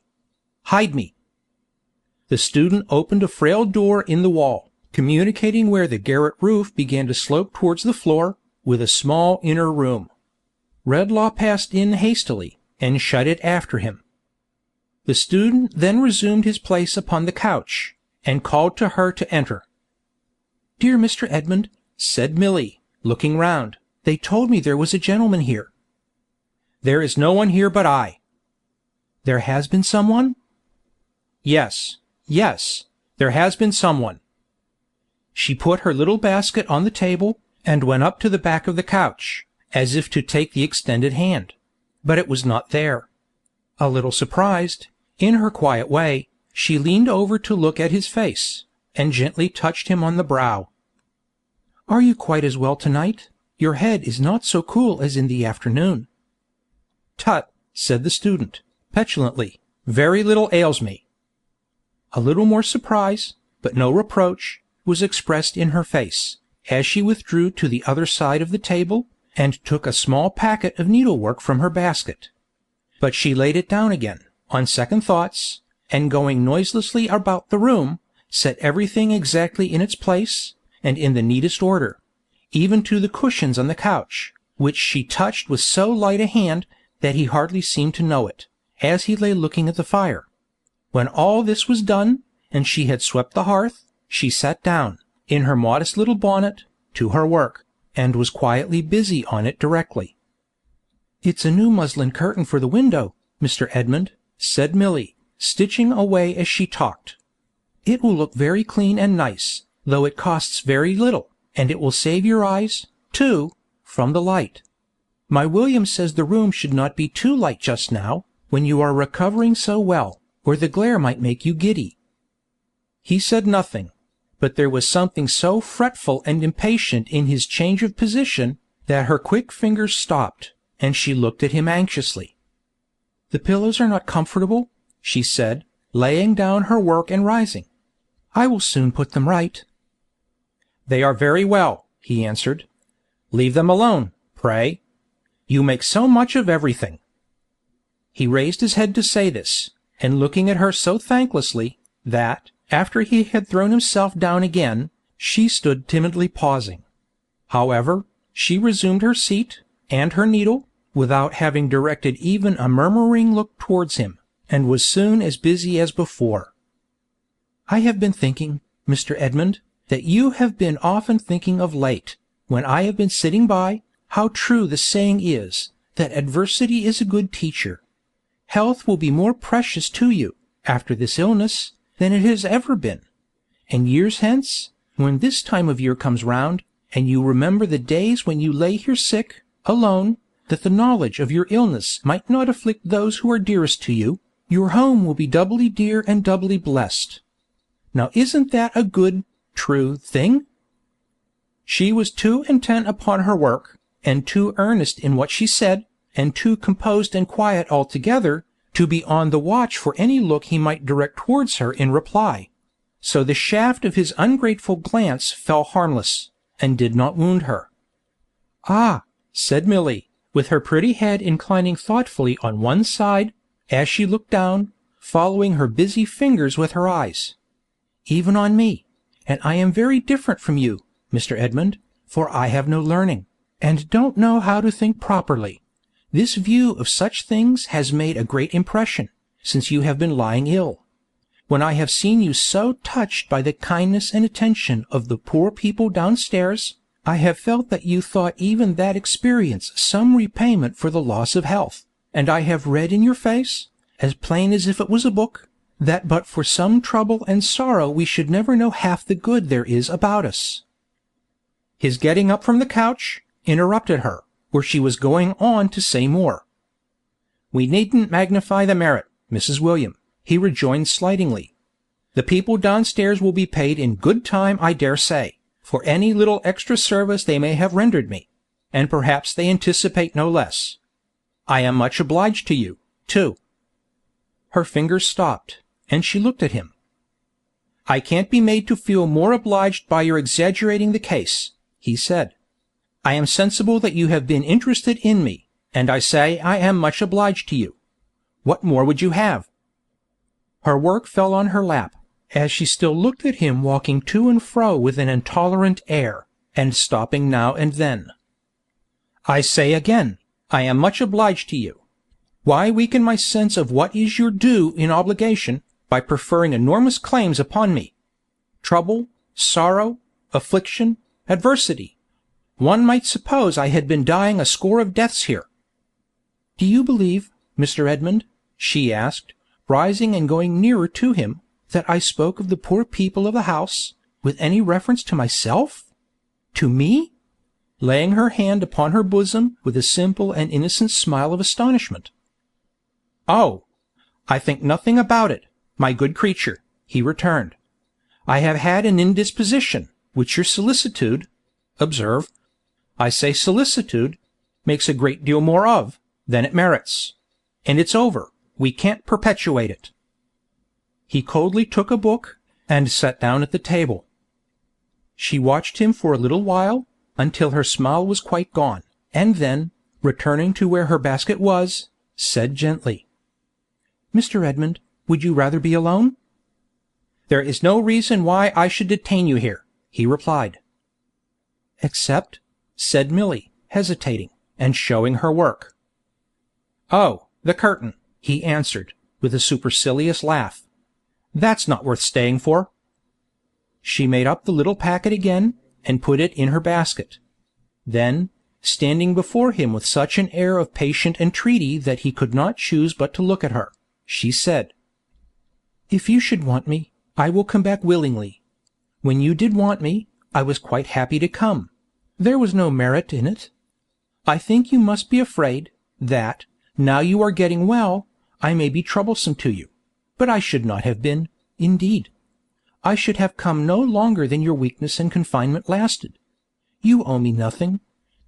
Hide me." The student opened a frail door in the wall, communicating where the garret roof began to slope towards the floor, with a small inner room. Redlaw passed in hastily, and shut it after him. The student then resumed his place upon the couch, and called to her to enter. "Dear Mr. Edmund," said Milly, looking round, "they told me there was a gentleman here." "There is no one here but I." "There has been someone?" Yes, there has been someone." She put her little basket on the table, and went up to the back of the couch, as if to take the extended hand. But it was not there. A little surprised, in her quiet way, she leaned over to look at his face, and gently touched him on the brow. "Are you quite as well tonight? Your head is not so cool as in the afternoon." "Tut," said the student, petulantly, "very little ails me." A little more surprise, but no reproach, was expressed in her face, as she withdrew to the other side of the table, and took a small packet of needlework from her basket. But she laid it down again, on second thoughts, and going noiselessly about the room, set everything exactly in its place, and in the neatest order, even to the cushions on the couch, which she touched with so light a hand that he hardly seemed to know it, as he lay looking at the fire. When all this was done, and she had swept the hearth, she sat down, in her modest little bonnet, to her work, and was quietly busy on it directly. "It's a new muslin curtain for the window, Mr. Edmund," said Milly, stitching away as she talked. "It will look very clean and nice, though it costs very little, and it will save your eyes, too, from the light. My William says the room should not be too light just now, when you are recovering so well, or the glare might make you giddy." He said nothing, but there was something so fretful and impatient in his change of position that her quick fingers stopped, and she looked at him anxiously. "The pillows are not comfortable," she said, laying down her work and rising. "I will soon put them right." "They are very well," he answered. "Leave them alone, pray. You make so much of everything." He raised his head to say this, and looking at her so thanklessly, that, after he had thrown himself down again, she stood timidly pausing. However, she resumed her seat, and her needle, without having directed even a murmuring look towards him, and was soon as busy as before. "I have been thinking, Mr. Edmund, that you have been often thinking of late, when I have been sitting by, how true the saying is, that adversity is a good teacher. Health will be more precious to you, after this illness, than it has ever been. And years hence, when this time of year comes round, and you remember the days when you lay here sick, alone, that the knowledge of your illness might not afflict those who are dearest to you, your home will be doubly dear and doubly blessed. Now isn't that a good, true thing?" She was too intent upon her work, and too earnest in what she said, and too composed and quiet altogether, to be on the watch for any look he might direct towards her in reply. So the shaft of his ungrateful glance fell harmless, and did not wound her. "Ah," said Milly, with her pretty head inclining thoughtfully on one side, as she looked down, following her busy fingers with her eyes. "Even on me, and I am very different from you, Mr. Edmund, for I have no learning, and don't know how to think properly. This view of such things has made a great impression, since you have been lying ill. When I have seen you so touched by the kindness and attention of the poor people downstairs, I have felt that you thought even that experience some repayment for the loss of health, and I have read in your face, as plain as if it was a book, that but for some trouble and sorrow we should never know half the good there is about us." His getting up from the couch interrupted her, where she was going on to say more. "We needn't magnify the merit, Mrs. William," he rejoined slightingly. "The people downstairs will be paid in good time, I dare say, for any little extra service they may have rendered me, and perhaps they anticipate no less. I am much obliged to you, too." Her fingers stopped, and she looked at him. "I can't be made to feel more obliged by your exaggerating the case," he said. "I am sensible that you have been interested in me, and I say I am much obliged to you. What more would you have?" Her work fell on her lap, as she still looked at him walking to and fro with an intolerant air, and stopping now and then. I say again, I am much obliged to you. Why weaken my sense of what is your due in obligation by preferring enormous claims upon me? Trouble, sorrow, affliction, adversity. One might suppose I had been dying a score of deaths here. Do you believe, Mr. Edmund, she asked, rising and going nearer to him, that I spoke of the poor people of the house, with any reference to myself? To me? Laying her hand upon her bosom with a simple and innocent smile of astonishment. Oh, I think nothing about it, my good creature, he returned. I have had an indisposition, which your solicitude, observe, I say solicitude, makes a great deal more of, than it merits. And it's over, we can't perpetuate it. He coldly took a book, and sat down at the table. She watched him for a little while, until her smile was quite gone, and then, returning to where her basket was, said gently, Mr. Edmund, would you rather be alone? There is no reason why I should detain you here, he replied. Except, said Milly, hesitating, and showing her work. Oh, the curtain, he answered, with a supercilious laugh. That's not worth staying for. She made up the little packet again, and put it in her basket. Then, standing before him with such an air of patient entreaty that he could not choose but to look at her, she said, If you should want me, I will come back willingly. When you did want me, I was quite happy to come. There was no merit in it. I think you must be afraid that, now you are getting well, I may be troublesome to you, but I should not have been, indeed. I should have come no longer than your weakness and confinement lasted. You owe me nothing,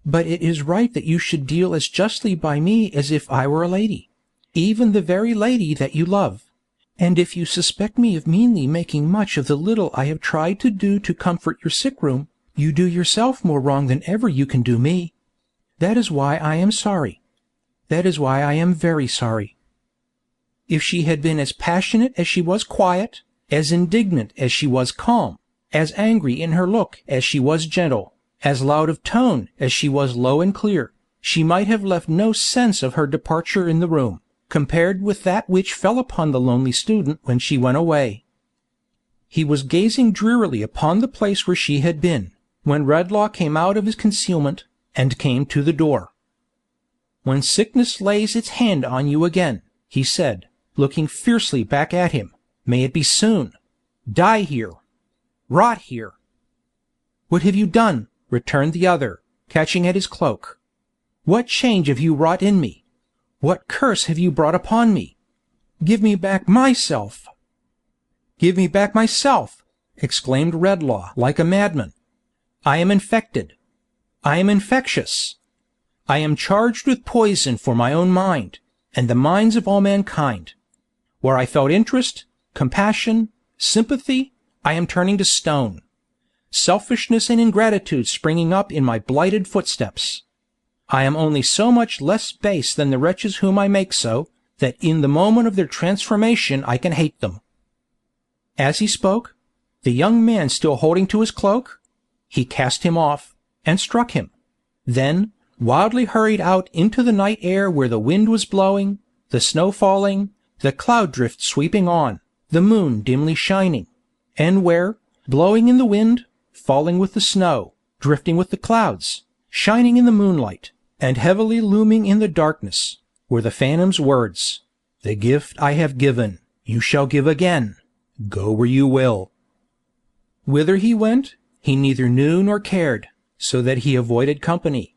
but it is right that you should deal as justly by me as if I were a lady, even the very lady that you love. And if you suspect me of meanly making much of the little I have tried to do to comfort your sick room, you do yourself more wrong than ever you can do me. That is why I am sorry. That is why I am very sorry. If she had been as passionate as she was quiet, as indignant as she was calm, as angry in her look as she was gentle, as loud of tone as she was low and clear, she might have left no sense of her departure in the room, compared with that which fell upon the lonely student when she went away. He was gazing drearily upon the place where she had been, when Redlaw came out of his concealment, and came to the door. When sickness lays its hand on you again, he said, looking fiercely back at him, may it be soon. Die here. Rot here. What have you done? Returned the other, catching at his cloak. What change have you wrought in me? What curse have you brought upon me? Give me back myself. Give me back myself, exclaimed Redlaw like a madman. I am infected. I am infectious. I am charged with poison for my own mind, and the minds of all mankind. Where I felt interest, compassion, sympathy, I am turning to stone. Selfishness and ingratitude springing up in my blighted footsteps. I am only so much less base than the wretches whom I make so, that in the moment of their transformation I can hate them. As he spoke, the young man still holding to his cloak, he cast him off, and struck him. Then, wildly hurried out into the night air where the wind was blowing, the snow falling, the cloud drift sweeping on, the moon dimly shining, and where, blowing in the wind, falling with the snow, drifting with the clouds, shining in the moonlight, and heavily looming in the darkness, were the phantom's words, The gift I have given, you shall give again. Go where you will. Whither he went, he neither knew nor cared, so that he avoided company.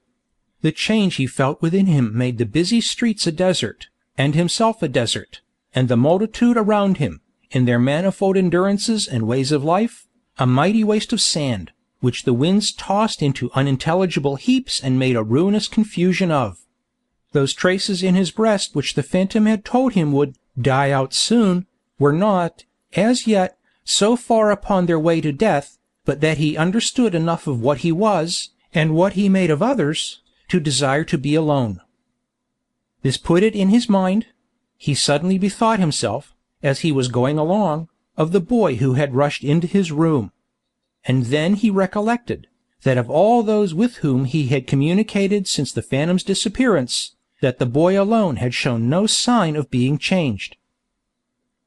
The change he felt within him made the busy streets a desert, and himself a desert, and the multitude around him, in their manifold endurances and ways of life, a mighty waste of sand, which the winds tossed into unintelligible heaps and made a ruinous confusion of. Those traces in his breast which the phantom had told him would die out soon, were not, as yet, so far upon their way to death, but that he understood enough of what he was, and what he made of others, to desire to be alone. This put it in his mind. He suddenly bethought himself, as he was going along, of the boy who had rushed into his room. And then he recollected that of all those with whom he had communicated since the phantom's disappearance, that the boy alone had shown no sign of being changed.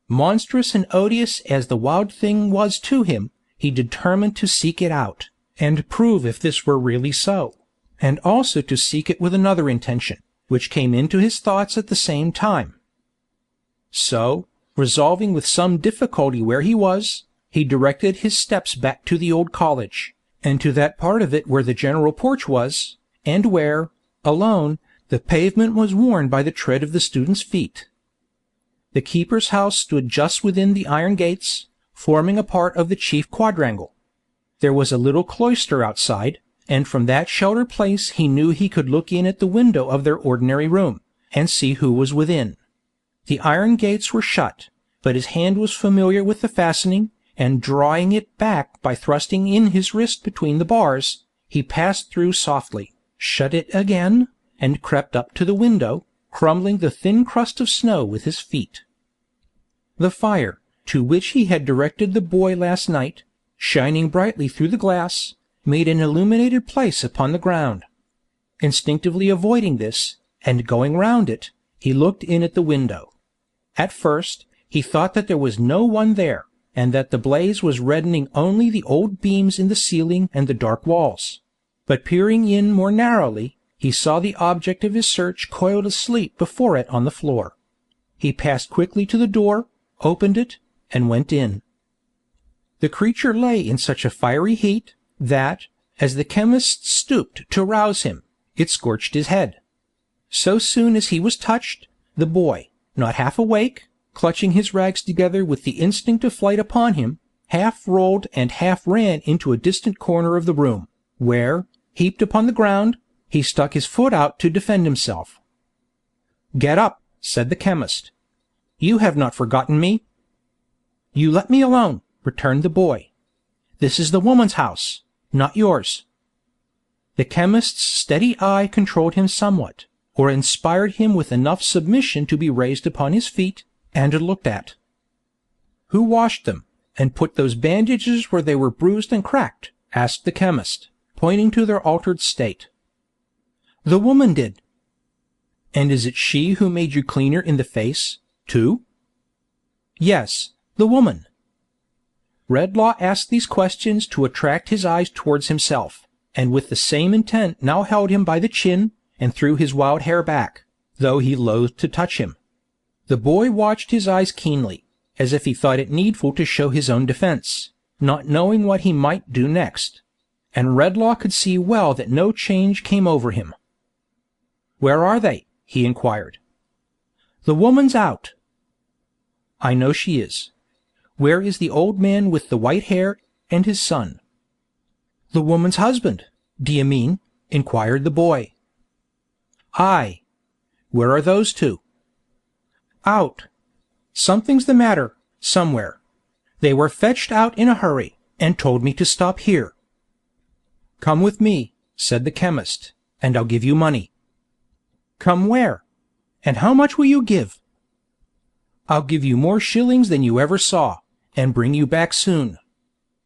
Monstrous and odious as the wild thing was to him, he determined to seek it out, and prove if this were really so, and also to seek it with another intention, which came into his thoughts at the same time. So, resolving with some difficulty where he was, he directed his steps back to the old college, and to that part of it where the general porch was, and where, alone, the pavement was worn by the tread of the students' feet. The keeper's house stood just within the iron gates, forming a part of the chief quadrangle. There was a little cloister outside, and from that sheltered place he knew he could look in at the window of their ordinary room, and see who was within. The iron gates were shut, but his hand was familiar with the fastening, and drawing it back by thrusting in his wrist between the bars, he passed through softly, shut it again, and crept up to the window, crumbling the thin crust of snow with his feet. The fire, to which he had directed the boy last night, shining brightly through the glass, made an illuminated place upon the ground. Instinctively avoiding this, and going round it, he looked in at the window. At first, he thought that there was no one there, and that the blaze was reddening only the old beams in the ceiling and the dark walls. But peering in more narrowly, he saw the object of his search coiled asleep before it on the floor. He passed quickly to the door, opened it, and went in. The creature lay in such a fiery heat, that, as the chemist stooped to rouse him, it scorched his head. So soon as he was touched, the boy, not half awake, clutching his rags together with the instinct of flight upon him, half rolled and half ran into a distant corner of the room, where, heaped upon the ground, he stuck his foot out to defend himself. "Get up," said the chemist. "You have not forgotten me." "You let me alone," returned the boy. "This is the woman's house, not yours." The chemist's steady eye controlled him somewhat, or inspired him with enough submission to be raised upon his feet, and looked at. "Who washed them, and put those bandages where they were bruised and cracked?" asked the chemist, pointing to their altered state. "The woman did." "And is it she who made you cleaner in the face, too?" "Yes, the woman." Redlaw asked these questions to attract his eyes towards himself, and with the same intent now held him by the chin, and threw his wild hair back, though he loathed to touch him. The boy watched his eyes keenly, as if he thought it needful to show his own defence, not knowing what he might do next, and Redlaw could see well that no change came over him. "Where are they?" he inquired. "The woman's out." "I know she is. Where is the old man with the white hair, and his son?" "The woman's husband, d'ye mean?" inquired the boy. "Aye. Where are those two?" "Out. Something's the matter, somewhere. They were fetched out in a hurry, and told me to stop here." "Come with me," said the chemist, "and I'll give you money." "Come where? And how much will you give?" "I'll give you more shillings than you ever saw, and bring you back soon.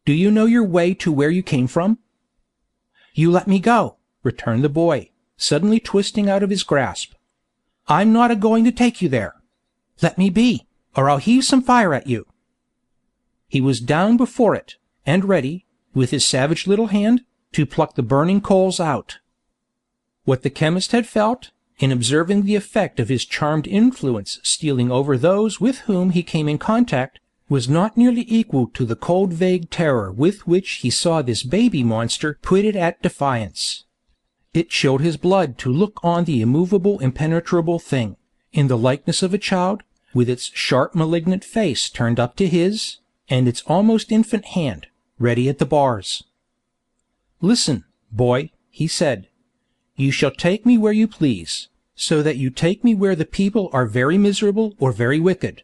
Do you know your way to where you came from?" "You let me go," returned the boy, suddenly twisting out of his grasp. "I'm not a-going to take you there. Let me be, or I'll heave some fire at you." He was down before it, and ready, with his savage little hand, to pluck the burning coals out. What the chemist had felt, in observing the effect of his charmed influence stealing over those with whom he came in contact, was not nearly equal to the cold vague terror with which he saw this baby monster put it at defiance. It chilled his blood to look on the immovable impenetrable thing, in the likeness of a child, with its sharp malignant face turned up to his, and its almost infant hand, ready at the bars. "Listen, boy," he said. "You shall take me where you please, so that you take me where the people are very miserable or very wicked.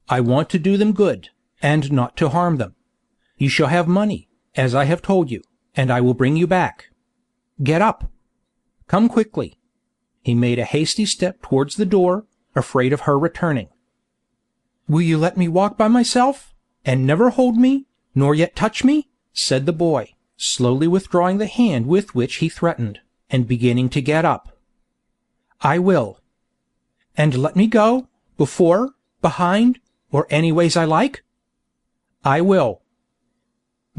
I want to do them good, and not to harm them. You shall have money, as I have told you, and I will bring you back. Get up. Come quickly." He made a hasty step towards the door, afraid of her returning. "Will you let me walk by myself, and never hold me, nor yet touch me?" said the boy, slowly withdrawing the hand with which he threatened, and beginning to get up. "I will." "And let me go, before, behind, or any ways I like?" "I will."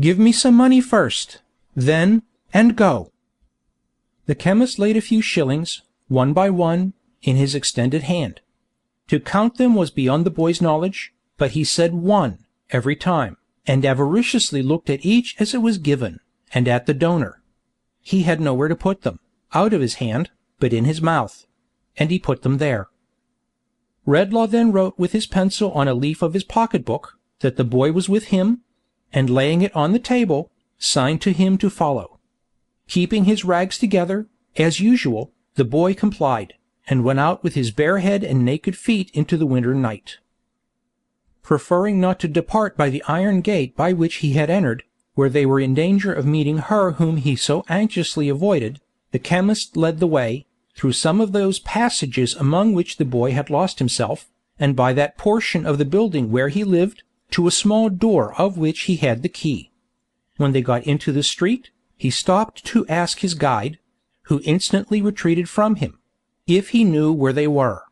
"Give me some money first, then, and go." The chemist laid a few shillings, one by one, in his extended hand. To count them was beyond the boy's knowledge, but he said "one" every time, and avariciously looked at each as it was given, and at the donor. He had nowhere to put them, out of his hand, but in his mouth, and he put them there. Redlaw then wrote with his pencil on a leaf of his pocket-book that the boy was with him, and laying it on the table, signed to him to follow. Keeping his rags together, as usual, the boy complied, and went out with his bare head and naked feet into the winter night. Preferring not to depart by the iron gate by which he had entered, where they were in danger of meeting her whom he so anxiously avoided, the chemist led the way, through some of those passages among which the boy had lost himself, and by that portion of the building where he lived, to a small door of which he had the key. When they got into the street, he stopped to ask his guide, who instantly retreated from him, if he knew where they were.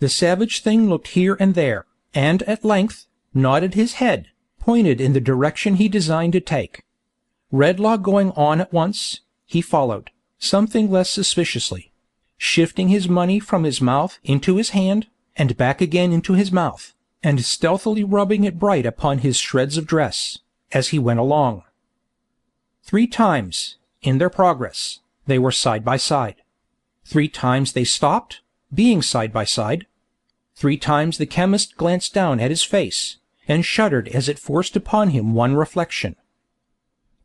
The savage thing looked here and there, and at length nodded his head, pointed in the direction he designed to take. Redlaw going on at once, he followed, something less suspiciously, shifting his money from his mouth into his hand, and back again into his mouth, and stealthily rubbing it bright upon his shreds of dress, as he went along. 3 times, in their progress, they were side by side. 3 times they stopped, being side by side. 3 times the chemist glanced down at his face, and shuddered as it forced upon him one reflection.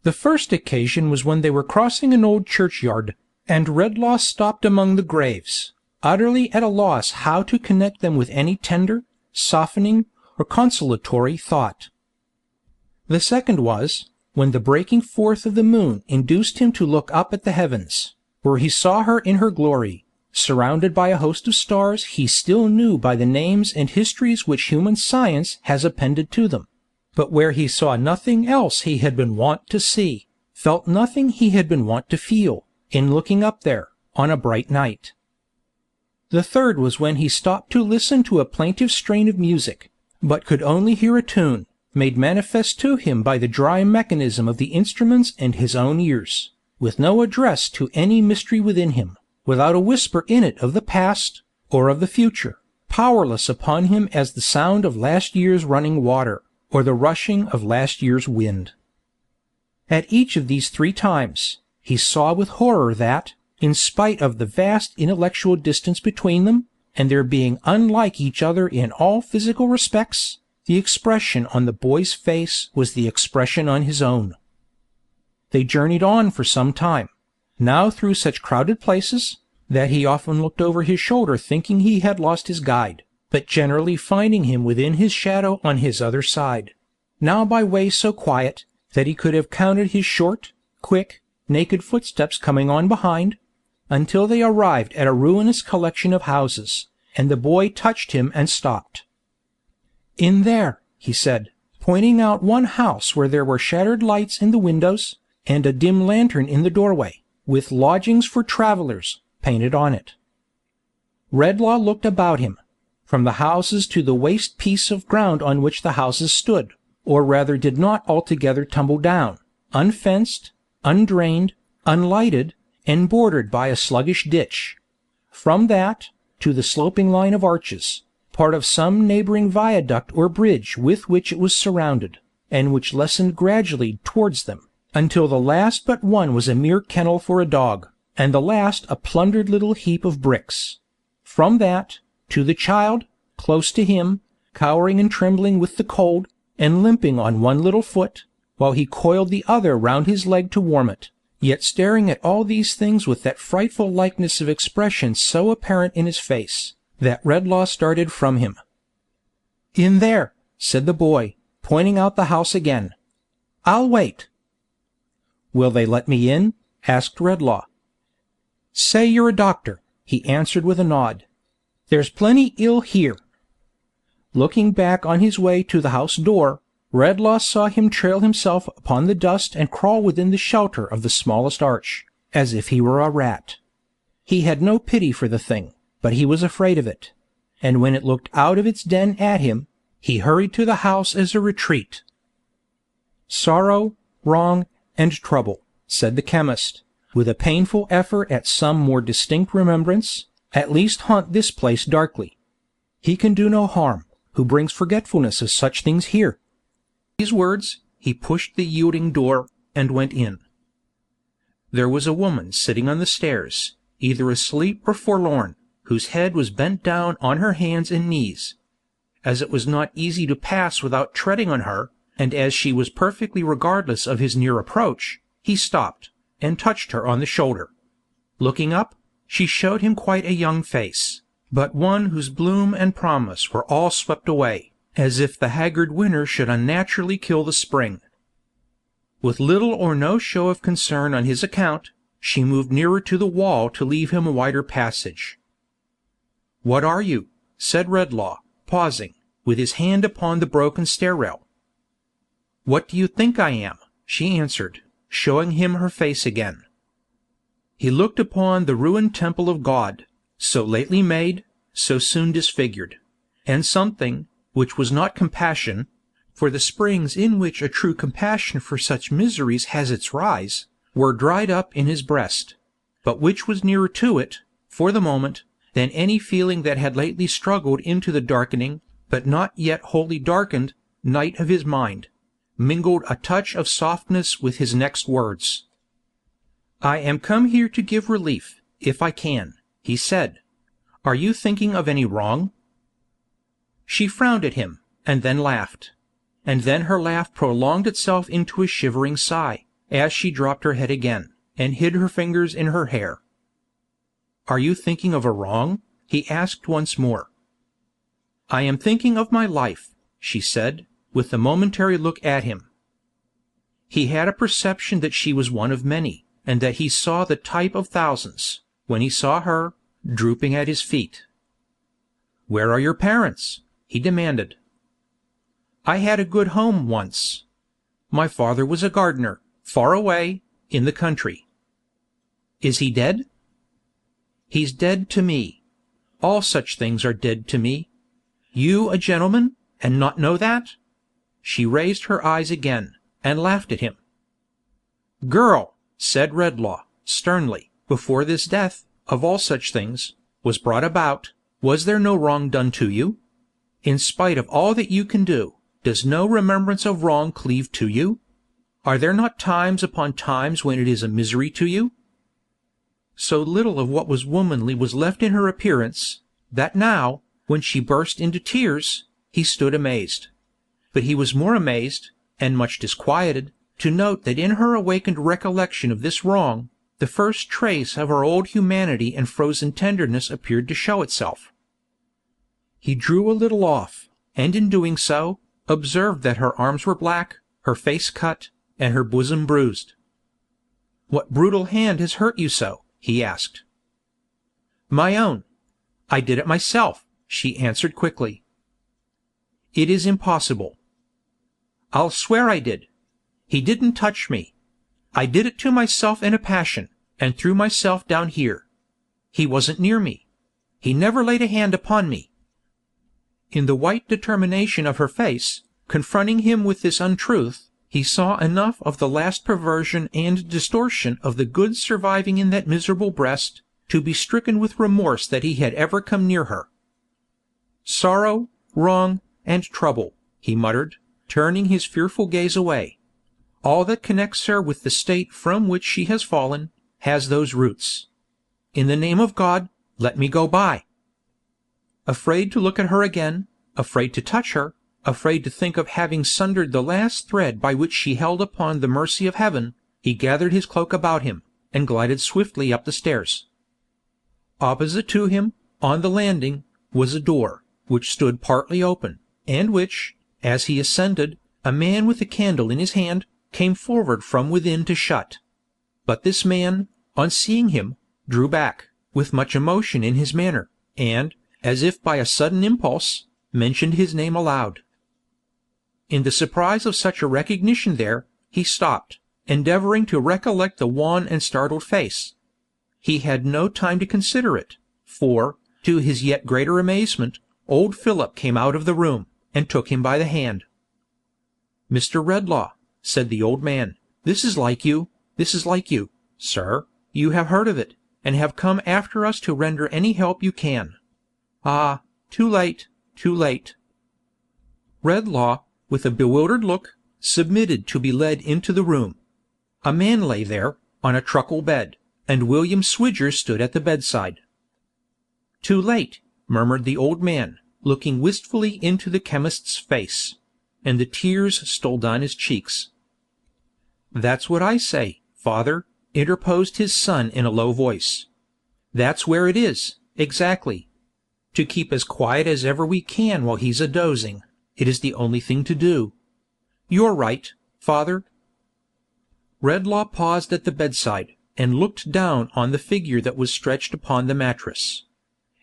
The first occasion was when they were crossing an old churchyard, and Redlaw stopped among the graves, utterly at a loss how to connect them with any tender, softening, or consolatory thought. The second was, when the breaking forth of the moon induced him to look up at the heavens, where he saw her in her glory, surrounded by a host of stars he still knew by the names and histories which human science has appended to them, but where he saw nothing else he had been wont to see, felt nothing he had been wont to feel, in looking up there, on a bright night. The third was when he stopped to listen to a plaintive strain of music, but could only hear a tune, made manifest to him by the dry mechanism of the instruments and his own ears, with no address to any mystery within him, without a whisper in it of the past, or of the future, powerless upon him as the sound of last year's running water, or the rushing of last year's wind. At each of these 3 times, he saw with horror that, in spite of the vast intellectual distance between them, and their being unlike each other in all physical respects, the expression on the boy's face was the expression on his own. They journeyed on for some time, now through such crowded places, that he often looked over his shoulder thinking he had lost his guide, but generally finding him within his shadow on his other side, now by ways so quiet that he could have counted his short, quick, naked footsteps coming on behind, until they arrived at a ruinous collection of houses, and the boy touched him and stopped. "In there," he said, pointing out one house where there were shattered lights in the windows, and a dim lantern in the doorway, with "Lodgings for Travellers" painted on it. Redlaw looked about him, from the houses to the waste piece of ground on which the houses stood, or rather did not altogether tumble down, unfenced, undrained, unlighted, and bordered by a sluggish ditch. From that, to the sloping line of arches, part of some neighbouring viaduct or bridge with which it was surrounded, and which lessened gradually towards them, until the last but one was a mere kennel for a dog, and the last a plundered little heap of bricks. From that, to the child, close to him, cowering and trembling with the cold, and limping on one little foot, while he coiled the other round his leg to warm it, yet staring at all these things with that frightful likeness of expression so apparent in his face, that Redlaw started from him. "In there," said the boy, pointing out the house again. "I'll wait." "Will they let me in?" asked Redlaw. "Say you're a doctor," he answered with a nod. "There's plenty ill here." Looking back on his way to the house door, Redlaw saw him trail himself upon the dust and crawl within the shelter of the smallest arch, as if he were a rat. He had no pity for the thing, but he was afraid of it, and when it looked out of its den at him, he hurried to the house as a retreat. "Sorrow, wrong, and trouble," said the chemist, with a painful effort at some more distinct remembrance, "at least haunt this place darkly. He can do no harm, who brings forgetfulness of such things here." These words, he pushed the yielding door, and went in. There was a woman sitting on the stairs, either asleep or forlorn, whose head was bent down on her hands and knees. As it was not easy to pass without treading on her, and as she was perfectly regardless of his near approach, he stopped, and touched her on the shoulder. Looking up, she showed him quite a young face, but one whose bloom and promise were all swept away, as if the haggard winter should unnaturally kill the spring. With little or no show of concern on his account, she moved nearer to the wall to leave him a wider passage. "What are you?" said Redlaw, pausing, with his hand upon the broken stair-rail. "What do you think I am?" she answered, showing him her face again. He looked upon the ruined temple of God, so lately made, so soon disfigured, and something, which was not compassion, for the springs in which a true compassion for such miseries has its rise, were dried up in his breast, but which was nearer to it, for the moment, than any feeling that had lately struggled into the darkening, but not yet wholly darkened, night of his mind, mingled a touch of softness with his next words. "I am come here to give relief, if I can," he said. "Are you thinking of any wrong?" She frowned at him, and then laughed. And then her laugh prolonged itself into a shivering sigh, as she dropped her head again, and hid her fingers in her hair. "Are you thinking of a wrong?" he asked once more. "I am thinking of my life," she said, with a momentary look at him. He had a perception that she was one of many, and that he saw the type of thousands, when he saw her, drooping at his feet. "Where are your parents?" he demanded. "I had a good home once. My father was a gardener, far away, in the country." "Is he dead?" "He's dead to me. All such things are dead to me. You a gentleman, and not know that?" She raised her eyes again, and laughed at him. "Girl," said Redlaw, sternly, "before this death, of all such things, was brought about, was there no wrong done to you? In spite of all that you can do, does no remembrance of wrong cleave to you? Are there not times upon times when it is a misery to you?" So little of what was womanly was left in her appearance, that now, when she burst into tears, he stood amazed. But he was more amazed, and much disquieted, to note that in her awakened recollection of this wrong, the first trace of her old humanity and frozen tenderness appeared to show itself. He drew a little off, and in doing so, observed that her arms were black, her face cut, and her bosom bruised. "What brutal hand has hurt you so?" he asked. "My own. I did it myself," she answered quickly. "It is impossible." "I'll swear I did. He didn't touch me. I did it to myself in a passion, and threw myself down here. He wasn't near me. He never laid a hand upon me." In the white determination of her face, confronting him with this untruth, he saw enough of the last perversion and distortion of the good surviving in that miserable breast, to be stricken with remorse that he had ever come near her. "Sorrow, wrong, and trouble," he muttered, turning his fearful gaze away. "All that connects her with the state from which she has fallen, has those roots. In the name of God, let me go by." Afraid to look at her again, afraid to touch her, afraid to think of having sundered the last thread by which she held upon the mercy of heaven, he gathered his cloak about him, and glided swiftly up the stairs. Opposite to him, on the landing, was a door, which stood partly open, and which, as he ascended, a man with a candle in his hand, came forward from within to shut. But this man, on seeing him, drew back, with much emotion in his manner, and, as if by a sudden impulse, mentioned his name aloud. In the surprise of such a recognition there, he stopped, endeavoring to recollect the wan and startled face. He had no time to consider it, for, to his yet greater amazement, old Philip came out of the room, and took him by the hand. "Mr. Redlaw," said the old man, this is like you, sir. You have heard of it, and have come after us to render any help you can. Ah, too late, too late." Redlaw, with a bewildered look, submitted to be led into the room. A man lay there, on a truckle bed, and William Swidger stood at the bedside. "Too late," murmured the old man, looking wistfully into the chemist's face, and the tears stole down his cheeks. "That's what I say, father," interposed his son in a low voice. "That's where it is, exactly. To keep as quiet as ever we can while he's a-dozing, it is the only thing to do. You're right, father." Redlaw paused at the bedside, and looked down on the figure that was stretched upon the mattress.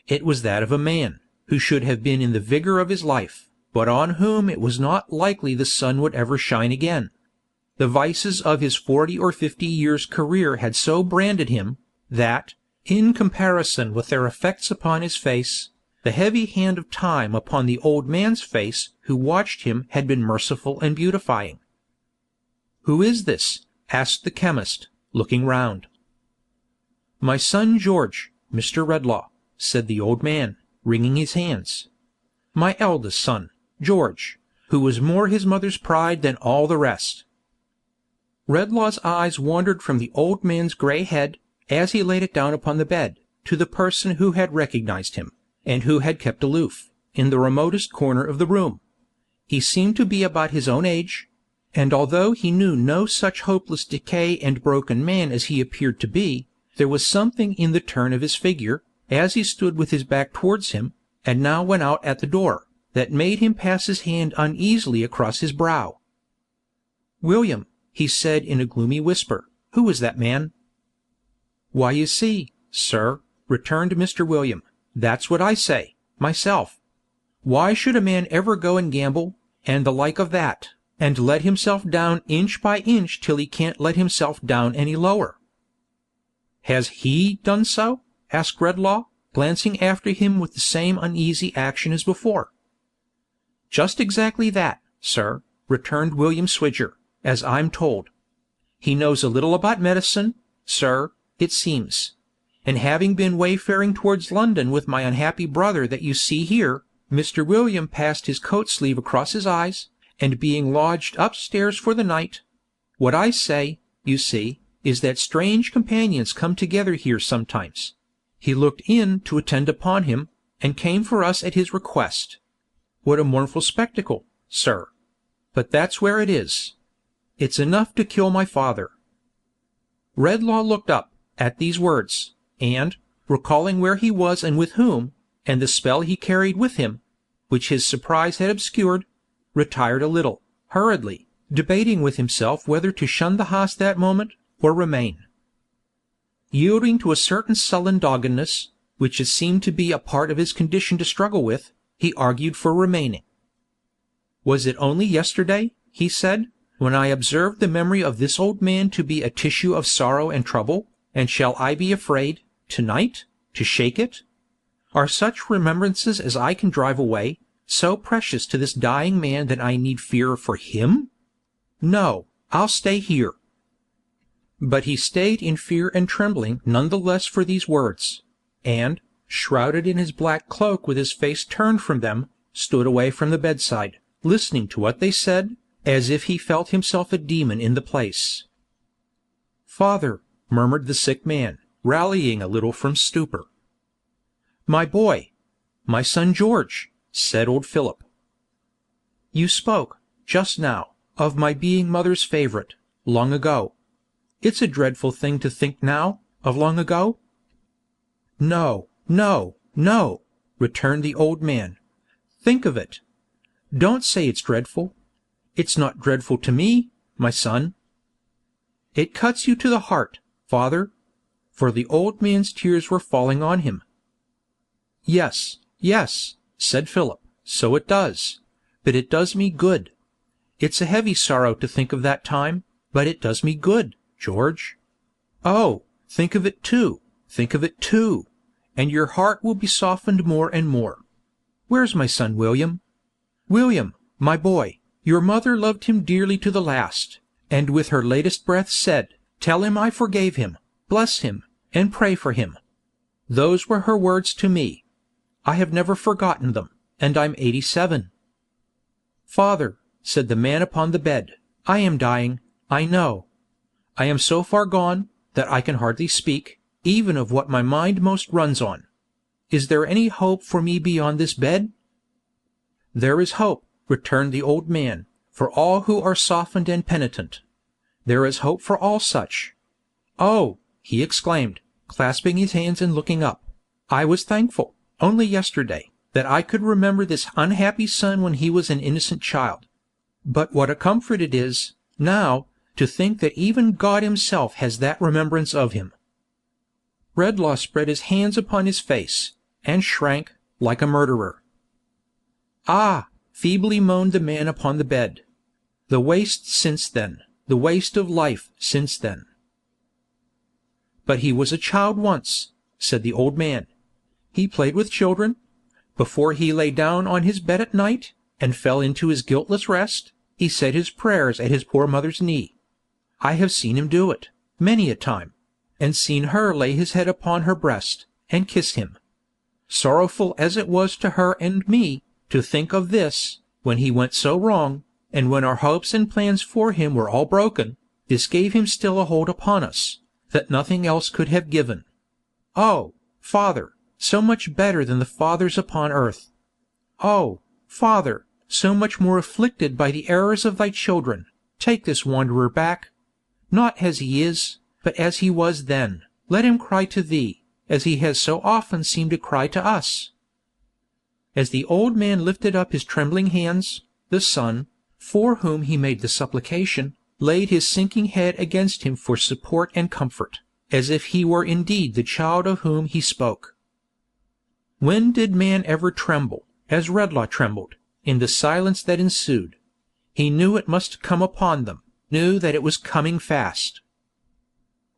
It was that of a man, who should have been in the vigor of his life, but on whom it was not likely the sun would ever shine again. The vices of his 40 or 50 years' career had so branded him, that, in comparison with their effects upon his face, the heavy hand of time upon the old man's face who watched him had been merciful and beautifying. "Who is this?" asked the chemist, looking round. "My son George, Mr. Redlaw," said the old man, wringing his hands. "My eldest son, George, who was more his mother's pride than all the rest." Redlaw's eyes wandered from the old man's grey head, as he laid it down upon the bed, to the person who had recognized him, and who had kept aloof, in the remotest corner of the room. He seemed to be about his own age, and although he knew no such hopeless decay and broken man as he appeared to be, there was something in the turn of his figure, as he stood with his back towards him, and now went out at the door, that made him pass his hand uneasily across his brow. "William," he said in a gloomy whisper, "who is that man?" "Why, you see, sir," returned Mr. William, "that's what I say, myself. Why should a man ever go and gamble, and the like of that, and let himself down inch by inch till he can't let himself down any lower?" "Has he done so?" asked Redlaw, glancing after him with the same uneasy action as before. "Just exactly that, sir," returned William Swidger, "as I'm told. He knows a little about medicine, sir, it seems; and having been wayfaring towards London with my unhappy brother that you see here," Mr. William passed his coat-sleeve across his eyes, "and being lodged upstairs for the night, what I say, you see, is that strange companions come together here sometimes. He looked in to attend upon him, and came for us at his request. What a mournful spectacle, sir! But that's where it is. It's enough to kill my father." Redlaw looked up, at these words, and, recalling where he was and with whom, and the spell he carried with him, which his surprise had obscured, retired a little, hurriedly, debating with himself whether to shun the house that moment, or remain. Yielding to a certain sullen doggedness, which it seemed to be a part of his condition to struggle with, he argued for remaining. "Was it only yesterday," he said, "when I observed the memory of this old man to be a tissue of sorrow and trouble, and shall I be afraid, to-night, to shake it? Are such remembrances as I can drive away, so precious to this dying man that I need fear for him? No, I'll stay here." But he stayed in fear and trembling none the less for these words, and, shrouded in his black cloak with his face turned from them, stood away from the bedside, listening to what they said, as if he felt himself a demon in the place. "Father," murmured the sick man, rallying a little from stupor. "My boy, my son George," said old Philip. "You spoke, just now, of my being mother's favourite, long ago. It's a dreadful thing to think now, of long ago." "No, no, no," returned the old man. "Think of it. Don't say it's dreadful. It's not dreadful to me, my son." "It cuts you to the heart, father," for the old man's tears were falling on him. "Yes, yes," said Philip, "so it does. But it does me good. It's a heavy sorrow to think of that time, but it does me good, George. Oh, think of it too, and your heart will be softened more and more. Where's my son William? William, my boy, your mother loved him dearly to the last, and with her latest breath said, 'Tell him I forgave him, bless him, and pray for him.' Those were her words to me. I have never forgotten them, and I'm 87. Father, said the man upon the bed, I am dying, I know. I am so far gone that I can hardly speak, even of what my mind most runs on. Is there any hope for me beyond this bed? There is hope, returned the old man, for all who are softened and penitent. There is hope for all such. Oh, he exclaimed, clasping his hands and looking up, I was thankful, only yesterday, that I could remember this unhappy son when he was an innocent child. But what a comfort it is, now, to think that even God himself has that remembrance of him. Redlaw spread his hands upon his face, and shrank like a murderer. Ah, feebly moaned the man upon the bed. The waste since then, the waste of life since then. But he was a child once, said the old man. He played with children. Before he lay down on his bed at night, and fell into his guiltless rest, he said his prayers at his poor mother's knee. I have seen him do it, many a time, and seen her lay his head upon her breast, and kiss him. Sorrowful as it was to her and me, to think of this, when he went so wrong, and when our hopes and plans for him were all broken, this gave him still a hold upon us, that nothing else could have given. Oh, Father, so much better than the fathers upon earth. Oh, Father, so much more afflicted by the errors of thy children, take this wanderer back. Not as he is, but as he was then, let him cry to thee, as he has so often seemed to cry to us. As the old man lifted up his trembling hands, the son, for whom he made the supplication, laid his sinking head against him for support and comfort, as if he were indeed the child of whom he spoke. When did man ever tremble, as Redlaw trembled, in the silence that ensued? He knew it must come upon them, knew that it was coming fast.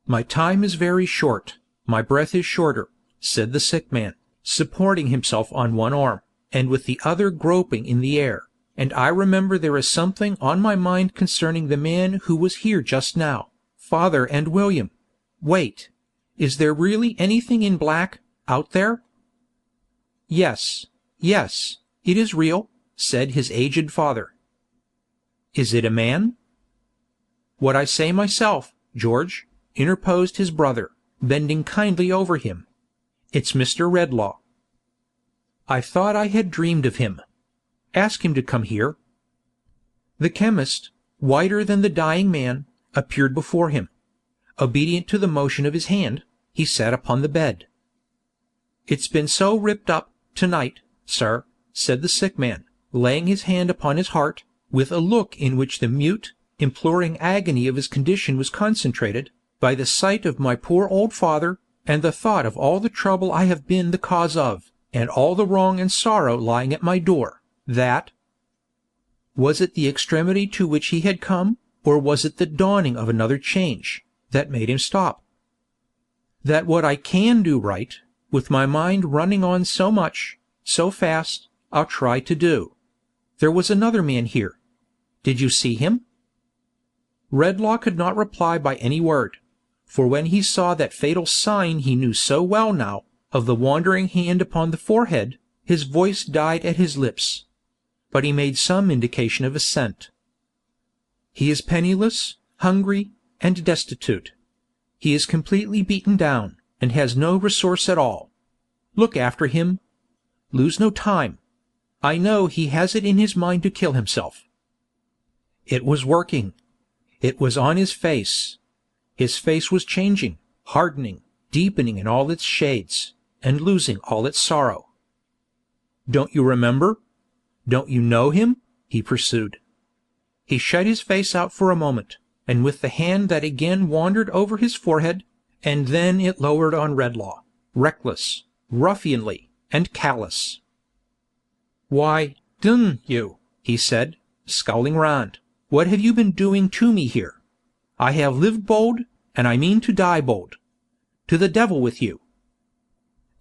My time is very short, my breath is shorter, said the sick man, supporting himself on one arm, and with the other groping in the air, and I remember there is something on my mind concerning the man who was here just now, Father and William. Wait, is there really anything in black, out there? Yes, it is real, said his aged father. Is it a man? What I say myself, George, interposed his brother, bending kindly over him. It's Mr. Redlaw. I thought I had dreamed of him. Ask him to come here. The chemist, whiter than the dying man, appeared before him. Obedient to the motion of his hand, he sat upon the bed. It's been so ripped up, tonight, sir, said the sick man, laying his hand upon his heart, with a look in which the mute, imploring agony of his condition was concentrated, by the sight of my poor old father, and the thought of all the trouble I have been the cause of, and all the wrong and sorrow lying at my door, that— Was it the extremity to which he had come, or was it the dawning of another change, that made him stop? That what I can do right, with my mind running on so much, so fast, I'll try to do. There was another man here. Did you see him? Redlaw could not reply by any word, for when he saw that fatal sign he knew so well now, of the wandering hand upon the forehead, his voice died at his lips. But he made some indication of assent. He is penniless, hungry, and destitute. He is completely beaten down, and has no resource at all. Look after him. Lose no time. I know he has it in his mind to kill himself. It was working. It was on his face. His face was changing, hardening, deepening in all its shades, and losing all its sorrow. Don't you remember? Don't you know him? He pursued. He shut his face out for a moment, and with the hand that again wandered over his forehead, and then it lowered on Redlaw, reckless, ruffianly, and callous. Why, didn't you? He said, scowling round. what have you been doing to me here? I have lived bold, and I mean to die bold. To the devil with you."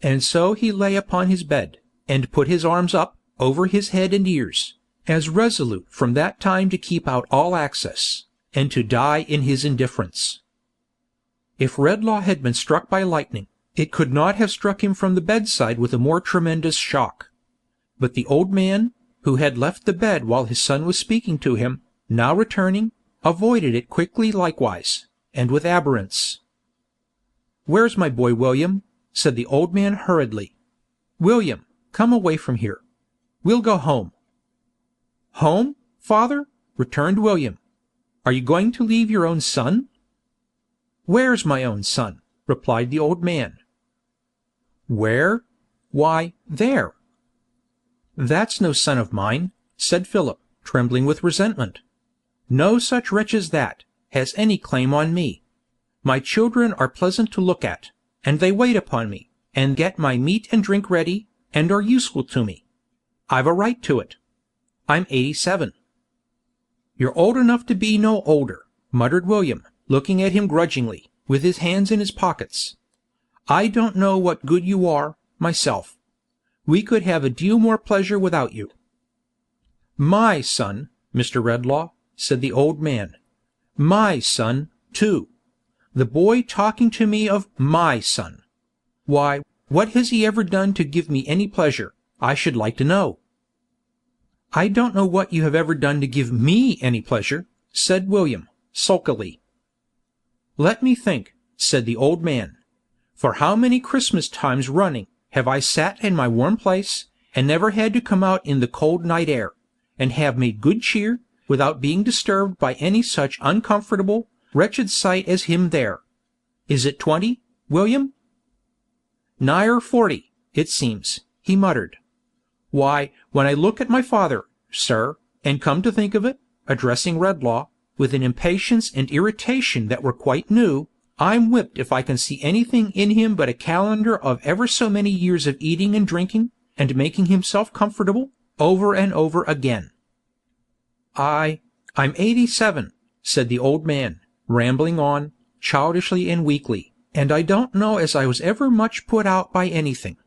And so he lay upon his bed, and put his arms up, over his head and ears, as resolute from that time to keep out all access, and to die in his indifference. If Redlaw had been struck by lightning, it could not have struck him from the bedside with a more tremendous shock. But the old man, who had left the bed while his son was speaking to him, now returning, avoided it quickly likewise, and with abhorrence. "Where's my boy William?" said the old man hurriedly. "William, come away from here. We'll go home." "Home, father?" returned William. "Are you going to leave your own son?" "Where's my own son?" replied the old man. "Where? Why, there." "That's no son of mine," said Philip, trembling with resentment. "No such wretch as that has any claim on me. My children are pleasant to look at, and they wait upon me, and get my meat and drink ready, and are useful to me. I've a right to it. I'm 87. "You're old enough to be no older," muttered William, looking at him grudgingly, with his hands in his pockets. "I don't know what good you are, myself. We could have a deal more pleasure without you." "My son, Mr. Redlaw," said the old man. "My son, too. The boy talking to me of my son. Why, what has he ever done to give me any pleasure, I should like to know?" "I don't know what you have ever done to give me any pleasure," said William, sulkily. "Let me think," said the old man. "For how many Christmas times running have I sat in my warm place, and never had to come out in the cold night air, and have made good cheer, without being disturbed by any such uncomfortable, wretched sight as him there? Is it 20, William?" "Nigher 40, it seems," he muttered. "Why, when I look at my father, sir, and come to think of it," addressing Redlaw, with an impatience and irritation that were quite new, "I'm whipped if I can see anything in him but a calendar of ever so many years of eating and drinking, and making himself comfortable, over and over again." I'm 87, said the old man, rambling on, childishly and weakly, "and I don't know as I was ever much put out by anything.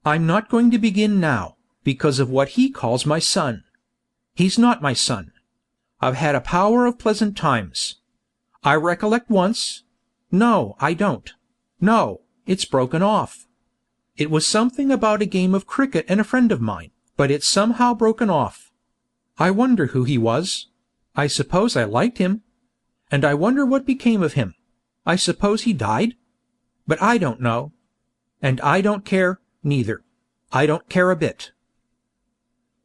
I'm not going to begin now, because of what he calls my son. He's not my son. I've had a power of pleasant times. I recollect once— No, I don't. No, it's broken off. It was something about a game of cricket and a friend of mine, but it's somehow broken off. I wonder who he was. I suppose I liked him. And I wonder what became of him. I suppose he died? But I don't know. And I don't care, neither. I don't care a bit."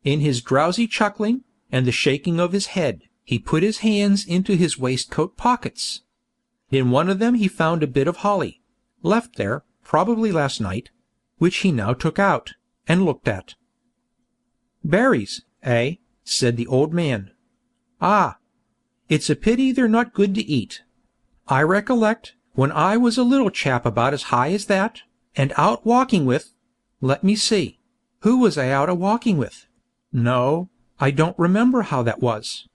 In his drowsy chuckling, and the shaking of his head, he put his hands into his waistcoat pockets. In one of them he found a bit of holly, left there, probably last night, which he now took out, and looked at. "Berries, eh?" said the old man. "Ah! It's a pity they're not good to eat. I recollect, when I was a little chap about as high as that, and out walking with—let me see, who was I out a-walking with? No, I don't remember how that was.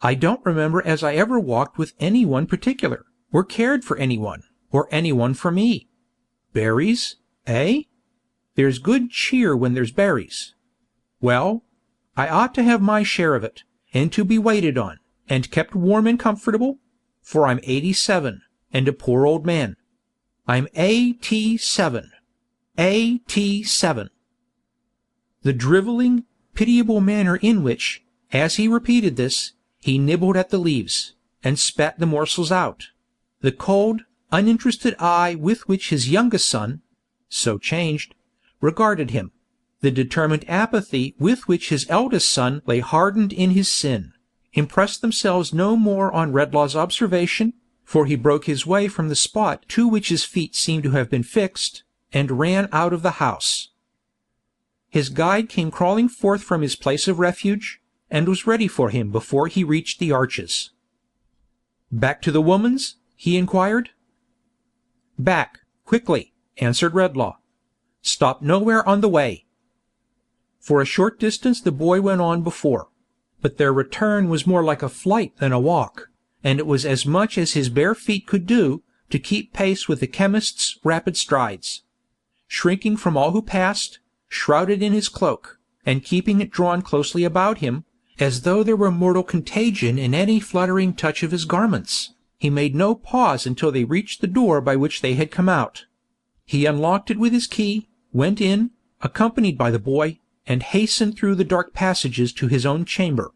I don't remember as I ever walked with any one particular, or cared for any one for me. Berries, eh? There's good cheer when there's berries. Well, I ought to have my share of it, and to be waited on, and kept warm and comfortable, for I'm 87, and a poor old man. I'm A.T.7. A.T.7. The drivelling, pitiable manner in which, as he repeated this, he nibbled at the leaves, and spat the morsels out, the cold, uninterested eye with which his youngest son, so changed, regarded him, the determined apathy with which his eldest son lay hardened in his sin, impressed themselves no more on Redlaw's observation, for he broke his way from the spot to which his feet seemed to have been fixed, and ran out of the house. His guide came crawling forth from his place of refuge, and was ready for him before he reached the arches. "Back to the woman's?" he inquired. "Back, quickly," answered Redlaw. "Stop nowhere on the way." For a short distance the boy went on before. but their return was more like a flight than a walk, and it was as much as his bare feet could do to keep pace with the chemist's rapid strides. Shrinking from all who passed, shrouded in his cloak, and keeping it drawn closely about him, as though there were mortal contagion in any fluttering touch of his garments, he made no pause until they reached the door by which they had come out. He unlocked it with his key, went in, accompanied by the boy, and hastened through the dark passages to his own chamber.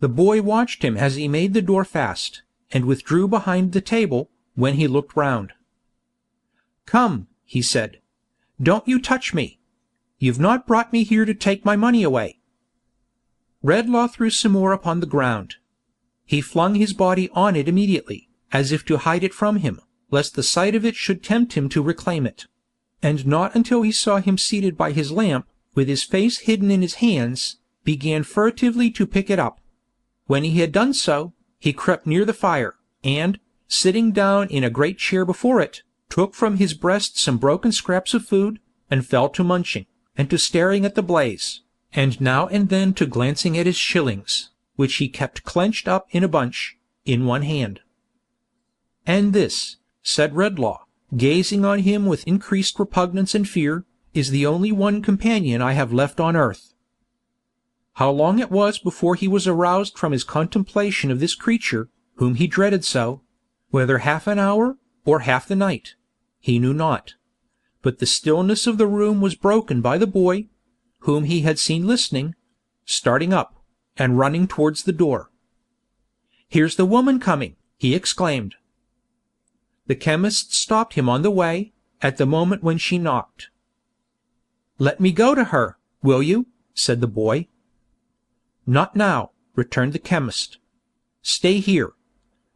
The boy watched him as he made the door fast, and withdrew behind the table, when he looked round. "Come," he said. "Don't you touch me. You've not brought me here to take my money away." Redlaw threw some more upon the ground. He flung his body on it immediately, as if to hide it from him, lest the sight of it should tempt him to reclaim it. And not until he saw him seated by his lamp, with his face hidden in his hands, began furtively to pick it up. When he had done so, he crept near the fire, and, sitting down in a great chair before it, took from his breast some broken scraps of food, and fell to munching, and to staring at the blaze, and now and then to glancing at his shillings, which he kept clenched up in a bunch, in one hand. "And this," said Redlaw, gazing on him with increased repugnance and fear, "is the only one companion I have left on earth." How long it was before he was aroused from his contemplation of this creature, whom he dreaded so, whether half an hour, or half the night, he knew not. But the stillness of the room was broken by the boy, whom he had seen listening, starting up, and running towards the door. "Here's the woman coming!" he exclaimed. The chemist stopped him on the way, at the moment when she knocked. "Let me go to her, will you?" said the boy. "Not now," returned the chemist. "Stay here.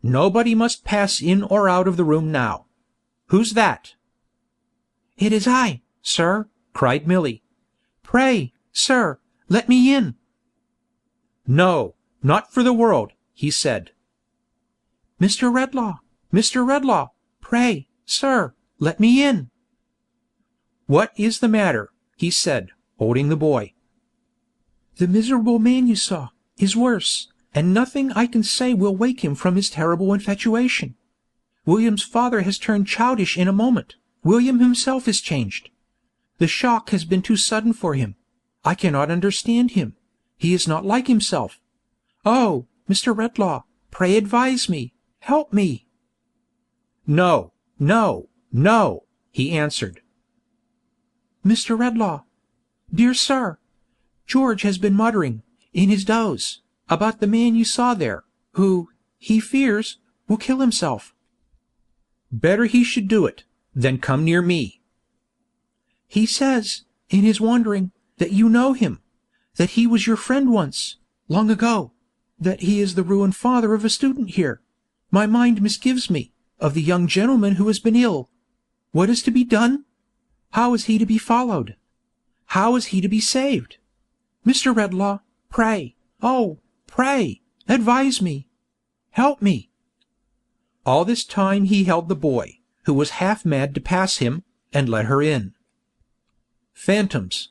Nobody must pass in or out of the room now. Who's that?" "It is I, sir," cried Milly. "Pray, sir, let me in." "No, not for the world," he said. "Mr. Redlaw, pray, sir, let me in." "What is the matter?" he said, holding the boy. "The miserable man you saw is worse, and nothing I can say will wake him from his terrible infatuation. William's father has turned childish in a moment. William himself is changed. The shock has been too sudden for him. I cannot understand him. He is not like himself. Oh, Mr. Redlaw, pray advise me, help me." "No, no, no," he answered. "Mr. Redlaw, dear sir, George has been muttering, in his doze, about the man you saw there, who, he fears, will kill himself." "Better he should do it, than come near me." "He says, in his wandering, that you know him, that he was your friend once, long ago, that he is the ruined father of a student here. My mind misgives me, of the young gentleman who has been ill. What is to be done? How is he to be followed? How is he to be saved? Mr. Redlaw, pray, oh, pray, advise me. Help me." All this time he held the boy, who was half mad to pass him, and let her in. "Phantoms!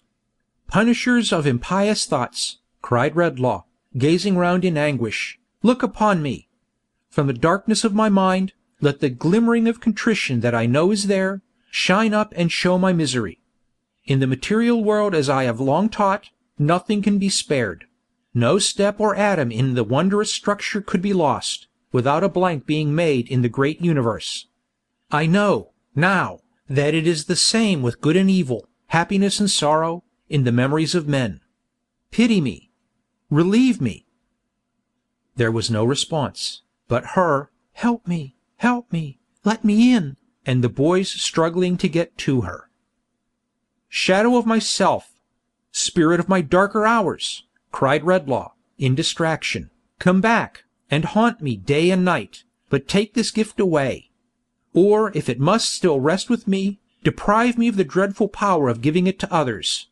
Punishers of impious thoughts!" cried Redlaw, gazing round in anguish. "Look upon me. From the darkness of my mind, let the glimmering of contrition that I know is there, shine up and show my misery. In the material world, as I have long taught, nothing can be spared. No step or atom in the wondrous structure could be lost, without a blank being made in the great universe. I know, now, that it is the same with good and evil, happiness and sorrow, in the memories of men. Pity me. Relieve me." There was no response, but her, "Help me, let me in," and the boy's struggling to get to her. "Shadow of myself! Spirit of my darker hours!" cried Redlaw, in distraction, "come back, and haunt me day and night, but take this gift away. Or, if it must still rest with me, deprive me of the dreadful power of giving it to others.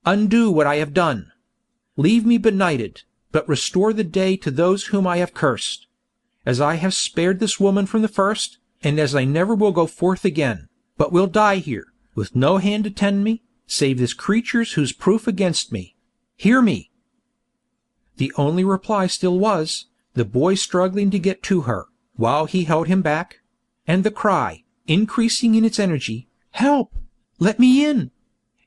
Undo what I have done. Leave me benighted, but restore the day to those whom I have cursed. As I have spared this woman from the first, and as I never will go forth again, but will die here, with no hand to tend me, save this creature's who's proof against me. Hear me!" The only reply still was, the boy struggling to get to her, while he held him back, and the cry, increasing in its energy, "Help! Let me in!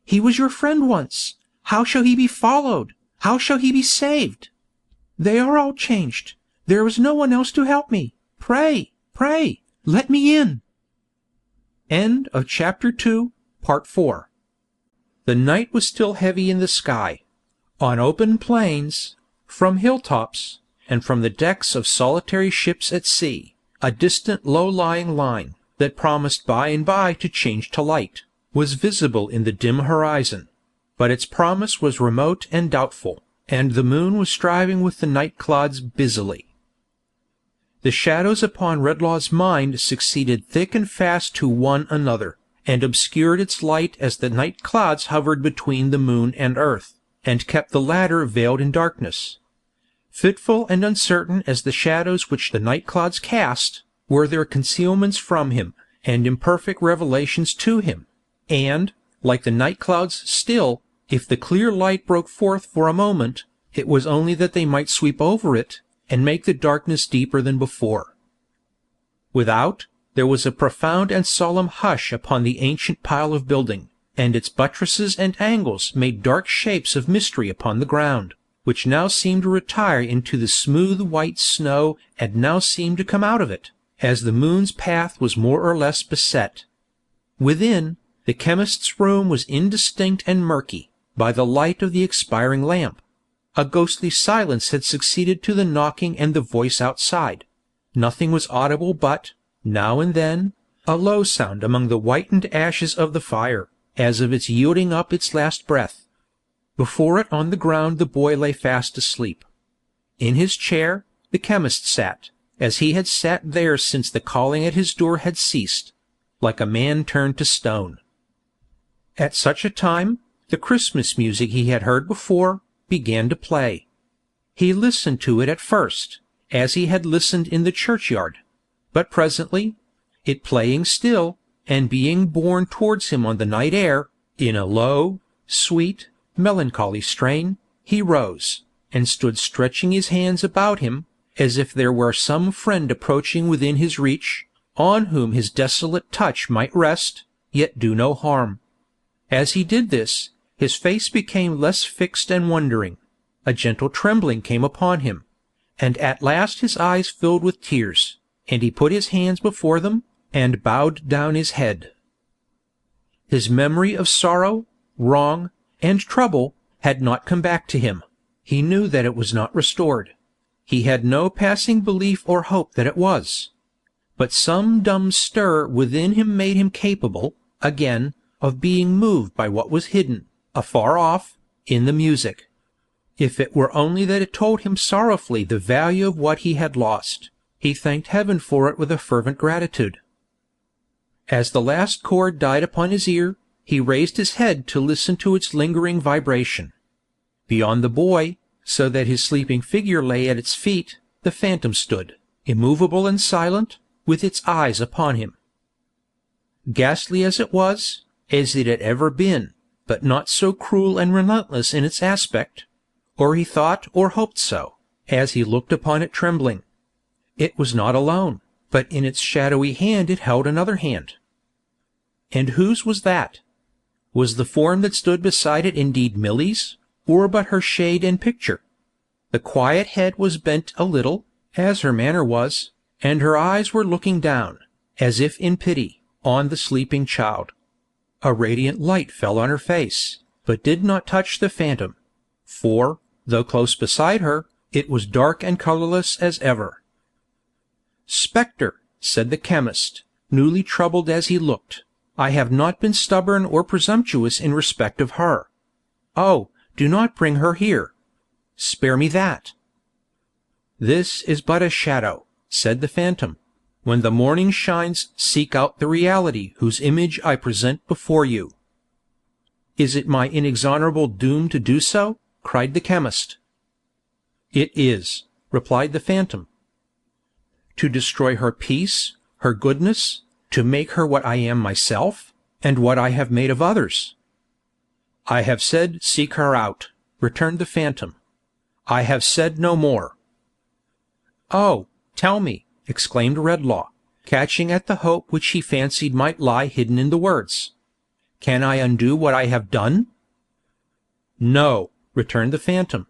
He was your friend once. How shall he be followed? How shall he be saved? They are all changed. There is no one else to help me. Pray, pray, let me in!" End of Chapter 2, Part 4. The night was still heavy in the sky. On open plains, from hilltops, and from the decks of solitary ships at sea, a distant low-lying line, that promised by and by to change to light, was visible in the dim horizon. But its promise was remote and doubtful, and the moon was striving with the night clouds busily. The shadows upon Redlaw's mind succeeded thick and fast to one another, and obscured its light as the night clouds hovered between the moon and earth, and kept the latter veiled in darkness. Fitful and uncertain as the shadows which the night clouds cast, were their concealments from him, and imperfect revelations to him, and, like the night clouds still, if the clear light broke forth for a moment, it was only that they might sweep over it, and make the darkness deeper than before. Without, there was a profound and solemn hush upon the ancient pile of building, and its buttresses and angles made dark shapes of mystery upon the ground, which now seemed to retire into the smooth white snow and now seemed to come out of it, as the moon's path was more or less beset. Within, the chemist's room was indistinct and murky, by the light of the expiring lamp. A ghostly silence had succeeded to the knocking and the voice outside. Nothing was audible but, now and then, a low sound among the whitened ashes of the fire, as of its yielding up its last breath. Before it on the ground the boy lay fast asleep. In his chair, the chemist sat, as he had sat there since the calling at his door had ceased, like a man turned to stone. At such a time, the Christmas music he had heard before began to play. He listened to it at first, as he had listened in the churchyard, but presently, it playing still, and being borne towards him on the night air, in a low, sweet, melancholy strain, he rose, and stood stretching his hands about him, as if there were some friend approaching within his reach, on whom his desolate touch might rest, yet do no harm. As he did this, his face became less fixed and wondering. A gentle trembling came upon him, and at last his eyes filled with tears, and he put his hands before them, and bowed down his head. His memory of sorrow, wrong, and trouble had not come back to him. He knew that it was not restored. He had no passing belief or hope that it was. But some dumb stir within him made him capable, again, of being moved by what was hidden, afar off, in the music. If it were only that it told him sorrowfully the value of what he had lost, he thanked heaven for it with a fervent gratitude. As the last chord died upon his ear, he raised his head to listen to its lingering vibration. Beyond the boy, so that his sleeping figure lay at its feet, the phantom stood, immovable and silent, with its eyes upon him. Ghastly as it was, as it had ever been, but not so cruel and relentless in its aspect, or he thought or hoped so, as he looked upon it trembling. It was not alone, but in its shadowy hand it held another hand. And whose was that? Was the form that stood beside it indeed Milly's, or but her shade and picture? The quiet head was bent a little, as her manner was, and her eyes were looking down, as if in pity, on the sleeping child. A radiant light fell on her face, but did not touch the phantom, for, though close beside her, it was dark and colourless as ever. "Spectre," said the chemist, newly troubled as he looked, "I have not been stubborn or presumptuous in respect of her. Oh, do not bring her here. Spare me that." "This is but a shadow," said the phantom. "When the morning shines, seek out the reality whose image I present before you." "Is it my inexorable doom to do so?" cried the chemist. "It is," replied the phantom. "To destroy her peace, her goodness, to make her what I am myself, and what I have made of others." "I have said seek her out," returned the phantom. I have said no more." "Oh, tell me," exclaimed Redlaw, catching at the hope which he fancied might lie hidden in the words. "Can I undo what I have done?" "No," returned the phantom.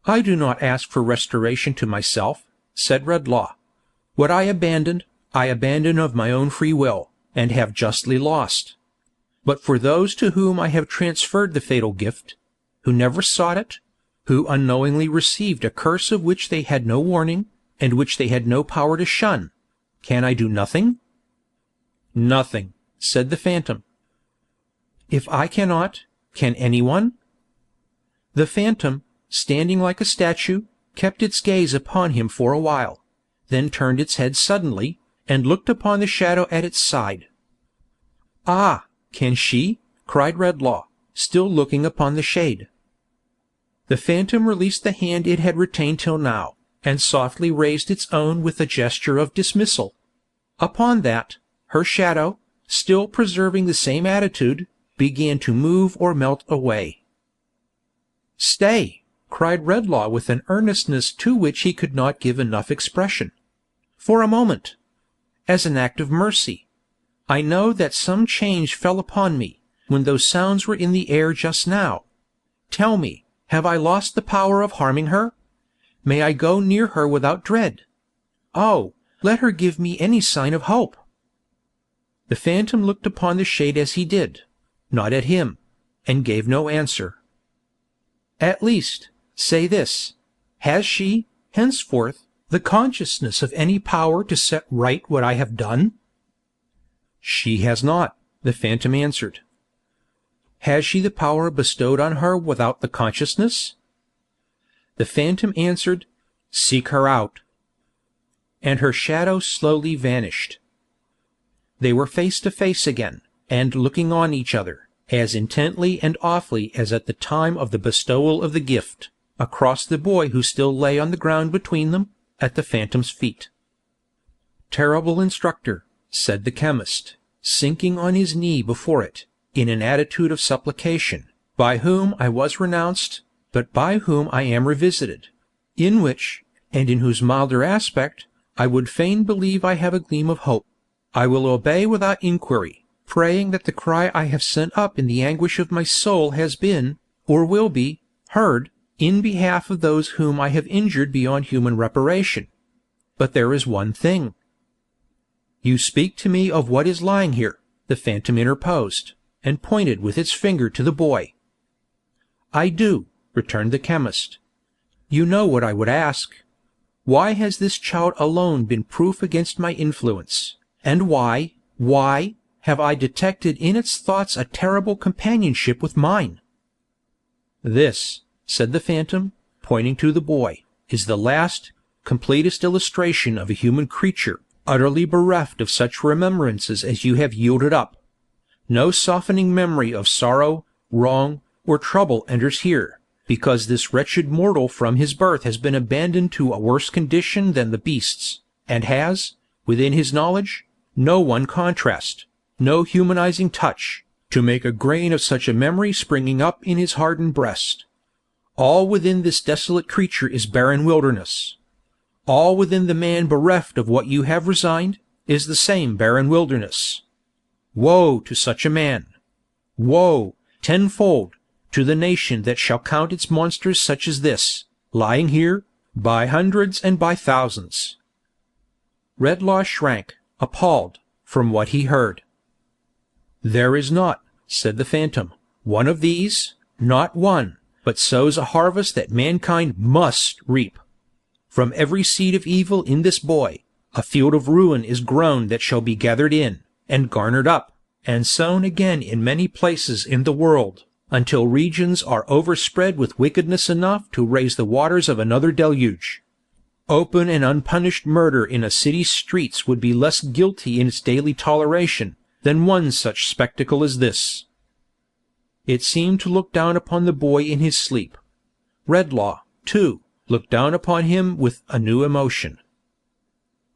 "I do not ask for restoration to myself," said Redlaw. "What I abandon of my own free will, and have justly lost. But for those to whom I have transferred the fatal gift, who never sought it, who unknowingly received a curse of which they had no warning, and which they had no power to shun, can I do nothing?" "Nothing," said the phantom. "If I cannot, can anyone?" The phantom, standing like a statue, kept its gaze upon him for a while, then turned its head suddenly, and looked upon the shadow at its side. "Ah, can she?" cried Redlaw, still looking upon the shade. The phantom released the hand it had retained till now, and softly raised its own with a gesture of dismissal. Upon that, her shadow, still preserving the same attitude, began to move or melt away. "Stay!" cried Redlaw with an earnestness to which he could not give enough expression. "For a moment. As an act of mercy. I know that some change fell upon me, when those sounds were in the air just now. Tell me, have I lost the power of harming her? May I go near her without dread? Oh, let her give me any sign of hope." The phantom looked upon the shade as he did, not at him, and gave no answer. "At least, say this, has she, henceforth, the consciousness of any power to set right what I have done?" "She has not," the phantom answered. "Has she the power bestowed on her without the consciousness?" The phantom answered, "Seek her out." And her shadow slowly vanished. They were face to face again, and looking on each other, as intently and awfully as at the time of the bestowal of the gift, across the boy who still lay on the ground between them, at the phantom's feet. "Terrible instructor," said the chemist, sinking on his knee before it, in an attitude of supplication, "by whom I was renounced, but by whom I am revisited, in which, and in whose milder aspect, I would fain believe I have a gleam of hope. I will obey without inquiry, praying that the cry I have sent up in the anguish of my soul has been, or will be, heard, in behalf of those whom I have injured beyond human reparation. But there is one thing." "You speak to me of what is lying here," the phantom interposed, and pointed with its finger to the boy. "I do," returned the chemist. "You know what I would ask. Why has this child alone been proof against my influence, and why, have I detected in its thoughts a terrible companionship with mine?" "This," said the phantom, pointing to the boy, "is the last, completest illustration of a human creature utterly bereft of such remembrances as you have yielded up. No softening memory of sorrow, wrong, or trouble enters here, because this wretched mortal from his birth has been abandoned to a worse condition than the beasts, and has, within his knowledge, no one contrast, no humanizing touch, to make a grain of such a memory springing up in his hardened breast. All within this desolate creature is barren wilderness. All within the man bereft of what you have resigned, is the same barren wilderness. Woe to such a man! Woe, tenfold, to the nation that shall count its monsters such as this, lying here, by hundreds and by thousands." Redlaw shrank, appalled, from what he heard. "There is not," said the phantom, "one of these, not one, but sows a harvest that mankind must reap. From every seed of evil in this boy, a field of ruin is grown that shall be gathered in, and garnered up, and sown again in many places in the world, until regions are overspread with wickedness enough to raise the waters of another deluge. Open and unpunished murder in a city's streets would be less guilty in its daily toleration than one such spectacle as this." It seemed to look down upon the boy in his sleep. Redlaw, too, looked down upon him with a new emotion.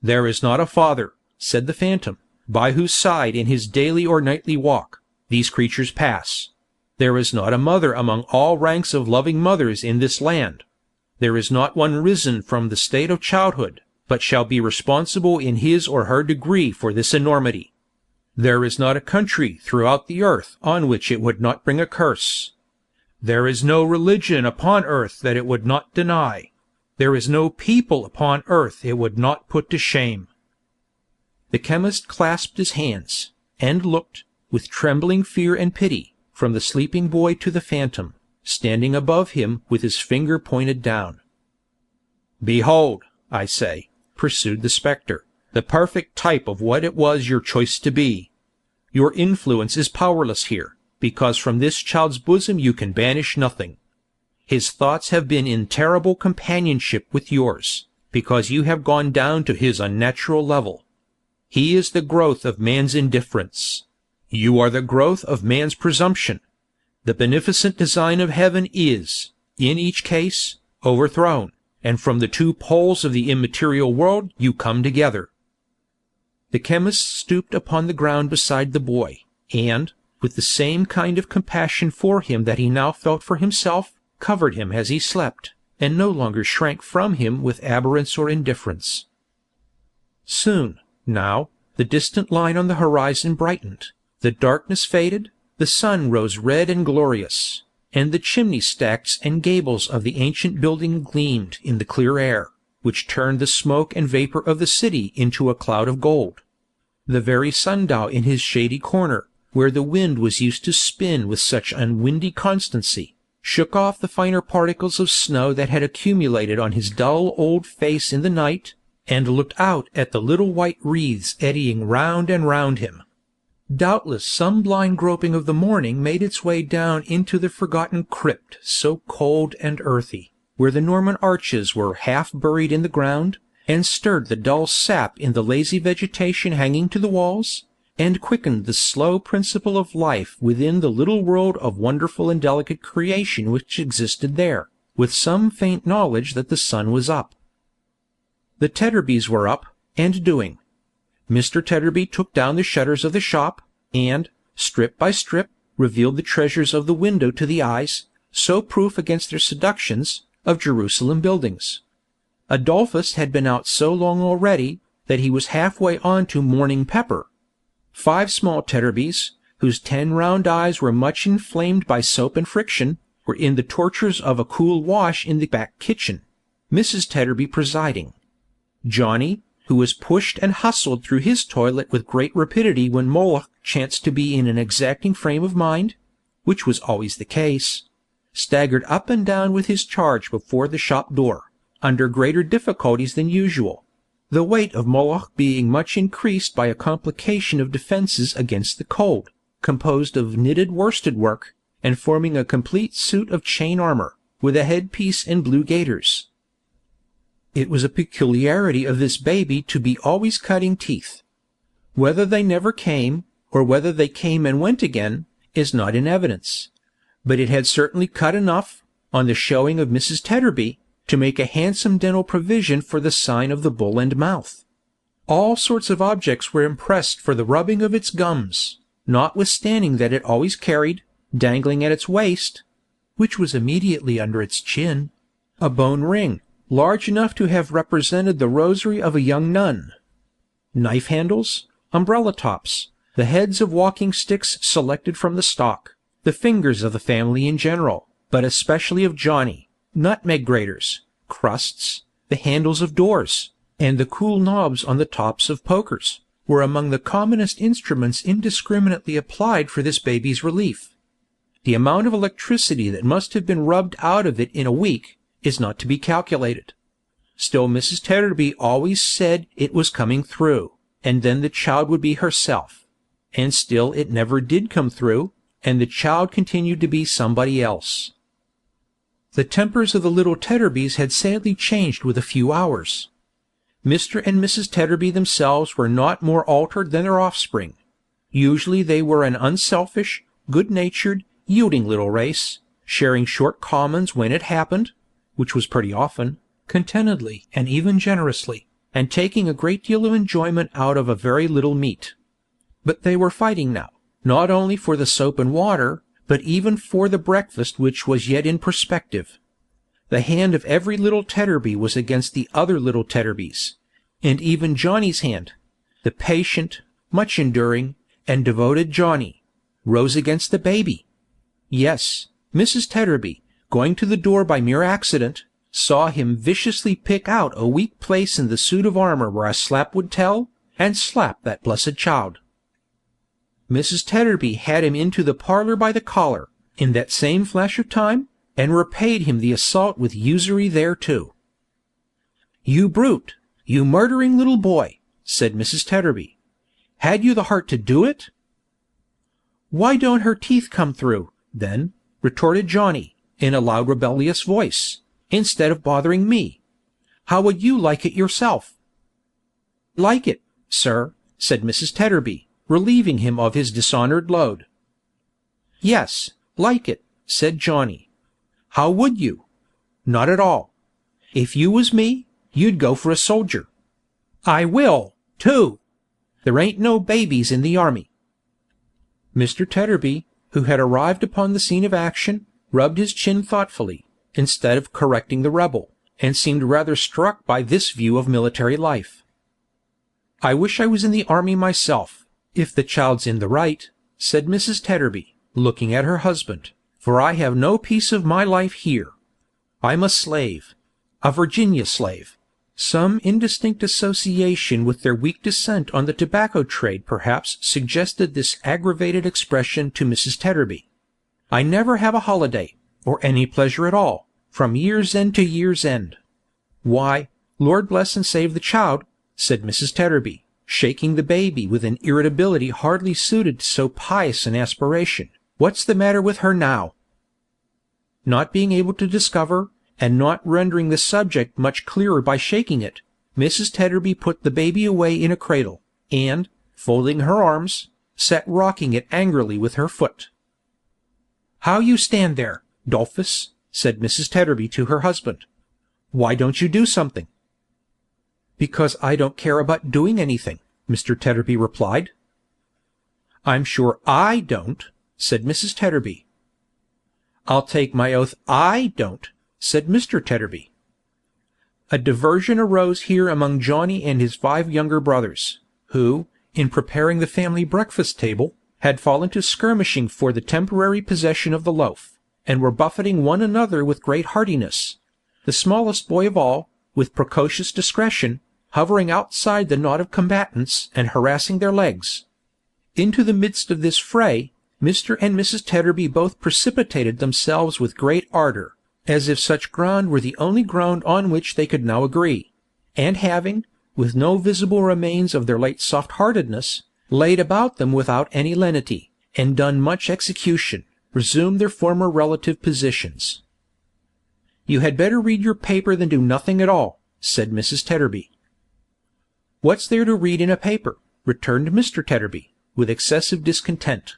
"There is not a father," said the phantom, "by whose side in his daily or nightly walk, these creatures pass. There is not a mother among all ranks of loving mothers in this land. There is not one risen from the state of childhood, but shall be responsible in his or her degree for this enormity. There is not a country throughout the earth on which it would not bring a curse. There is no religion upon earth that it would not deny. There is no people upon earth it would not put to shame. The chemist clasped his hands, and looked, with trembling fear and pity, from the sleeping boy to the phantom, standing above him with his finger pointed down. "Behold, I say," pursued the spectre, "the perfect type of what it was your choice to be. Your influence is powerless here, because from this child's bosom you can banish nothing. His thoughts have been in terrible companionship with yours, because you have gone down to his unnatural level. He is the growth of man's indifference. You are the growth of man's presumption. The beneficent design of heaven is, in each case, overthrown, and from the two poles of the immaterial world you come together." The chemist stooped upon the ground beside the boy, and, with the same kind of compassion for him that he now felt for himself, covered him as he slept, and no longer shrank from him with abhorrence or indifference. Soon, now, the distant line on the horizon brightened, the darkness faded, the sun rose red and glorious, and the chimney-stacks and gables of the ancient building gleamed in the clear air, which turned the smoke and vapor of the city into a cloud of gold. The very sundial in his shady corner, where the wind was used to spin with such unwindy constancy, shook off the finer particles of snow that had accumulated on his dull old face in the night, and looked out at the little white wreaths eddying round and round him. Doubtless some blind groping of the morning made its way down into the forgotten crypt so cold and earthy, where the Norman arches were half buried in the ground, and stirred the dull sap in the lazy vegetation hanging to the walls, and quickened the slow principle of life within the little world of wonderful and delicate creation which existed there, with some faint knowledge that the sun was up. The Tedderbys were up, and doing. Mr. Tedderby took down the shutters of the shop, and, strip by strip, revealed the treasures of the window to the eyes, so proof against their seductions, of Jerusalem buildings. Adolphus had been out so long already that he was halfway on to morning pepper. 5 small Tedderbys, whose 10 round eyes were much inflamed by soap and friction, were in the tortures of a cool wash in the back kitchen, Mrs. Tedderby presiding. Johnny, who was pushed and hustled through his toilet with great rapidity when Moloch chanced to be in an exacting frame of mind, which was always the case, staggered up and down with his charge before the shop door, under greater difficulties than usual, the weight of Moloch being much increased by a complication of defences against the cold, composed of knitted worsted work, and forming a complete suit of chain armour, with a headpiece and blue gaiters. It was a peculiarity of this baby to be always cutting teeth. Whether they never came, or whether they came and went again, is not in evidence, but it had certainly cut enough, on the showing of Mrs. Tedderby, to make a handsome dental provision for the sign of the bull and mouth. All sorts of objects were impressed for the rubbing of its gums, notwithstanding that it always carried, dangling at its waist, which was immediately under its chin, a bone ring, large enough to have represented the rosary of a young nun. Knife handles, umbrella tops, the heads of walking sticks selected from the stock, the fingers of the family in general, but especially of Johnny, nutmeg graters, crusts, the handles of doors, and the cool knobs on the tops of pokers, were among the commonest instruments indiscriminately applied for this baby's relief. The amount of electricity that must have been rubbed out of it in a week is not to be calculated. Still Mrs. Tedderby always said it was coming through, and then the child would be herself. And still it never did come through, and the child continued to be somebody else. The tempers of the little Tedderbys had sadly changed with a few hours. Mr. and Mrs. Tedderby themselves were not more altered than their offspring. Usually they were an unselfish, good-natured, yielding little race, sharing short commons when it happened, which was pretty often, contentedly and even generously, and taking a great deal of enjoyment out of a very little meat. But they were fighting now, not only for the soap and water, but even for the breakfast which was yet in perspective. The hand of every little Tedderby was against the other little Tedderbys, and even Johnny's hand, the patient, much enduring, and devoted Johnny, rose against the baby. Yes, Mrs. Tedderby, going to the door by mere accident, saw him viciously pick out a weak place in the suit of armor where a slap would tell, and slap that blessed child. Mrs. Tedderby had him into the parlor by the collar, in that same flash of time, and repaid him the assault with usury there too. "You brute, you murdering little boy," said Mrs. Tedderby. "Had you the heart to do it?" "Why don't her teeth come through, then?" retorted Johnny, in a loud rebellious voice, "instead of bothering me? How would you like it yourself?" "Like it, sir," said Mrs. Tedderby, relieving him of his dishonored load. "Yes, like it," said Johnny. "How would you? Not at all. If you was me, you'd go for a soldier. I will, too. There ain't no babies in the army." Mr. Tedderby, who had arrived upon the scene of action, rubbed his chin thoughtfully, instead of correcting the rebel, and seemed rather struck by this view of military life. "I wish I was in the army myself, if the child's in the right," said Mrs. Tedderby, looking at her husband, "for I have no piece of my life here. I'm a slave, a Virginia slave." Some indistinct association with their weak descent on the tobacco trade perhaps suggested this aggravated expression to Mrs. Tedderby. "I never have a holiday, or any pleasure at all, from year's end to year's end." "Why, Lord bless and save the child," said Mrs. Tedderby, shaking the baby with an irritability hardly suited to so pious an aspiration. "What's the matter with her now?" Not being able to discover, and not rendering the subject much clearer by shaking it, Mrs. Tedderby put the baby away in a cradle, and, folding her arms, sat rocking it angrily with her foot. "How you stand there, Dolphus?" said Mrs. Tedderby to her husband. "Why don't you do something?" "Because I don't care about doing anything," Mr. Tedderby replied. "I'm sure I don't," said Mrs. Tedderby. "I'll take my oath I don't," said Mr. Tedderby. A diversion arose here among Johnny and his 5 younger brothers, who, in preparing the family breakfast table, had fallen to skirmishing for the temporary possession of the loaf, and were buffeting one another with great heartiness, the smallest boy of all, with precocious discretion, hovering outside the knot of combatants and harassing their legs. Into the midst of this fray, Mr. and Mrs. Tedderby both precipitated themselves with great ardor, as if such ground were the only ground on which they could now agree, and having, with no visible remains of their late soft-heartedness, laid about them without any lenity, and done much execution, resumed their former relative positions. "You had better read your paper than do nothing at all," said Mrs. Tedderby. "What's there to read in a paper?" returned Mr. Tedderby, with excessive discontent.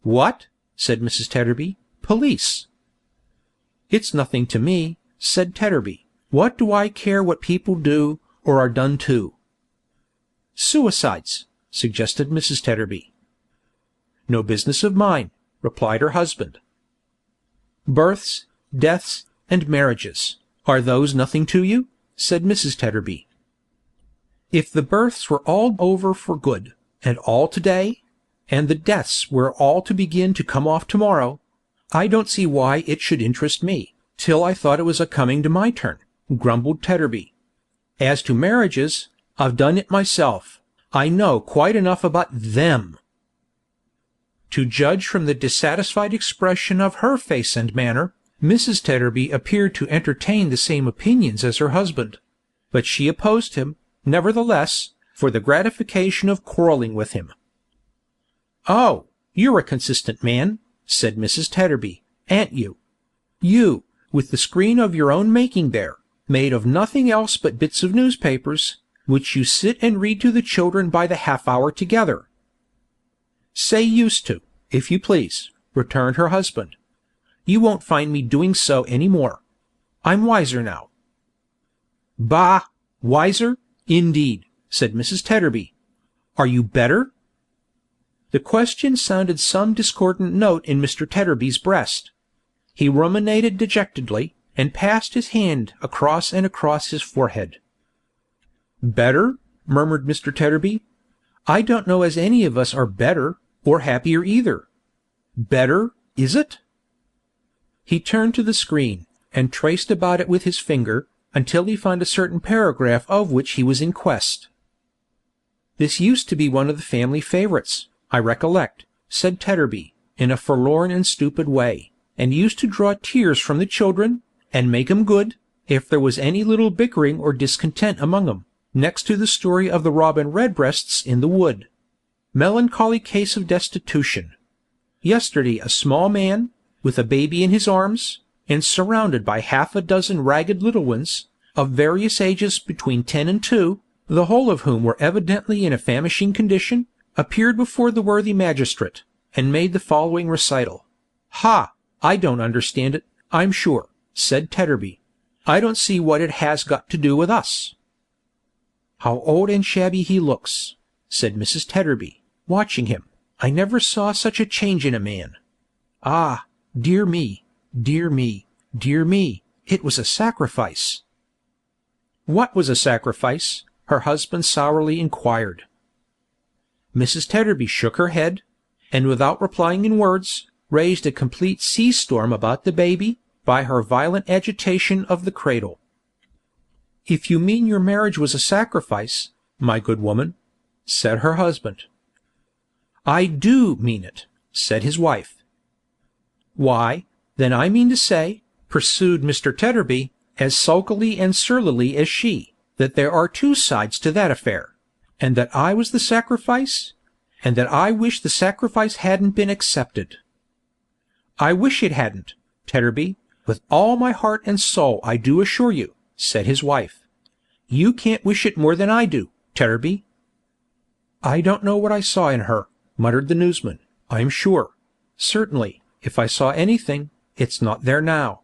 "What?" said Mrs. Tedderby. "Police." "It's nothing to me," said Tedderby. "What do I care what people do, or are done to?" "Suicides," suggested Mrs. Tedderby. "No business of mine," replied her husband. "Births, deaths, and marriages, are those nothing to you?" said Mrs. Tedderby. "If the births were all over for good, and all today, and the deaths were all to begin to come off tomorrow, I don't see why it should interest me, till I thought it was a-coming to my turn," grumbled Tedderby. "As to marriages, I've done it myself. I know quite enough about them." To judge from the dissatisfied expression of her face and manner, Mrs. Tedderby appeared to entertain the same opinions as her husband, but she opposed him, nevertheless, for the gratification of quarrelling with him. "Oh, you're a consistent man," said Mrs. Tedderby, "ain't you? You, with the screen of your own making there, made of nothing else but bits of newspapers, which you sit and read to the children by the half-hour together." "Say used to, if you please," returned her husband. "You won't find me doing so any more. I'm wiser now." "Bah! Wiser, indeed," said Mrs. Tedderby. "Are you better?" The question sounded some discordant note in Mr. Tedderby's breast. He ruminated dejectedly, and passed his hand across his forehead. "Better?" murmured Mr. Tedderby. "I don't know as any of us are better, or happier either. Better, is it?" He turned to the screen, and traced about it with his finger, until he found a certain paragraph of which he was in quest. "This used to be one of the family favourites, I recollect," said Tedderby, in a forlorn and stupid way, "and used to draw tears from the children, and make 'em good, if there was any little bickering or discontent among 'em, next to the story of the robin redbreasts in the wood. Melancholy case of destitution. Yesterday a small man, with a baby in his arms, and surrounded by half a dozen ragged little ones, of various ages between 10 and 2, the whole of whom were evidently in a famishing condition, appeared before the worthy magistrate, and made the following recital. 'Ha! I don't understand it, I'm sure,' said Tedderby. 'I don't see what it has got to do with us.' 'How old and shabby he looks,' said Mrs. Tedderby, watching him. 'I never saw such a change in a man. Ah, dear me, dear me, dear me, it was a sacrifice.' 'What was a sacrifice?' her husband sourly inquired. Mrs. Tedderby shook her head, and without replying in words, raised a complete sea-storm about the baby, by her violent agitation of the cradle. 'If you mean your marriage was a sacrifice, my good woman,' said her husband. 'I do mean it,' said his wife. 'Why, then I mean to say,' pursued Mr. Tedderby, as sulkily and surlily as she, 'that there are two sides to that affair, and that I was the sacrifice, and that I wish the sacrifice hadn't been accepted.' 'I wish it hadn't, Tedderby, with all my heart and soul, I do assure you,' said his wife. 'You can't wish it more than I do, Tedderby.' 'I don't know what I saw in her,' muttered the newsman, 'I'm sure. Certainly, if I saw anything, it's not there now.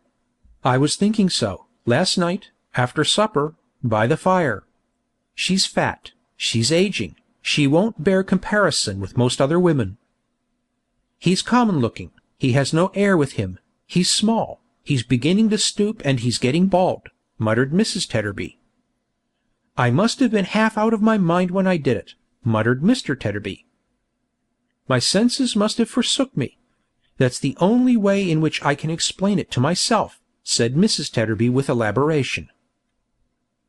I was thinking so, last night, after supper, by the fire. She's fat, she's aging, she won't bear comparison with most other women. He's common-looking, he has no air with him, he's small, he's beginning to stoop and he's getting bald,' muttered Mrs. Tedderby. 'I must have been half out of my mind when I did it,' muttered Mr. Tedderby. 'My senses must have forsook me. That's the only way in which I can explain it to myself,' said Mrs. Tedderby with elaboration.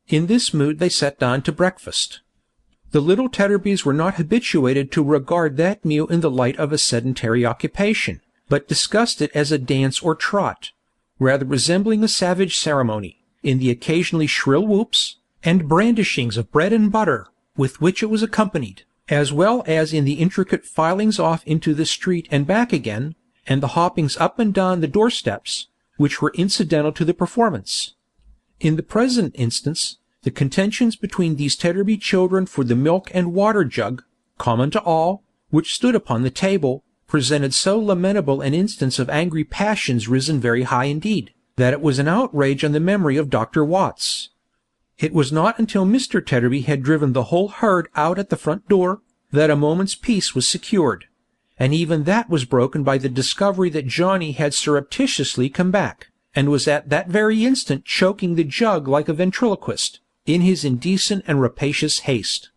In this mood they sat down to breakfast. The little Tedderbys were not habituated to regard that meal in the light of a sedentary occupation, but discussed it as a dance or trot, rather resembling a savage ceremony, in the occasionally shrill whoops and brandishings of bread and butter with which it was accompanied, as well as in the intricate filings off into the street and back again, and the hoppings up and down the doorsteps, which were incidental to the performance. In the present instance, the contentions between these Tedderby children for the milk and water jug, common to all, which stood upon the table, presented so lamentable an instance of angry passions risen very high indeed, that it was an outrage on the memory of Dr. Watts. It was not until Mr. Tedderby had driven the whole herd out at the front door, that a moment's peace was secured, and even that was broken by the discovery that Johnny had surreptitiously come back, and was at that very instant choking the jug like a ventriloquist, in his indecent and rapacious haste.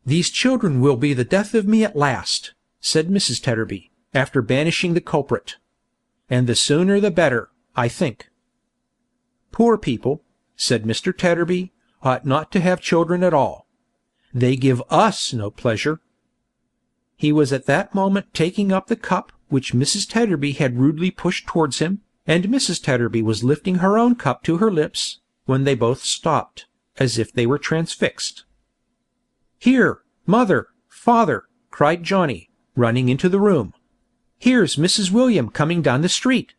'These children will be the death of me at last,' said Mrs. Tedderby, after banishing the culprit. 'And the sooner the better, I think.' 'Poor people,' said Mr. Tedderby, 'ought not to have children at all. They give us no pleasure.' He was at that moment taking up the cup which Mrs. Tedderby had rudely pushed towards him, and Mrs. Tedderby was lifting her own cup to her lips, when they both stopped, as if they were transfixed. 'Here, mother, father!' cried Johnny, running into the room. 'Here's Mrs. William coming down the street.'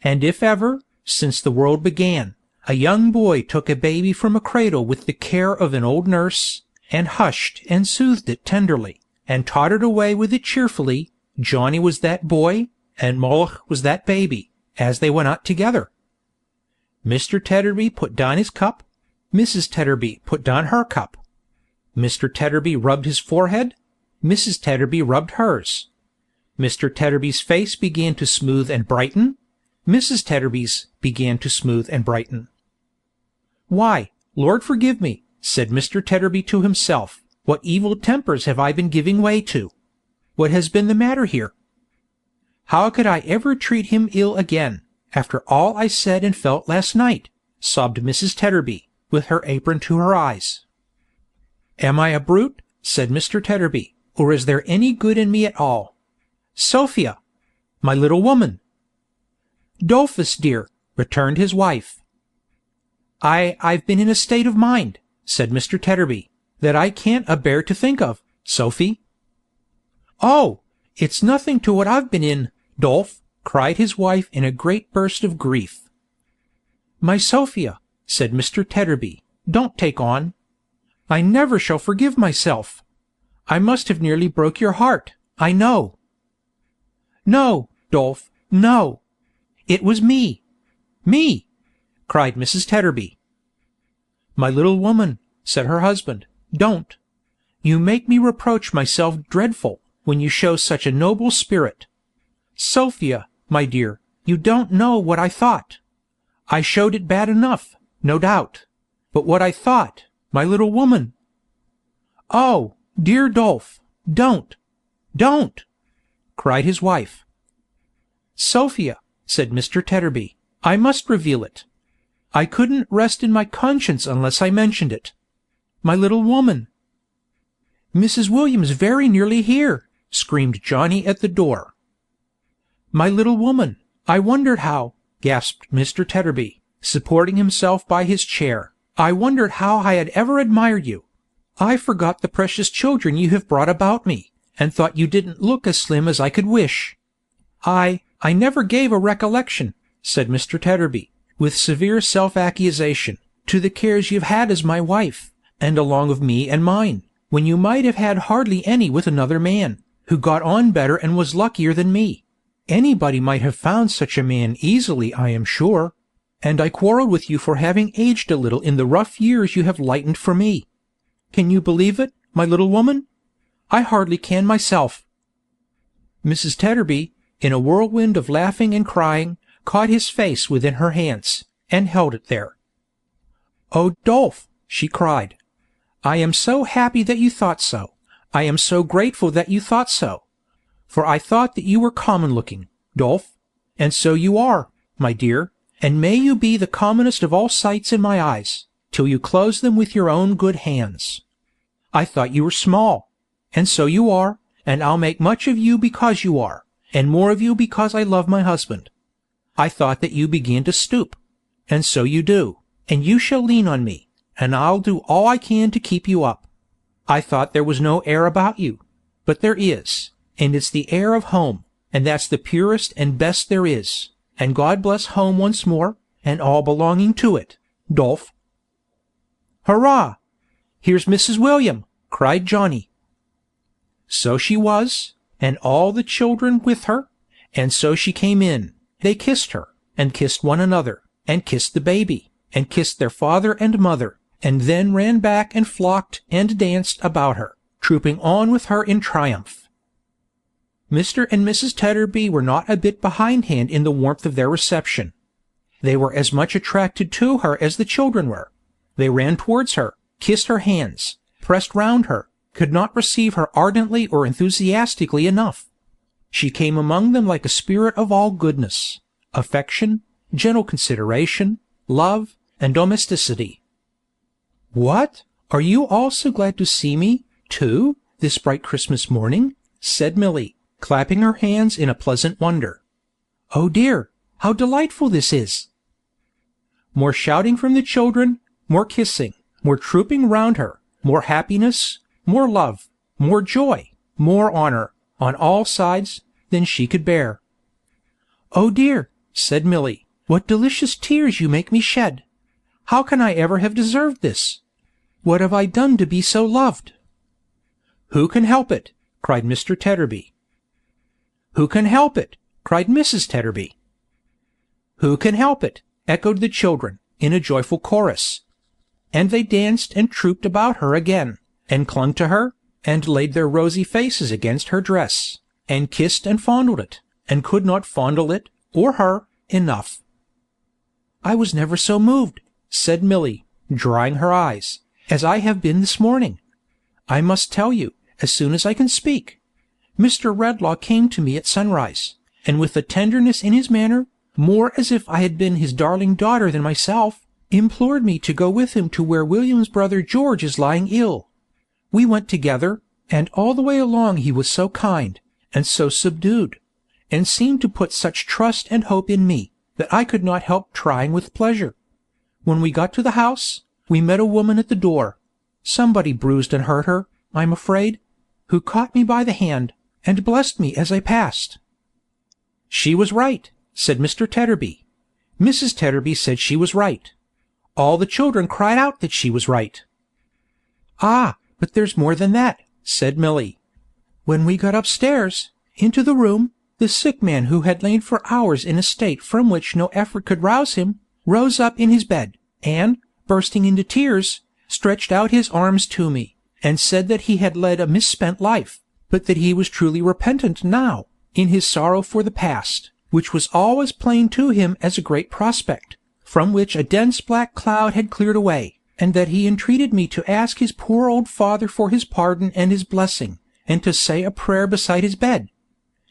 And if ever, since the world began, a young boy took a baby from a cradle with the care of an old nurse, and hushed and soothed it tenderly, and tottered away with it cheerfully, Johnny was that boy, and Moloch was that baby, as they went out together. Mr. Tedderby put down his cup, Mrs. Tedderby put down her cup. Mr. Tedderby rubbed his forehead, Mrs. Tedderby rubbed hers. Mr. Tedderby's face began to smooth and brighten. Mrs. Tedderby's began to smooth and brighten. "Why, Lord forgive me," said Mr. Tedderby to himself, "what evil tempers have I been giving way to? What has been the matter here? How could I ever treat him ill again, after all I said and felt last night?" sobbed Mrs. Tedderby, with her apron to her eyes. "Am I a brute?" said Mr. Tedderby, "or is there any good in me at all? Sophia! My little woman!" "Dolphus, dear," returned his wife. I've been in a state of mind," said Mr. Tedderby, "that I can't bear to think of, Sophie." "Oh, it's nothing to what I've been in, Dolph," cried his wife in a great burst of grief. "My Sophia," said Mr. Tedderby, "don't take on. I never shall forgive myself. I must have nearly broke your heart, I know." "No, Dolph, no. It was me. Me!" cried Mrs. Tedderby. "My little woman," said her husband, "don't. You make me reproach myself dreadful, when you show such a noble spirit. Sophia, my dear, you don't know what I thought. I showed it bad enough, no doubt. But what I thought, my little woman." "Oh, dear Dolph, don't, don't!" cried his wife. "Sophia," said Mr. Tedderby, "I must reveal it. I couldn't rest in my conscience unless I mentioned it. My little woman." "Mrs. William's very nearly here," screamed Johnny at the door. "My little woman, I wondered how," gasped Mr. Tedderby, supporting himself by his chair, "I wondered how I had ever admired you. I forgot the precious children you have brought about me, and thought you didn't look as slim as I could wish. I never gave a recollection," said Mr. Tedderby, with severe self-accusation, "to the cares you've had as my wife, and along of me and mine, when you might have had hardly any with another man, who got on better and was luckier than me. Anybody might have found such a man easily, I am sure. And I quarrelled with you for having aged a little in the rough years you have lightened for me. Can you believe it, my little woman? I hardly can myself." Mrs. Tedderby, in a whirlwind of laughing and crying, caught his face within her hands, and held it there. "Oh, Dolph," she cried, "I am so happy that you thought so. I am so grateful that you thought so. For I thought that you were common-looking, Dolph, and so you are, my dear, and may you be the commonest of all sights in my eyes, till you close them with your own good hands. I thought you were small, and so you are, and I'll make much of you because you are, and more of you because I love my husband. I thought that you began to stoop, and so you do, and you shall lean on me, and I'll do all I can to keep you up. I thought there was no air about you, but there is, and it's the air of home, and that's the purest and best there is, and God bless home once more, and all belonging to it, Dolph." "Hurrah! Here's Mrs. William!" cried Johnny. So she was, and all the children with her, and so she came in. They kissed her, and kissed one another, and kissed the baby, and kissed their father and mother, and then ran back and flocked and danced about her, trooping on with her in triumph. Mr. and Mrs. Tedderby were not a bit behindhand in the warmth of their reception. They were as much attracted to her as the children were. They ran towards her, kissed her hands, pressed round her, could not receive her ardently or enthusiastically enough. She came among them like a spirit of all goodness, affection, gentle consideration, love, and domesticity. "What? Are you all so glad to see me, too, this bright Christmas morning?" said Milly, clapping her hands in a pleasant wonder. "Oh dear, how delightful this is!" More shouting from the children, more kissing, more trooping round her, more happiness, more love, more joy, more honor, on all sides, than she could bear. "Oh dear," said Milly, "what delicious tears you make me shed! How can I ever have deserved this? What have I done to be so loved?" "Who can help it?" cried Mr. Tedderby. "Who can help it?" cried Mrs. Tedderby. "Who can help it?" echoed the children, in a joyful chorus. And they danced and trooped about her again, and clung to her, and laid their rosy faces against her dress, and kissed and fondled it, and could not fondle it, or her, enough. "I was never so moved," said Milly, drying her eyes, "as I have been this morning. I must tell you, as soon as I can speak. Mr. Redlaw came to me at sunrise, and with a tenderness in his manner, more as if I had been his darling daughter than myself, implored me to go with him to where William's brother George is lying ill. We went together, and all the way along he was so kind, and so subdued, and seemed to put such trust and hope in me, that I could not help trying with pleasure. When we got to the house, we met a woman at the door, somebody bruised and hurt her, I'm afraid, who caught me by the hand, and blessed me as I passed." "She was right," said Mr. Tedderby. "Mrs. Tedderby said she was right. All the children cried out that she was right." "Ah, but there's more than that," said Milly. "When we got upstairs, into the room, the sick man who had lain for hours in a state from which no effort could rouse him, rose up in his bed, and, bursting into tears, stretched out his arms to me, and said that he had led a misspent life, but that he was truly repentant now, in his sorrow for the past, which was always plain to him as a great prospect, from which a dense black cloud had cleared away, and that he entreated me to ask his poor old father for his pardon and his blessing, and to say a prayer beside his bed.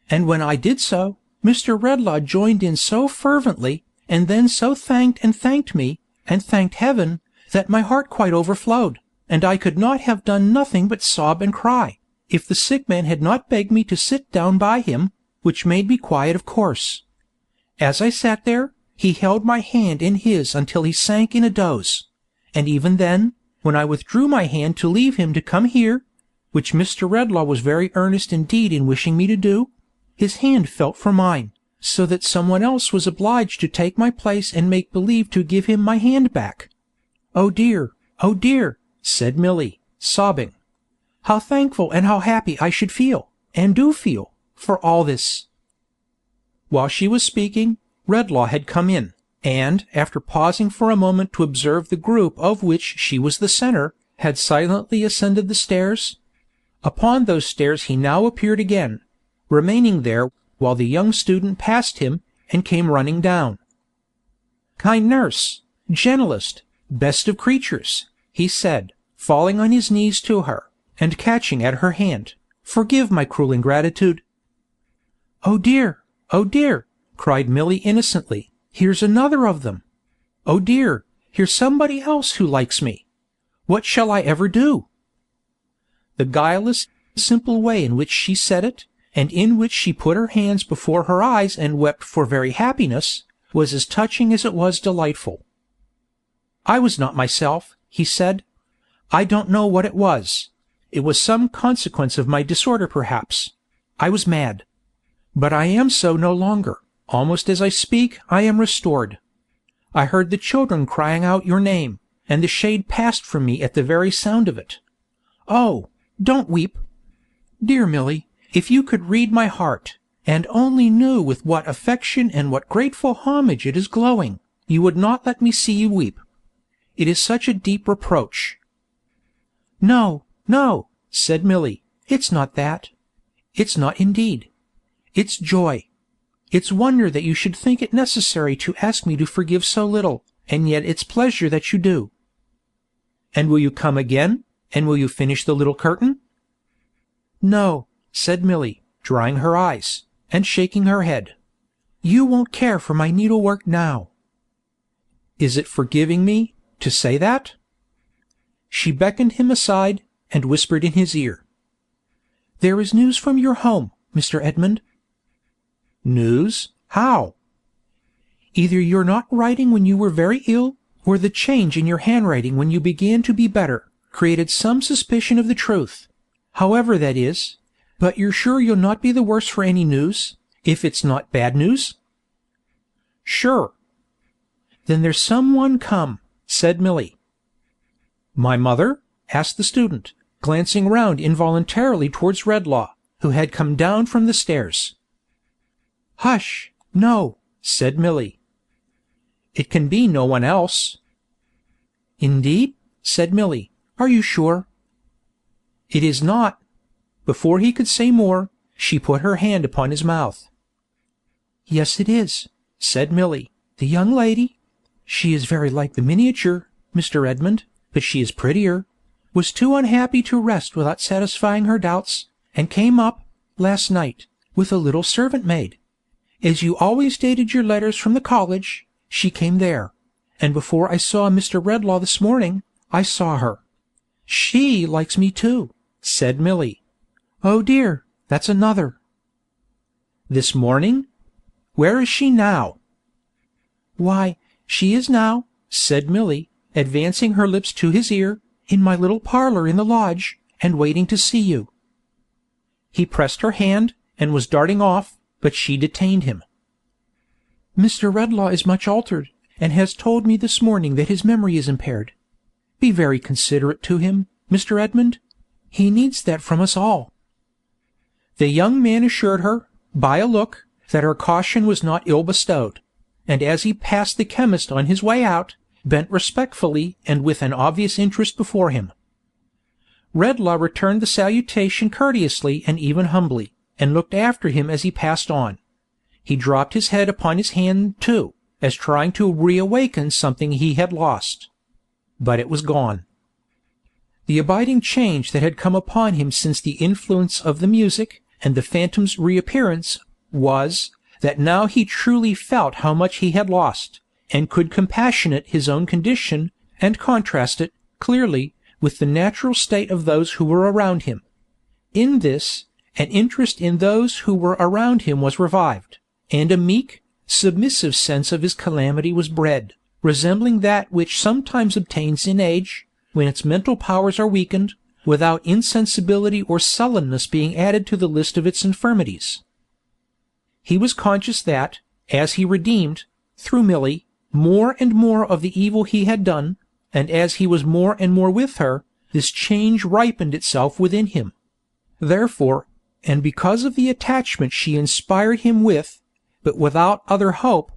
And when I did so, Mr. Redlaw joined in so fervently, and then so thanked me, and thanked heaven, that my heart quite overflowed, and I could not have done nothing but sob and cry, if the sick man had not begged me to sit down by him, which made me quiet of course. As I sat there, he held my hand in his until he sank in a doze, and even then, when I withdrew my hand to leave him to come here, which Mr. Redlaw was very earnest indeed in wishing me to do, his hand felt for mine, so that someone else was obliged to take my place and make believe to give him my hand back. Oh dear, said Milly, sobbing. How thankful and how happy I should feel, and do feel, for all this. While she was speaking, Redlaw had come in, and, after pausing for a moment to observe the group of which she was the centre, had silently ascended the stairs. Upon those stairs he now appeared again, remaining there while the young student passed him and came running down. "Kind nurse, gentlest, best of creatures," he said, falling on his knees to her, and catching at her hand, "forgive my cruel ingratitude." "Oh dear, cried Milly innocently, "here's another of them. Oh dear, here's somebody else who likes me. What shall I ever do?" The guileless, simple way in which she said it, and in which she put her hands before her eyes and wept for very happiness, was as touching as it was delightful. "I was not myself," he said. "I don't know what it was. It was some consequence of my disorder perhaps. I was mad. But I am so no longer. Almost as I speak I am restored. I heard the children crying out your name, and the shade passed from me at the very sound of it. Oh, don't weep. Dear Milly, if you could read my heart, and only knew with what affection and what grateful homage it is glowing, you would not let me see you weep. It is such a deep reproach." No, said Milly, "it's not that. It's not indeed. It's joy. It's wonder that you should think it necessary to ask me to forgive so little, and yet it's pleasure that you do." "And will you come again, and will you finish the little curtain?" "No," said Milly, drying her eyes, and shaking her head. "You won't care for my needlework now." "Is it forgiving me to say that?" She beckoned him aside, and whispered in his ear. "There is news from your home, Mr. Edmund." "News? How?" "Either you're not writing when you were very ill, or the change in your handwriting when you began to be better, created some suspicion of the truth. However that is, but you're sure you'll not be the worse for any news, if it's not bad news?" "Sure." "Then there's some one come," said Milly. "My mother?" asked the student, glancing round involuntarily towards Redlaw, who had come down from the stairs. "Hush, no," said Milly. "It can be no one else." "Indeed?" said Milly. "Are you sure?" "It is not," Before he could say more, she put her hand upon his mouth. "Yes, it is," said Milly. "The young lady, she is very like the miniature, Mr. Edmund, but she is prettier, was too unhappy to rest without satisfying her doubts, and came up, last night, with a little servant-maid. As you always dated your letters from the college, she came there, and before I saw Mr. Redlaw this morning, I saw her. She likes me too," said Milly. "Oh dear, that's another." "This morning? Where is she now?" "Why, she is now," said Milly, advancing her lips to his ear, "in my little parlour in the lodge, and waiting to see you." He pressed her hand, and was darting off, but she detained him. "Mr. Redlaw is much altered, and has told me this morning that his memory is impaired. Be very considerate to him, Mr. Edmund. He needs that from us all." The young man assured her, by a look, that her caution was not ill bestowed, and as he passed the chemist on his way out, bent respectfully and with an obvious interest before him. Redlaw returned the salutation courteously and even humbly, and looked after him as he passed on. He dropped his head upon his hand, too, as trying to reawaken something he had lost. But it was gone. The abiding change that had come upon him since the influence of the music and the phantom's reappearance was, that now he truly felt how much he had lost, and could compassionate his own condition, and contrast it, clearly, with the natural state of those who were around him. In this, an interest in those who were around him was revived, and a meek, submissive sense of his calamity was bred, resembling that which sometimes obtains in age, when its mental powers are weakened, without insensibility or sullenness being added to the list of its infirmities. He was conscious that, as he redeemed, through Milly, more and more of the evil he had done, and as he was more and more with her, this change ripened itself within him. Therefore, and because of the attachment she inspired him with, but without other hope,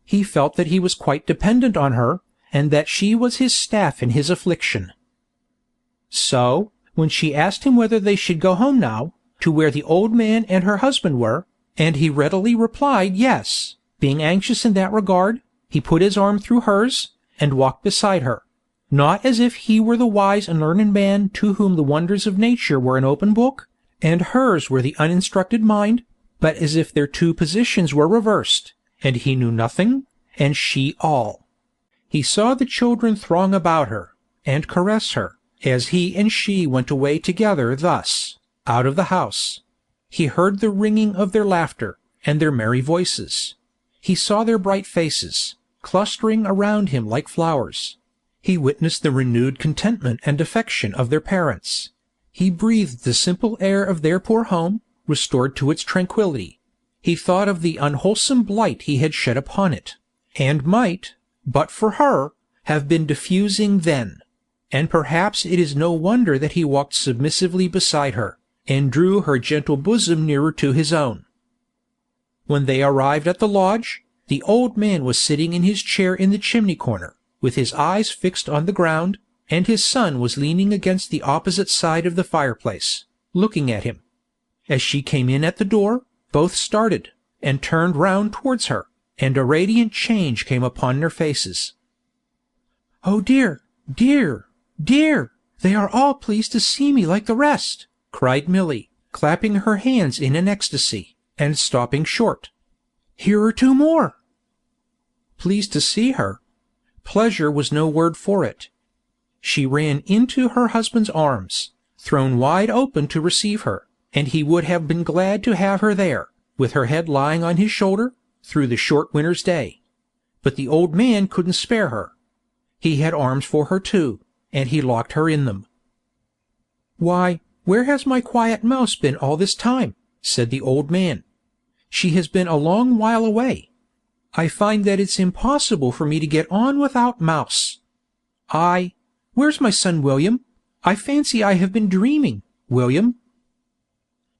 he felt that he was quite dependent on her, and that she was his staff in his affliction. So, when she asked him whether they should go home now, to where the old man and her husband were, and he readily replied yes, being anxious in that regard, he put his arm through hers, and walked beside her, not as if he were the wise and learned man to whom the wonders of nature were an open book, and hers were the uninstructed mind, but as if their two positions were reversed, and he knew nothing, and she all. He saw the children throng about her, and caress her, as he and she went away together thus, out of the house. He heard the ringing of their laughter, and their merry voices. He saw their bright faces, clustering around him like flowers. He witnessed the renewed contentment and affection of their parents. He breathed the simple air of their poor home, restored to its tranquillity. He thought of the unwholesome blight he had shed upon it, and might, but for her, have been diffusing then. And perhaps it is no wonder that he walked submissively beside her, and drew her gentle bosom nearer to his own. When they arrived at the lodge, the old man was sitting in his chair in the chimney-corner, with his eyes fixed on the ground, and his son was leaning against the opposite side of the fireplace, looking at him. As she came in at the door, both started, and turned round towards her, and a radiant change came upon their faces. "Oh dear, dear, dear, they are all pleased to see me like the rest," cried Milly, clapping her hands in an ecstasy, and stopping short. "Here are two more." Pleased to see her? Pleasure was no word for it. She ran into her husband's arms, thrown wide open to receive her, and he would have been glad to have her there, with her head lying on his shoulder, through the short winter's day. But the old man couldn't spare her. He had arms for her too, and he locked her in them. "Why, where has my quiet mouse been all this time?" said the old man. "She has been a long while away. I find that it's impossible for me to get on without Mouse. Where's my son William? I fancy I have been dreaming, William."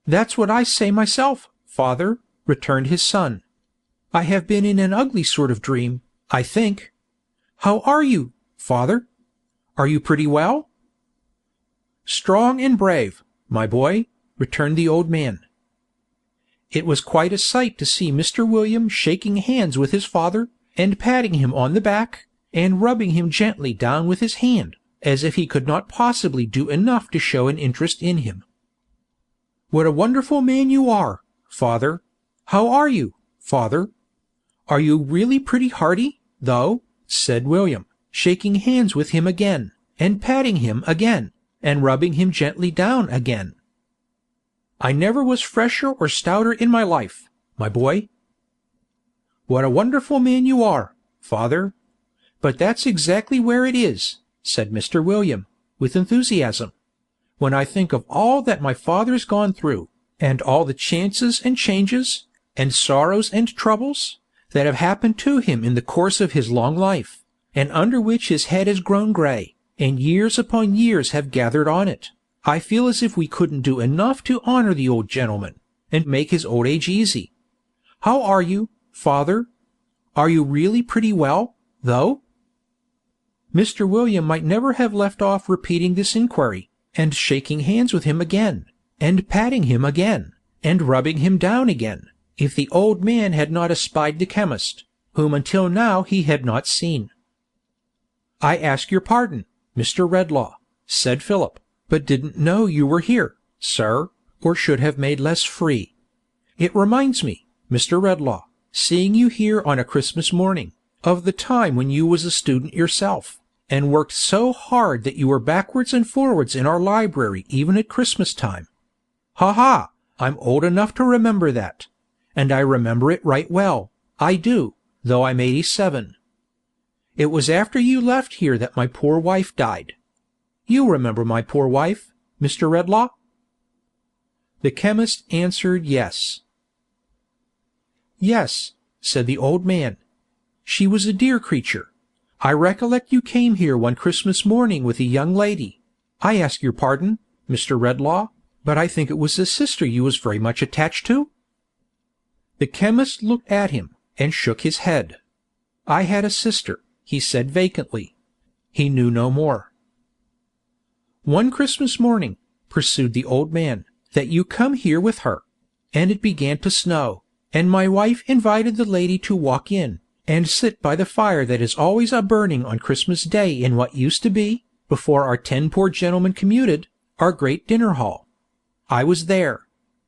"That's what I say myself, father," returned his son. "I have been in an ugly sort of dream, I think. How are you, father? Are you pretty well?" "Strong and brave, my boy. returned the old man. It was quite a sight to see Mr. William shaking hands with his father, and patting him on the back, and rubbing him gently down with his hand, as if he could not possibly do enough to show an interest in him. "What a wonderful man you are, father! How are you, father? Are you really pretty hearty, though?" said William, shaking hands with him again, and patting him again, and rubbing him gently down again. "I never was fresher or stouter in my life, my boy." "What a wonderful man you are, father! But that's exactly where it is," said Mr. William, with enthusiasm. "When I think of all that my father's gone through, and all the chances and changes, and sorrows and troubles, that have happened to him in the course of his long life, and under which his head has grown grey, and years upon years have gathered on it, I feel as if we couldn't do enough to honor the old gentleman, and make his old age easy. How are you, father? Are you really pretty well, though?" Mr. William might never have left off repeating this inquiry, and shaking hands with him again, and patting him again, and rubbing him down again, if the old man had not espied the chemist, whom until now he had not seen. "I ask your pardon, Mr. Redlaw," said Philip, "but didn't know you were here, sir, or should have made less free. It reminds me, Mr. Redlaw, seeing you here on a Christmas morning, of the time when you was a student yourself, and worked so hard that you were backwards and forwards in our library even at Christmas time. Ha ha! I'm old enough to remember that, and I remember it right well, I do, though I'm 87. It was after you left here that my poor wife died. You remember my poor wife, Mr. Redlaw?" The chemist answered yes. "Yes," said the old man. "She was a dear creature. I recollect you came here one Christmas morning with a young lady. I ask your pardon, Mr. Redlaw, but I think it was a sister you was very much attached to?" The chemist looked at him, and shook his head. "I had a sister," he said vacantly. He knew no more. "One Christmas morning," pursued the old man, "that you come here with her, and it began to snow, and my wife invited the lady to walk in, and sit by the fire that is always a-burning on Christmas Day in what used to be, before our 10 poor gentlemen commuted, our great dinner-hall. I was there,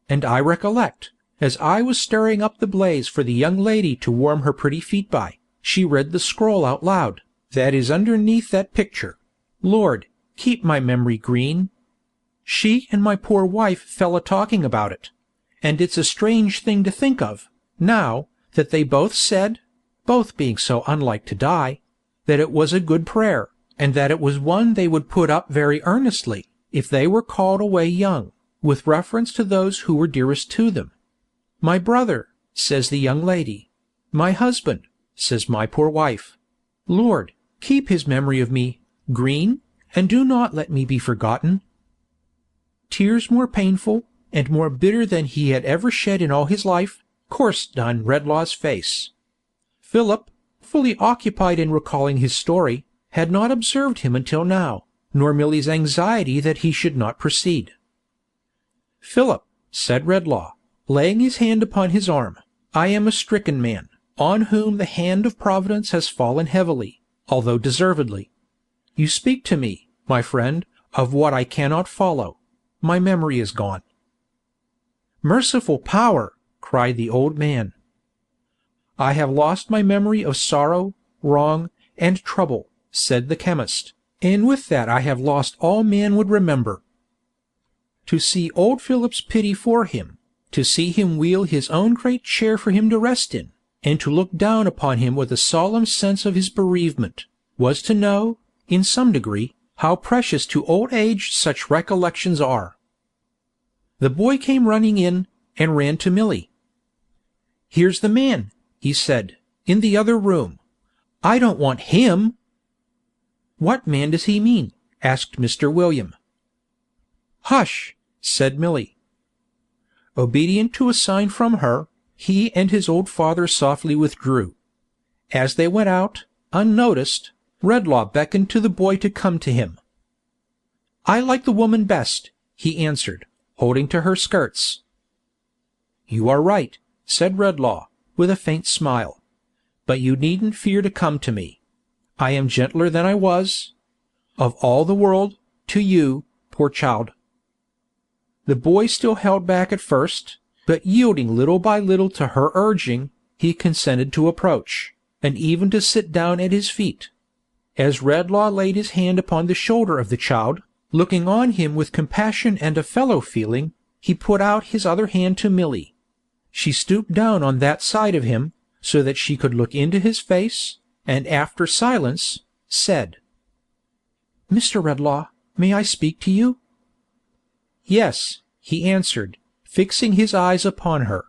and I recollect, as I was stirring up the blaze for the young lady to warm her pretty feet by, she read the scroll out loud, that is underneath that picture. Lord, keep my memory green. She and my poor wife fell a-talking about it, and it's a strange thing to think of, now, that they both said, both being so unlike to die, that it was a good prayer, and that it was one they would put up very earnestly, if they were called away young, with reference to those who were dearest to them. My brother, says the young lady. My husband, says my poor wife. Lord, keep his memory of me green, and do not let me be forgotten. Tears more painful and more bitter than he had ever shed in all his life, coursed down Redlaw's face. Philip, fully occupied in recalling his story, had not observed him until now, nor Milly's anxiety that he should not proceed. Philip, said Redlaw, laying his hand upon his arm, I am a stricken man, on whom the hand of Providence has fallen heavily, although deservedly. You speak to me, my friend, of what I cannot follow. My memory is gone. Merciful power! Cried the old man. I have lost my memory of sorrow, wrong, and trouble, said the chemist, and with that I have lost all man would remember. To see old Philip's pity for him, to see him wheel his own great chair for him to rest in, and to look down upon him with a solemn sense of his bereavement, was to know, in some degree, how precious to old age such recollections are. The boy came running in, and ran to Milly. Here's the man, he said, in the other room. I don't want him. What man does he mean? Asked Mr. William. Hush, said Milly. Obedient to a sign from her, he and his old father softly withdrew. As they went out, unnoticed, Redlaw beckoned to the boy to come to him. I like the woman best, he answered, holding to her skirts. "You are right," said Redlaw, with a faint smile. "But you needn't fear to come to me. I am gentler than I was. Of all the world, to you, poor child." The boy still held back at first, but yielding little by little to her urging, he consented to approach, and even to sit down at his feet. As Redlaw laid his hand upon the shoulder of the child, looking on him with compassion and a fellow-feeling, he put out his other hand to Milly. She stooped down on that side of him, so that she could look into his face, and after silence, said, "Mr. Redlaw, may I speak to you?" "Yes," he answered, fixing his eyes upon her.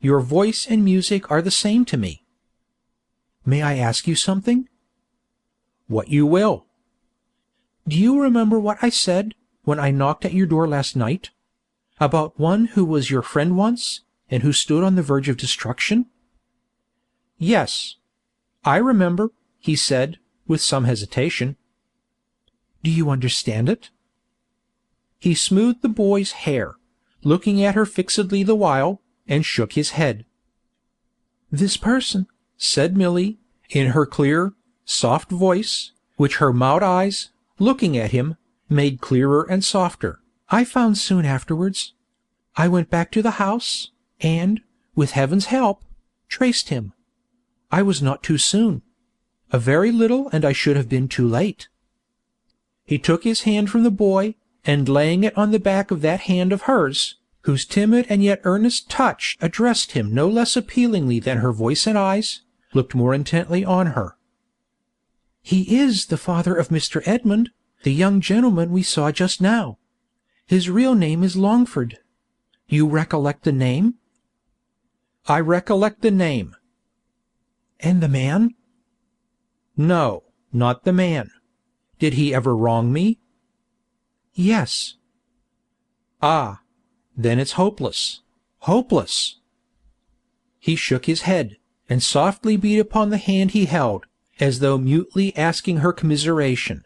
"Your voice and music are the same to me." "May I ask you something?" "What you will." "Do you remember what I said, when I knocked at your door last night? About one who was your friend once, and who stood on the verge of destruction?" "Yes, I remember," he said, with some hesitation. "Do you understand it?" He smoothed the boy's hair, looking at her fixedly the while, and shook his head. "This person," said Milly, in her clear, soft voice, which her mild eyes, looking at him, made clearer and softer, "I found soon afterwards. I went back to the house, and, with Heaven's help, traced him. I was not too soon. A very little and I should have been too late." He took his hand from the boy, and laying it on the back of that hand of hers, whose timid and yet earnest touch addressed him no less appealingly than her voice and eyes, looked more intently on her. "He is the father of Mr. Edmund, the young gentleman we saw just now. His real name is Longford. You recollect the name?" "I recollect the name." "And the man?" "No, not the man. Did he ever wrong me?" "Yes." "Ah, then it's hopeless, hopeless." He shook his head, and softly beat upon the hand he held, as though mutely asking her commiseration.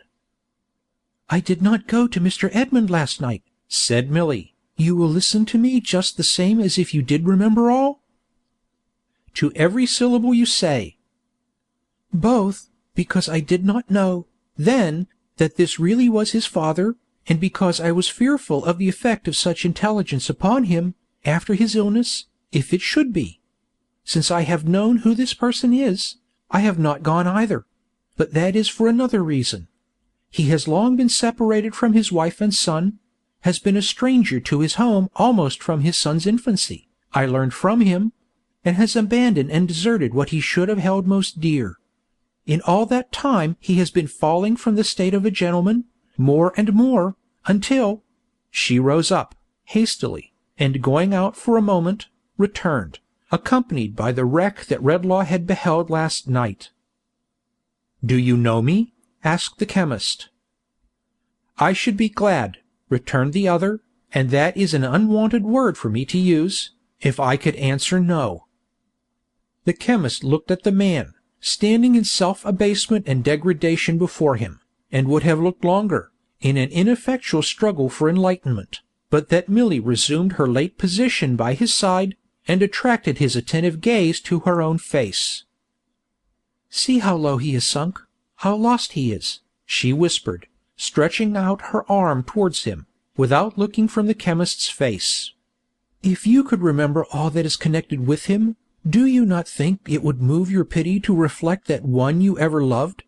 "I did not go to Mr. Edmund last night," said Milly. "You will listen to me just the same as if you did remember all?" "To every syllable you say." "Both, because I did not know, then, that this really was his father, and because I was fearful of the effect of such intelligence upon him, after his illness, if it should be. Since I have known who this person is, I have not gone either, but that is for another reason. He has long been separated from his wife and son, has been a stranger to his home almost from his son's infancy, I learned from him, and has abandoned and deserted what he should have held most dear. In all that time he has been falling from the state of a gentleman, more and more, until—" She rose up, hastily, and going out for a moment, returned, accompanied by the wreck that Redlaw had beheld last night. "Do you know me?" asked the chemist. "I should be glad," returned the other, "and that is an unwonted word for me to use, if I could answer no." The chemist looked at the man, standing in self-abasement and degradation before him, and would have looked longer, in an ineffectual struggle for enlightenment, but that Milly resumed her late position by his side, and attracted his attentive gaze to her own face. "See how low he is sunk, how lost he is," she whispered, stretching out her arm towards him, without looking from the chemist's face. "If you could remember all that is connected with him, do you not think it would move your pity to reflect that one you ever loved,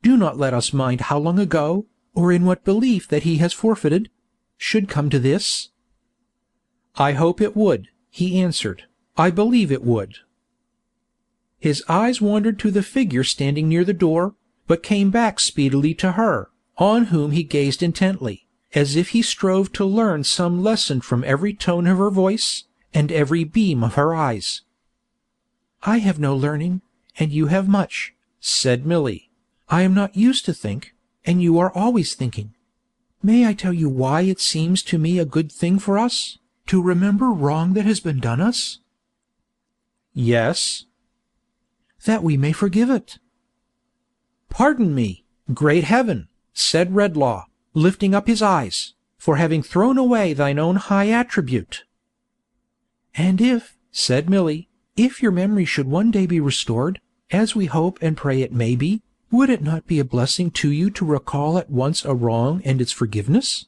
do not let us mind how long ago, or in what belief that he has forfeited, should come to this?" "I hope it would," he answered. "I believe it would." His eyes wandered to the figure standing near the door, but came back speedily to her, on whom he gazed intently, as if he strove to learn some lesson from every tone of her voice, and every beam of her eyes. "I have no learning, and you have much," said Milly. "I am not used to think, and you are always thinking. May I tell you why it seems to me a good thing for us, to remember wrong that has been done us?" "Yes." "That we may forgive it." "Pardon me, great heaven," said Redlaw, lifting up his eyes, for having thrown away thine own high attribute." "And if," said Milly, "if your memory should one day be restored, as we hope and pray it may be, would it not be a blessing to you to recall at once a wrong and its forgiveness?"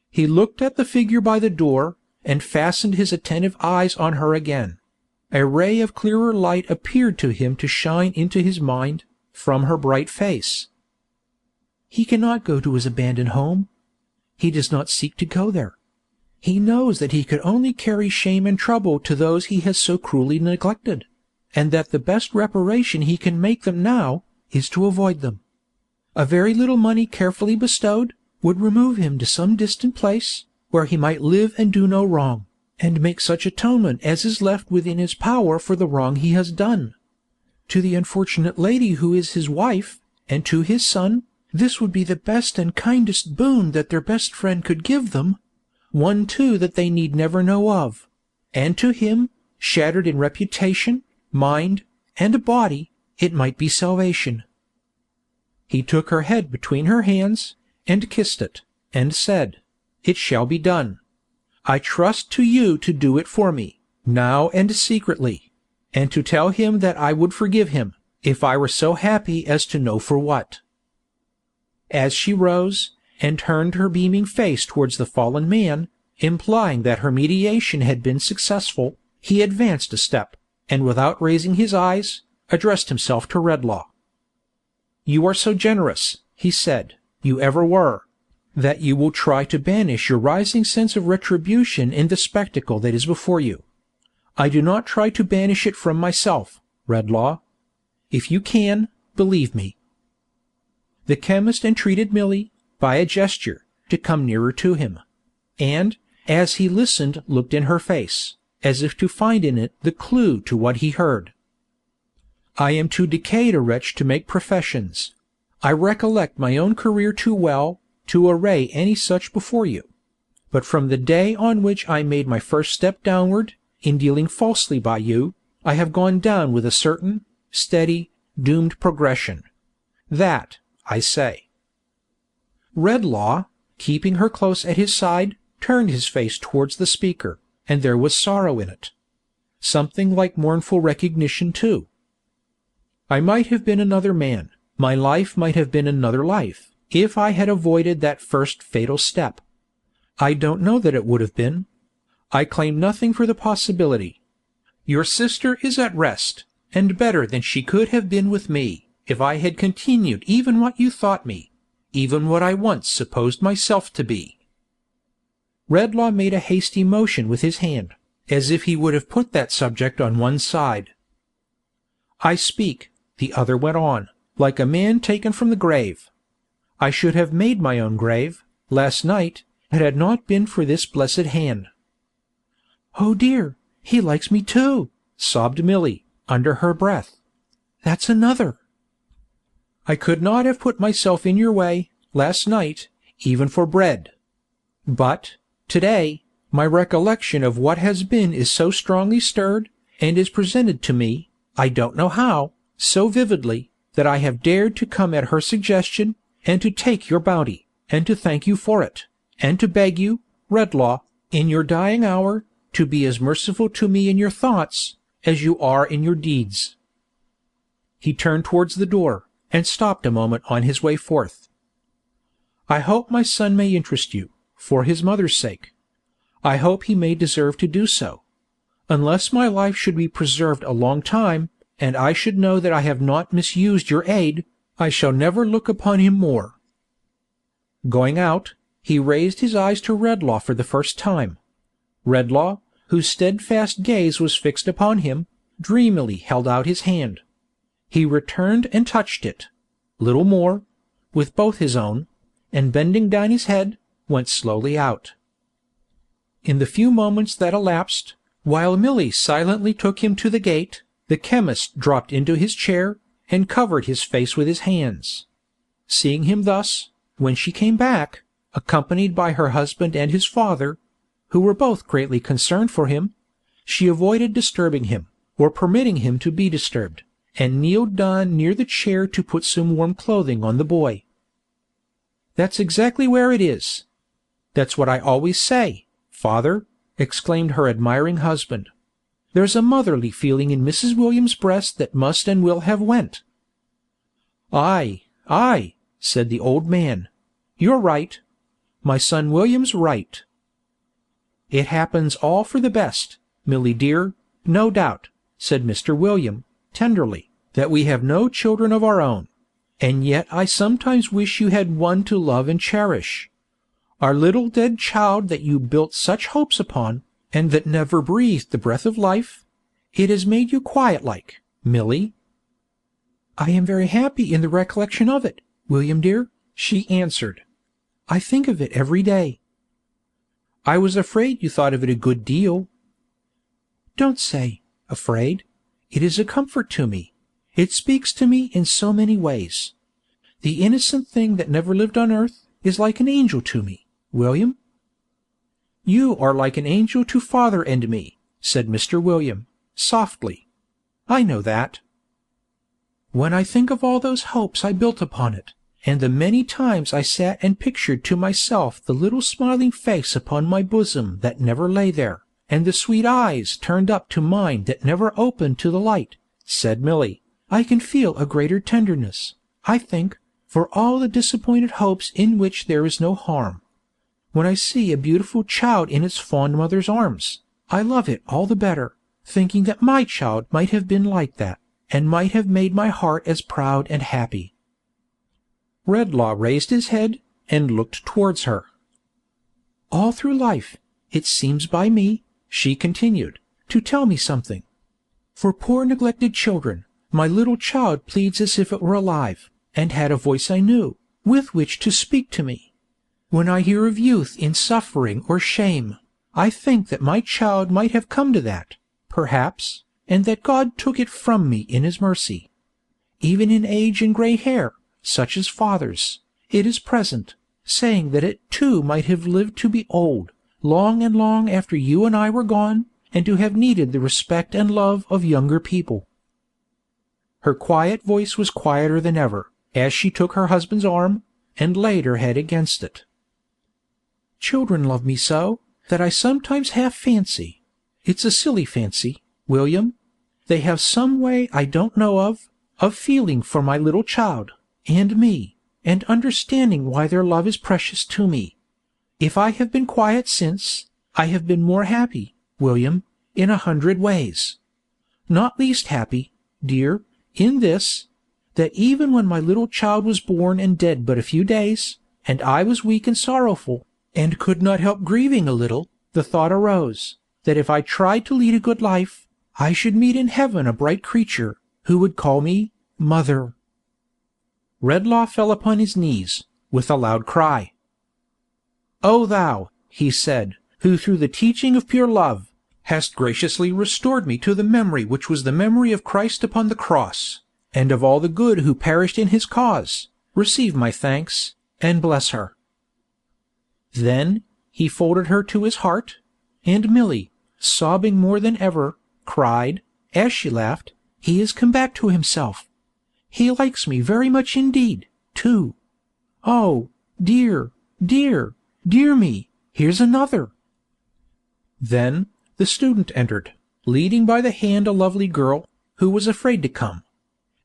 He looked at the figure by the door, and fastened his attentive eyes on her again. A ray of clearer light appeared to him to shine into his mind, from her bright face. "He cannot go to his abandoned home. He does not seek to go there. He knows that he could only carry shame and trouble to those he has so cruelly neglected, and that the best reparation he can make them now is to avoid them. A very little money carefully bestowed would remove him to some distant place, where he might live and do no wrong, and make such atonement as is left within his power for the wrong he has done. To the unfortunate lady who is his wife, and to his son, this would be the best and kindest boon that their best friend could give them, one too that they need never know of, and to him, shattered in reputation, mind, and body, it might be salvation." He took her head between her hands, and kissed it, and said, "It shall be done. I trust to you to do it for me, now and secretly, and to tell him that I would forgive him, if I were so happy as to know for what." As she rose, and turned her beaming face towards the fallen man, implying that her mediation had been successful, he advanced a step, and without raising his eyes, addressed himself to Redlaw. "You are so generous," he said, "you ever were, that you will try to banish your rising sense of retribution in the spectacle that is before you. I do not try to banish it from myself, Redlaw. If you can, believe me." The chemist entreated Milly, by a gesture, to come nearer to him, and, as he listened, looked in her face, as if to find in it the clue to what he heard. "I am too decayed a wretch to make professions. I recollect my own career too well to array any such before you. But from the day on which I made my first step downward, in dealing falsely by you, I have gone down with a certain, steady, doomed progression. That, I say." Redlaw, keeping her close at his side, turned his face towards the speaker, and there was sorrow in it. Something like mournful recognition too. "I might have been another man, my life might have been another life, if I had avoided that first fatal step. I don't know that it would have been. I claim nothing for the possibility. Your sister is at rest, and better than she could have been with me, if I had continued even what you thought me, even what I once supposed myself to be." Redlaw made a hasty motion with his hand, as if he would have put that subject on one side. "I speak," the other went on, "like a man taken from the grave. I should have made my own grave, last night, had it not been for this blessed hand." "Oh dear, he likes me too," sobbed Milly, under her breath. "That's another." "I could not have put myself in your way, last night, even for bread. But, today, my recollection of what has been is so strongly stirred, and is presented to me, I don't know how, so vividly, that I have dared to come at her suggestion, and to take your bounty, and to thank you for it, and to beg you, Redlaw, in your dying hour, to be as merciful to me in your thoughts, as you are in your deeds." He turned towards the door, and stopped a moment on his way forth. "I hope my son may interest you, for his mother's sake. I hope he may deserve to do so. Unless my life should be preserved a long time, and I should know that I have not misused your aid, I shall never look upon him more." Going out, he raised his eyes to Redlaw for the first time. Redlaw, whose steadfast gaze was fixed upon him, dreamily held out his hand. He returned and touched it, little more, with both his own, and bending down his head, went slowly out. In the few moments that elapsed, while Milly silently took him to the gate, the chemist dropped into his chair, and covered his face with his hands. Seeing him thus, when she came back, accompanied by her husband and his father, who were both greatly concerned for him, she avoided disturbing him, or permitting him to be disturbed, and kneeled down near the chair to put some warm clothing on the boy. "That's exactly where it is." That's what I always say, father," exclaimed her admiring husband. "There's a motherly feeling in Mrs. William's breast that must and will have went." "Aye, aye," said the old man. "You're right. My son William's right. It happens all for the best, Milly dear, no doubt," said Mr. William, tenderly, "that we have no children of our own. And yet I sometimes wish you had one to love and cherish. Our little dead child that you built such hopes upon, and that never breathed the breath of life, it has made you quiet-like, Milly." "I am very happy in the recollection of it, William dear," she answered. "I think of it every day." "I was afraid you thought of it a good deal." "Don't say afraid. It is a comfort to me. It speaks to me in so many ways. The innocent thing that never lived on earth is like an angel to me, William." "You are like an angel to father and me," said Mr. William, softly. "I know that. When I think of all those hopes I built upon it, and the many times I sat and pictured to myself the little smiling face upon my bosom that never lay there, and the sweet eyes turned up to mine that never opened to the light," said Milly, "I can feel a greater tenderness, I think, for all the disappointed hopes in which there is no harm. When I see a beautiful child in its fond mother's arms, I love it all the better, thinking that my child might have been like that, and might have made my heart as proud and happy." Redlaw raised his head and looked towards her. "All through life, it seems by me," she continued, "to tell me something. For poor neglected children, my little child pleads as if it were alive, and had a voice I knew, with which to speak to me. When I hear of youth in suffering or shame, I think that my child might have come to that, perhaps, and that God took it from me in his mercy. Even in age and grey hair, such as father's, it is present, saying that it too might have lived to be old, long and long after you and I were gone, and to have needed the respect and love of younger people." Her quiet voice was quieter than ever, as she took her husband's arm, and laid her head against it. "Children love me so, that I sometimes half fancy, it's a silly fancy, William, they have some way I don't know of feeling for my little child, and me, and understanding why their love is precious to me. If I have been quiet since, I have been more happy, William, in 100 ways. Not least happy, dear, in this, that even when my little child was born and dead but a few days, and I was weak and sorrowful, and could not help grieving a little, the thought arose, that if I tried to lead a good life, I should meet in heaven a bright creature, who would call me Mother." Redlaw fell upon his knees, with a loud cry. "O thou," he said, "who through the teaching of pure love, hast graciously restored me to the memory which was the memory of Christ upon the cross, and of all the good who perished in his cause, receive my thanks, and bless her." Then he folded her to his heart, and Milly, sobbing more than ever, cried, as she laughed, "He is come back to himself. He likes me very much indeed, too. Oh, dear, dear, dear me, here's another." Then the student entered, leading by the hand a lovely girl, who was afraid to come.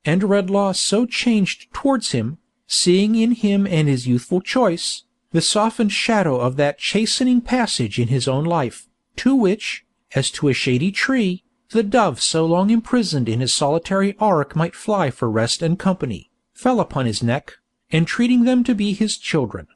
And Redlaw so changed towards him, seeing in him and his youthful choice the softened shadow of that chastening passage in his own life, to which, as to a shady tree, the dove so long imprisoned in his solitary ark might fly for rest and company, fell upon his neck, entreating them to be his children.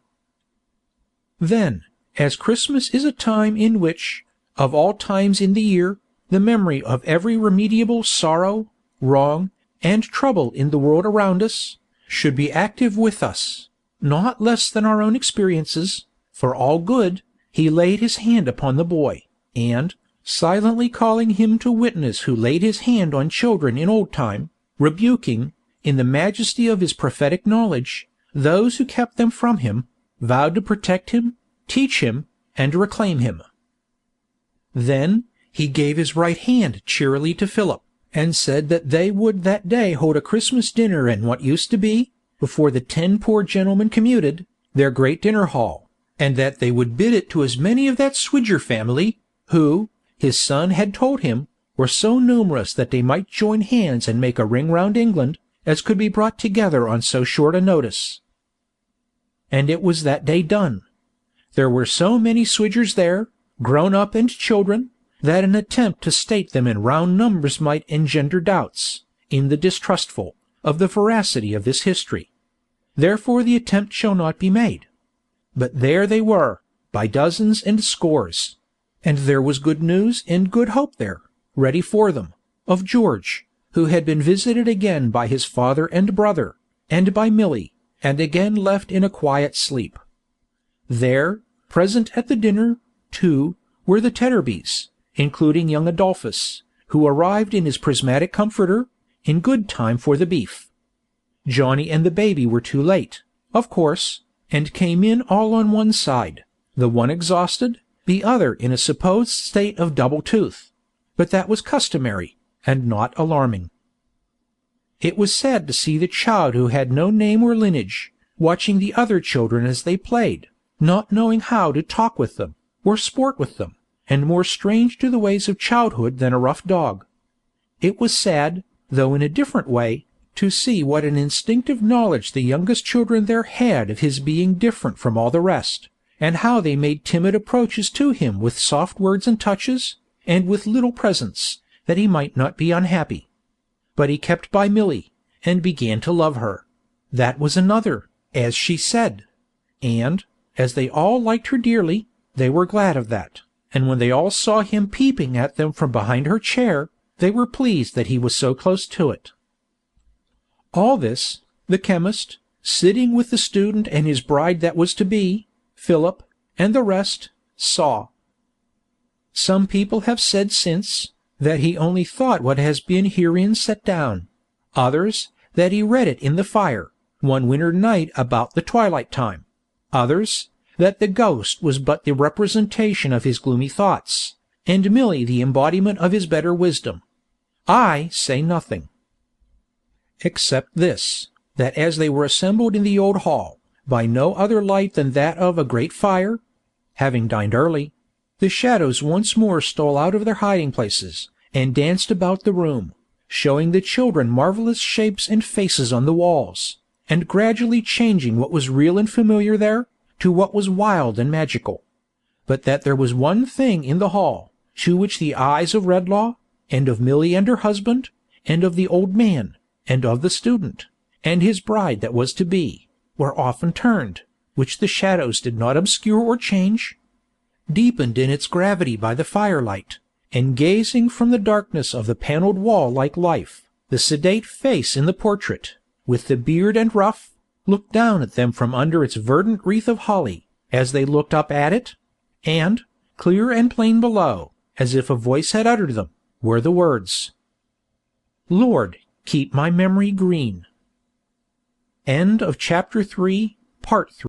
Then, as Christmas is a time in which, of all times in the year, the memory of every remediable sorrow, wrong, and trouble in the world around us, should be active with us, not less than our own experiences, for all good, he laid his hand upon the boy, and, silently calling him to witness who laid his hand on children in old time, rebuking, in the majesty of his prophetic knowledge, those who kept them from him, vowed to protect him, teach him, and reclaim him. Then he gave his right hand cheerily to Philip, and said that they would that day hold a Christmas dinner in what used to be, before the 10 poor gentlemen commuted, their great dinner hall, and that they would bid it to as many of that Swidger family, who, his son had told him, were so numerous that they might join hands and make a ring round England, as could be brought together on so short a notice. And it was that day done. There were so many Swidgers there, grown up and children, that an attempt to state them in round numbers might engender doubts, in the distrustful, of the veracity of this history. Therefore the attempt shall not be made. But there they were, by dozens and scores, and there was good news and good hope there, ready for them, of George, who had been visited again by his father and brother, and by Milly, and again left in a quiet sleep. There, present at the dinner, too, were the Tedderbys, including young Adolphus, who arrived in his prismatic comforter, in good time for the beef. Johnny and the baby were too late, of course, and came in all on one side, the one exhausted, the other in a supposed state of double tooth, but that was customary, and not alarming. It was sad to see the child who had no name or lineage, watching the other children as they played, not knowing how to talk with them, or sport with them, and more strange to the ways of childhood than a rough dog. It was sad, though in a different way, to see what an instinctive knowledge the youngest children there had of his being different from all the rest, and how they made timid approaches to him with soft words and touches, and with little presents, that he might not be unhappy. But he kept by Milly, and began to love her. That was another, as she said. And, as they all liked her dearly, they were glad of that, and when they all saw him peeping at them from behind her chair, they were pleased that he was so close to it. All this, the chemist, sitting with the student and his bride that was to be, Philip, and the rest, saw. Some people have said since, that he only thought what has been herein set down, others, that he read it in the fire, one winter night about the twilight time, others, that the ghost was but the representation of his gloomy thoughts, and Milly the embodiment of his better wisdom. I say nothing. Except this, that as they were assembled in the old hall, by no other light than that of a great fire, having dined early, the shadows once more stole out of their hiding-places, and danced about the room, showing the children marvellous shapes and faces on the walls, and gradually changing what was real and familiar there, to what was wild and magical. But that there was one thing in the hall, to which the eyes of Redlaw, and of Milly and her husband, and of the old man, and of the student, and his bride that was to be, were often turned, which the shadows did not obscure or change, deepened in its gravity by the firelight, and gazing from the darkness of the panelled wall like life, the sedate face in the portrait, with the beard and ruff, looked down at them from under its verdant wreath of holly, as they looked up at it, and, clear and plain below, as if a voice had uttered them, were the words, "Lord, keep my memory green." End of chapter 3, part 3.